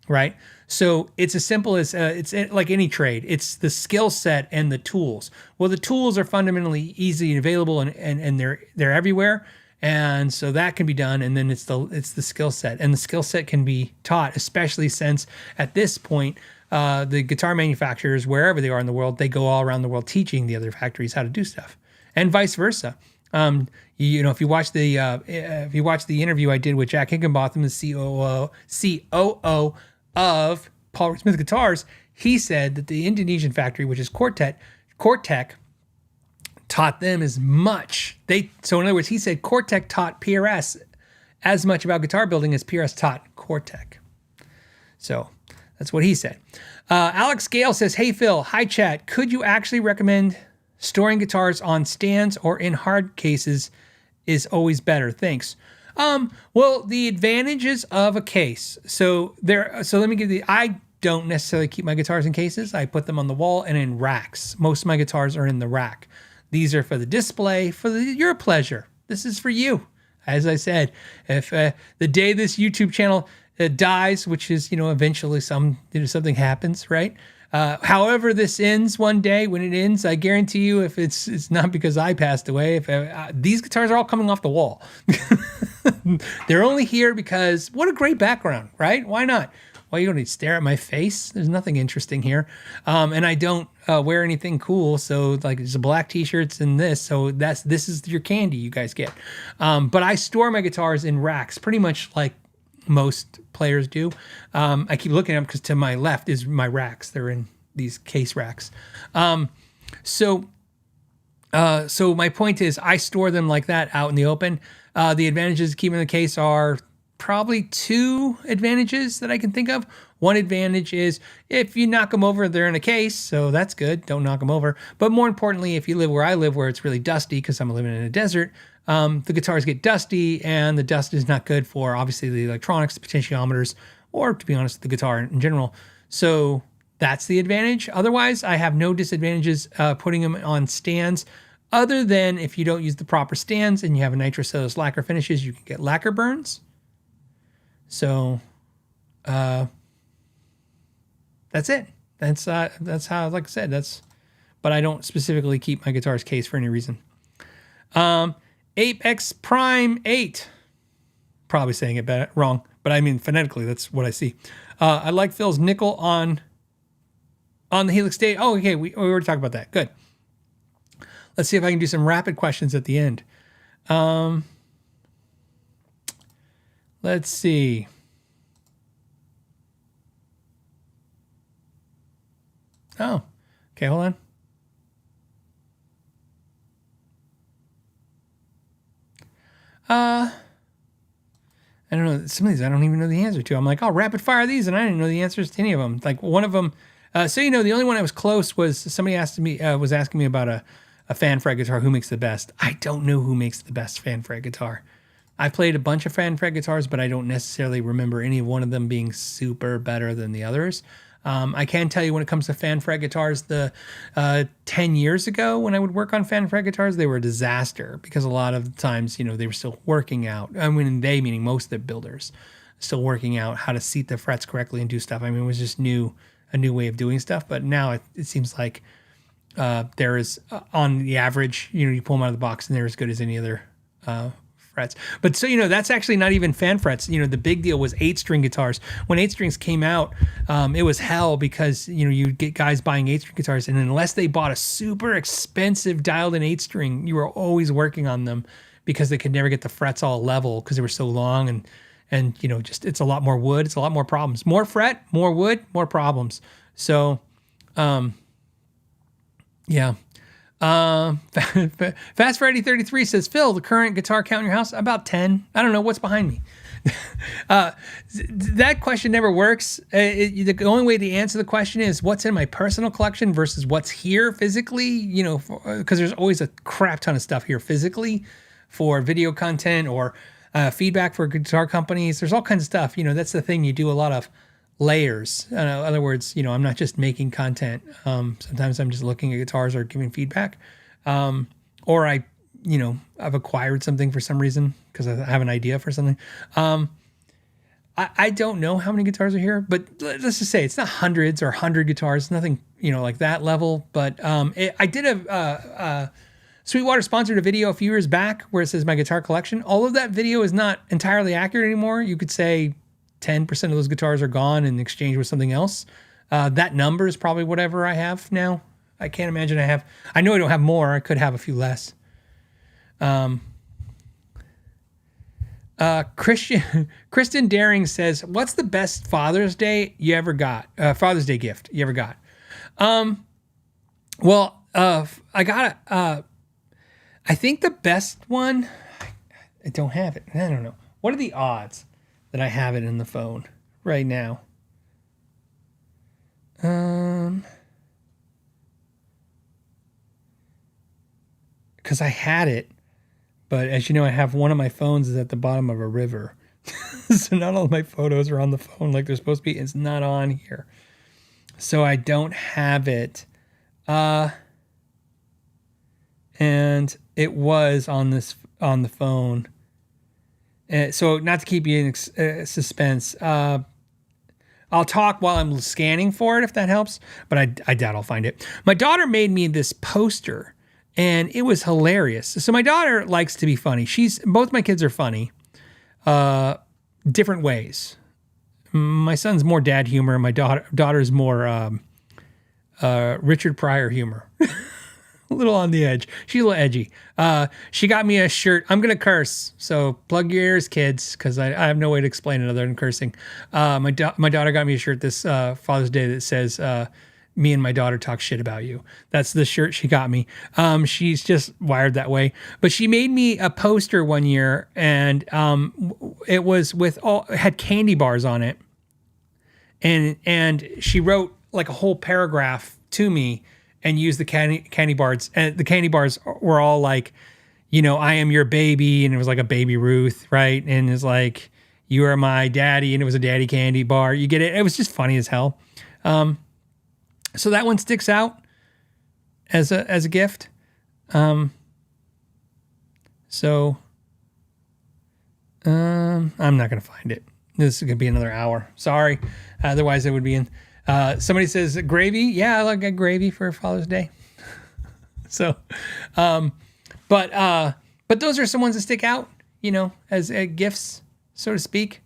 right? So it's as simple as it's like any trade. It's the skill set and the tools. Well, the tools are fundamentally easy and available, and they're everywhere. And so that can be done, and then it's the skill set, and the skill set can be taught, especially since at this point the guitar manufacturers, wherever they are in the world, they go all around the world teaching the other factories how to do stuff, and vice versa. If you watch the interview I did with Jack Higginbotham, the COO of Paul Smith Guitars, he said that the Indonesian factory, which is Cortec, taught them as much. So in other words, he said Cortec taught PRS as much about guitar building as PRS taught Cortec. So that's what he said. Alex Gale says, hey Phil, hi chat. Could you actually recommend storing guitars on stands or in hard cases is always better? Thanks. Well, the advantages of a case. So let me give I don't necessarily keep my guitars in cases. I put them on the wall and in racks. Most of my guitars are in the rack. These are for the display, your pleasure. This is for you. As I said, if the day this YouTube channel dies, which is, eventually something happens, right? However this ends one day, when it ends, I guarantee you, if it's not because I passed away, these guitars are all coming off the wall. They're only here because what a great background, right? Why not? Well, you don't need to stare at my face. There's nothing interesting here. And I don't wear anything cool. So like there's a black t-shirts and this. So this is your candy you guys get. But I store my guitars in racks pretty much like most players do. I keep looking at them because to my left is my racks. They're in these case racks. So my point is I store them like that out in the open. The advantages of keeping the case are probably 2 advantages that I can think of. One advantage is if you knock them over, they're in a case, so that's good. Don't knock them over. But more importantly, if you live where I live, where it's really dusty, because I'm living in a desert, the guitars get dusty, and the dust is not good for, obviously, the electronics, the potentiometers, or, to be honest, the guitar in general. So that's the advantage. Otherwise, I have no disadvantages putting them on stands, other than if you don't use the proper stands and you have a nitrocellulose lacquer finishes, you can get lacquer burns. So that's it. That's how, like I said, but I don't specifically keep my guitar's case for any reason. Apex Prime 8. Probably saying it wrong, but I mean phonetically, that's what I see. I like Phil's nickel on the Helix State. Oh, okay, we already talked about that. Good. Let's see if I can do some rapid questions at the end. Let's see. Oh, okay, hold on. I don't know. Some of these I don't even know the answer to. I'm like, oh, rapid fire these, and I didn't know the answers to any of them. Like one of them, so the only one I was close was somebody was asking me about a fan fret guitar. Who makes the best? I don't know who makes the best fan fret guitar. I played a bunch of fan fret guitars, but I don't necessarily remember any one of them being super better than the others. I can tell you when it comes to fan fret guitars, 10 years ago when I would work on fan fret guitars, they were a disaster because a lot of times, they were still working out. I mean, meaning most of the builders, still working out how to seat the frets correctly and do stuff. I mean, it was just a new way of doing stuff. But now it seems like there is, on the average, you pull them out of the box and they're as good as any other frets. But so, that's actually not even fan frets. The big deal was 8-string guitars. When 8-strings came out, it was hell because, you'd get guys buying 8-string guitars, and unless they bought a super expensive dialed in 8-string, you were always working on them because they could never get the frets all level because they were so long and just, it's a lot more wood. It's a lot more problems. More fret, more wood, more problems. So, yeah. Fast Freddy 33 says, Phil, the current guitar count in your house, about 10. I don't know what's behind me. That question never works. The only way to answer the question is what's in my personal collection versus what's here physically, because there's always a crap ton of stuff here physically for video content or feedback for guitar companies. There's all kinds of stuff. That's the thing. You do a lot of layers. In other words, I'm not just making content. Sometimes I'm just looking at guitars or giving feedback. Or I've acquired something for some reason because I have an idea for something. I don't know how many guitars are here, but let's just say it's not hundreds or 100 guitars, nothing, like that level. But I did a Sweetwater sponsored a video a few years back where it says my guitar collection. All of that video is not entirely accurate anymore. You could say 10% of those guitars are gone in exchange with something else. That number is probably whatever I have now. I can't imagine I know I don't have more. I could have a few less. Kristen Daring says, what's the best Father's Day you ever got? Father's Day gift you ever got? I got I think the best one, I don't have it. I don't know. What are the odds that I have it in the phone right now? Because I had it, but as you know, I have one of my phones is at the bottom of a river. So not all of my photos are on the phone like they're supposed to be. It's not on here. So I don't have it. And it was on the phone. So not to keep you in suspense, I'll talk while I'm scanning for it if that helps, but I doubt I'll find it. My daughter made me this poster, and it was hilarious. So my daughter likes to be funny. Both my kids are funny, different ways. My son's more dad humor, and my daughter's more Richard Pryor humor. A little on the edge. She's a little edgy. She got me a shirt. I'm going to curse, so plug your ears, kids, because I have no way to explain it other than cursing. My daughter got me a shirt this Father's Day that says, me and my daughter talk shit about you. That's the shirt she got me. She's just wired that way. But she made me a poster one year, and it was it had candy bars on it. And she wrote like a whole paragraph to me and used the candy bars. And the candy bars were all like, I am your baby. And it was like a Baby Ruth, right? And it's like, you are my daddy. And it was a daddy candy bar. You get it? It was just funny as hell. So that one sticks out as a gift. I'm not going to find it. This is going to be another hour. Sorry. Otherwise it would be in. Somebody says gravy. Yeah, I like gravy for Father's Day. So, but those are some ones that stick out, as gifts, so to speak.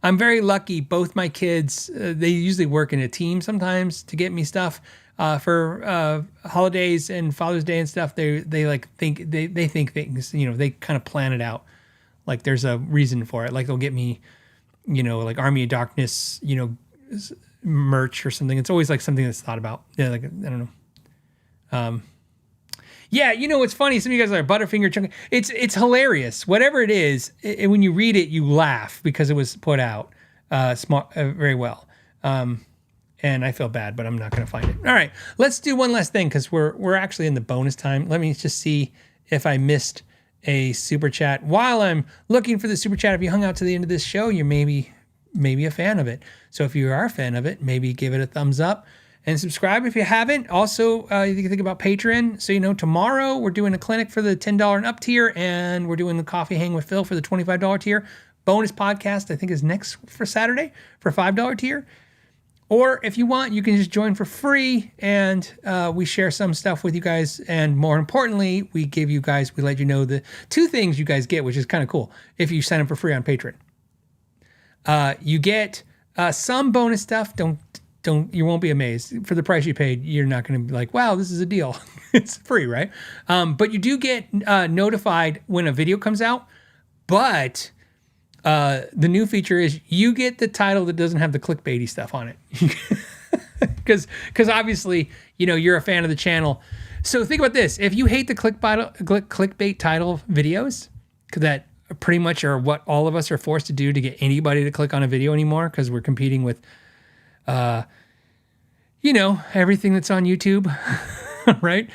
I'm very lucky. Both my kids, they usually work in a team sometimes to get me stuff for holidays and Father's Day and stuff. They think things, they kind of plan it out. Like there's a reason for it. Like they'll get me, like Army of Darkness, merch or something. It's always like something that's thought about. Yeah, like I don't know. Yeah, it's funny. Some of you guys are Butterfinger chunky. It's hilarious. Whatever it is, when you read it, you laugh because it was put out smart, very well. And I feel bad, but I'm not going to find it. All right, let's do one last thing because we're actually in the bonus time. Let me just see if I missed a super chat. While I'm looking for the super chat, if you hung out to the end of this show, you're maybe a fan of it. So if you are a fan of it, maybe give it a thumbs up. And subscribe if you haven't. Also, you can think about Patreon. So, tomorrow we're doing a clinic for the $10 and up tier, and we're doing the Coffee Hang with Phil for the $25 tier. Bonus podcast, I think, is next for Saturday for $5 tier. Or if you want, you can just join for free, and we share some stuff with you guys. And more importantly, we let you know the two things you guys get, which is kind of cool if you sign up for free on Patreon. You get some bonus stuff. You won't be amazed. For the price you paid, you're not going to be like, wow, this is a deal. It's free, right? But you do get notified when a video comes out. But the new feature is you get the title that doesn't have the clickbaity stuff on it. Because obviously, you're a fan of the channel. So think about this. If you hate the clickbait title videos, that pretty much are what all of us are forced to do to get anybody to click on a video anymore because we're competing with everything that's on YouTube, right?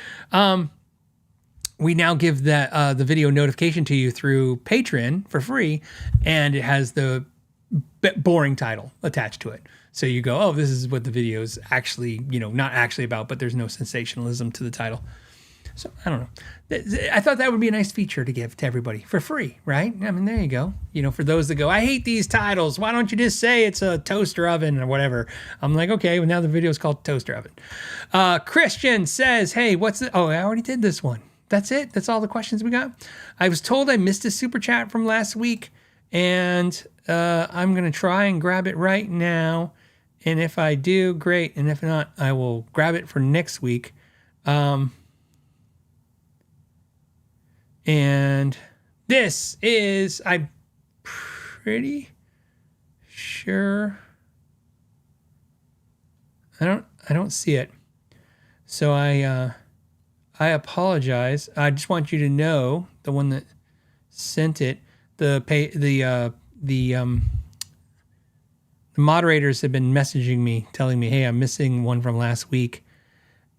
We now give the video notification to you through Patreon for free, and it has the boring title attached to it. So you go, oh, this is what the video is actually, not actually about, but there's no sensationalism to the title. So I don't know. I thought that would be a nice feature to give to everybody for free, right? I mean, there you go. For those that go, I hate these titles. Why don't you just say it's a toaster oven or whatever? I'm like, okay, well now the video is called Toaster Oven. Christian says, hey, I already did this one. That's it. That's all the questions we got. I was told I missed a super chat from last week, and I'm going to try and grab it right now. And if I do, great. And if not, I will grab it for next week. And this is, I'm pretty sure, I don't see it. So I apologize. I just want you to know, the one that sent it, the moderators have been messaging me, telling me, hey, I'm missing one from last week,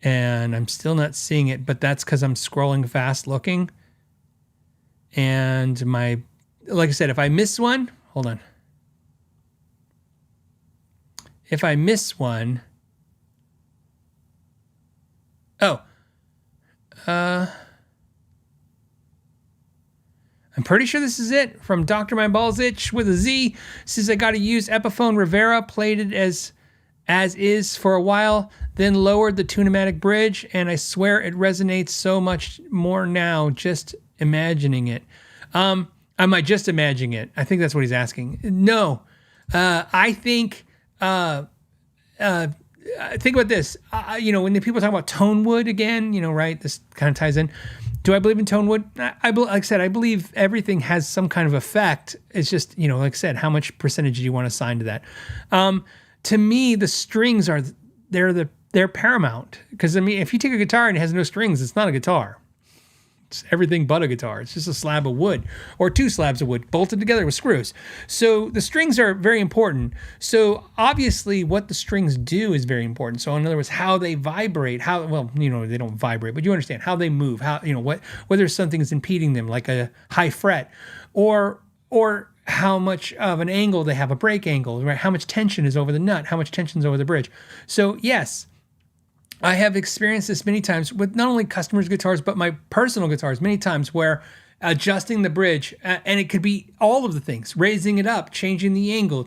and I'm still not seeing it, but that's because I'm scrolling fast looking. And like I said, if I miss one, hold on. If I miss one, I'm pretty sure this is it. From Dr. My Balls Itch with a Z. Says I got to use Epiphone Rivera, played it as is for a while, then lowered the Tunematic bridge, and I swear it resonates so much more now just imagining it. Am I just imagining it? I think that's what he's asking. No. I think about this. When the people talk about tone wood again, right? This kind of ties in. Do I believe in tone wood? Like I said, I believe everything has some kind of effect. It's just, like I said, how much percentage do you want to assign to that? to me, the strings they're paramount. Because I mean, if you take a guitar and it has no strings, it's not a guitar. It's everything but a guitar. It's just a slab of wood or two slabs of wood bolted together with screws. So the strings are very important. So obviously what the strings do is very important. So in other words, how they vibrate, they don't vibrate, but you understand how they move, whether something is impeding them, like a high fret, or how much of an angle they have, a break angle, right? How much tension is over the nut, how much tension is over the bridge. So yes, I have experienced this many times with not only customers' guitars, but my personal guitars, many times where adjusting the bridge, and it could be all of the things, raising it up, changing the angle,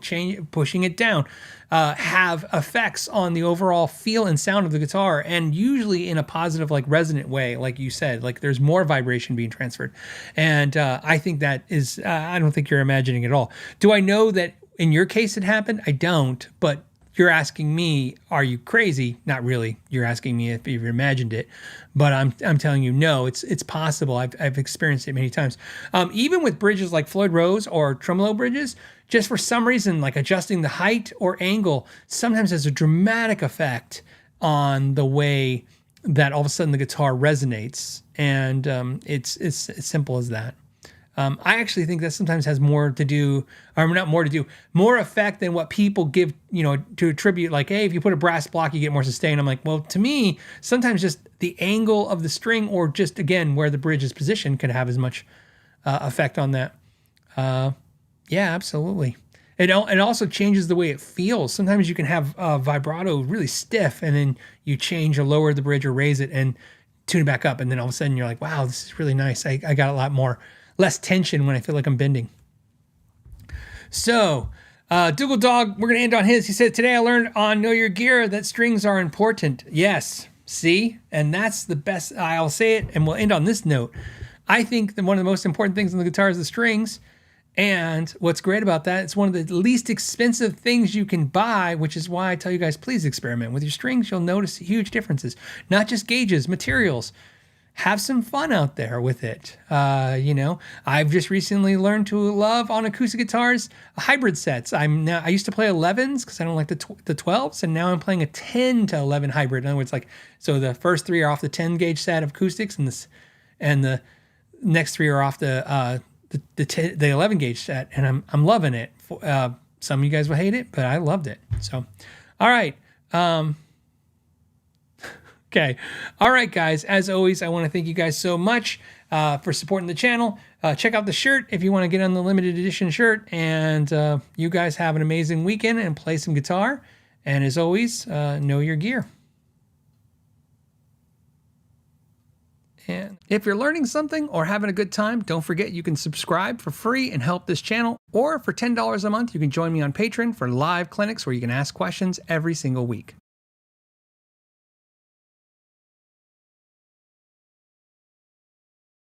pushing it down, have effects on the overall feel and sound of the guitar, and usually in a positive, like resonant way, like you said, like there's more vibration being transferred. And I think that is, I don't think you're imagining it at all. Do I know that in your case it happened? I don't, but you're asking me, are you crazy? Not really. You're asking me if you've imagined it, but I'm telling you, no, it's possible. I've experienced it many times. Even with bridges like Floyd Rose or tremolo bridges, just for some reason, like adjusting the height or angle sometimes has a dramatic effect on the way that all of a sudden the guitar resonates. And it's as simple as that. I actually think that sometimes has more effect than what people give, to attribute, like, hey, if you put a brass block, you get more sustain. I'm like, well, to me, sometimes just the angle of the string or just, again, where the bridge is positioned could have as much effect on that. Yeah, absolutely. It also changes the way it feels. Sometimes you can have vibrato really stiff, and then you change or lower the bridge or raise it and tune it back up. And then all of a sudden you're like, wow, this is really nice. I got a lot less tension when I feel like I'm bending. So, Dougal Dog, we're going to end on his. He said, today I learned on Know Your Gear that strings are important. Yes, see? And that's the best. I'll say it, and we'll end on this note. I think that one of the most important things on the guitar is the strings. And what's great about that, it's one of the least expensive things you can buy, which is why I tell you guys, please experiment with your strings. You'll notice huge differences. Not just gauges, materials. Have some fun out there with it. I've just recently learned to love on acoustic guitars hybrid sets. I used to play 11s because I don't like the 12s, and now I'm playing a 10 to 11 hybrid. In other words, so the first three are off the 10 gauge set of acoustics, and the next three are off the 11 gauge set, and I'm loving it. Some of you guys will hate it, but I loved it. So, all right. Okay. All right, guys. As always, I want to thank you guys so much for supporting the channel. Check out the shirt if you want to get on the limited edition shirt. And you guys have an amazing weekend and play some guitar. And as always, know your gear. And if you're learning something or having a good time, don't forget you can subscribe for free and help this channel. Or for $10 a month, you can join me on Patreon for live clinics where you can ask questions every single week.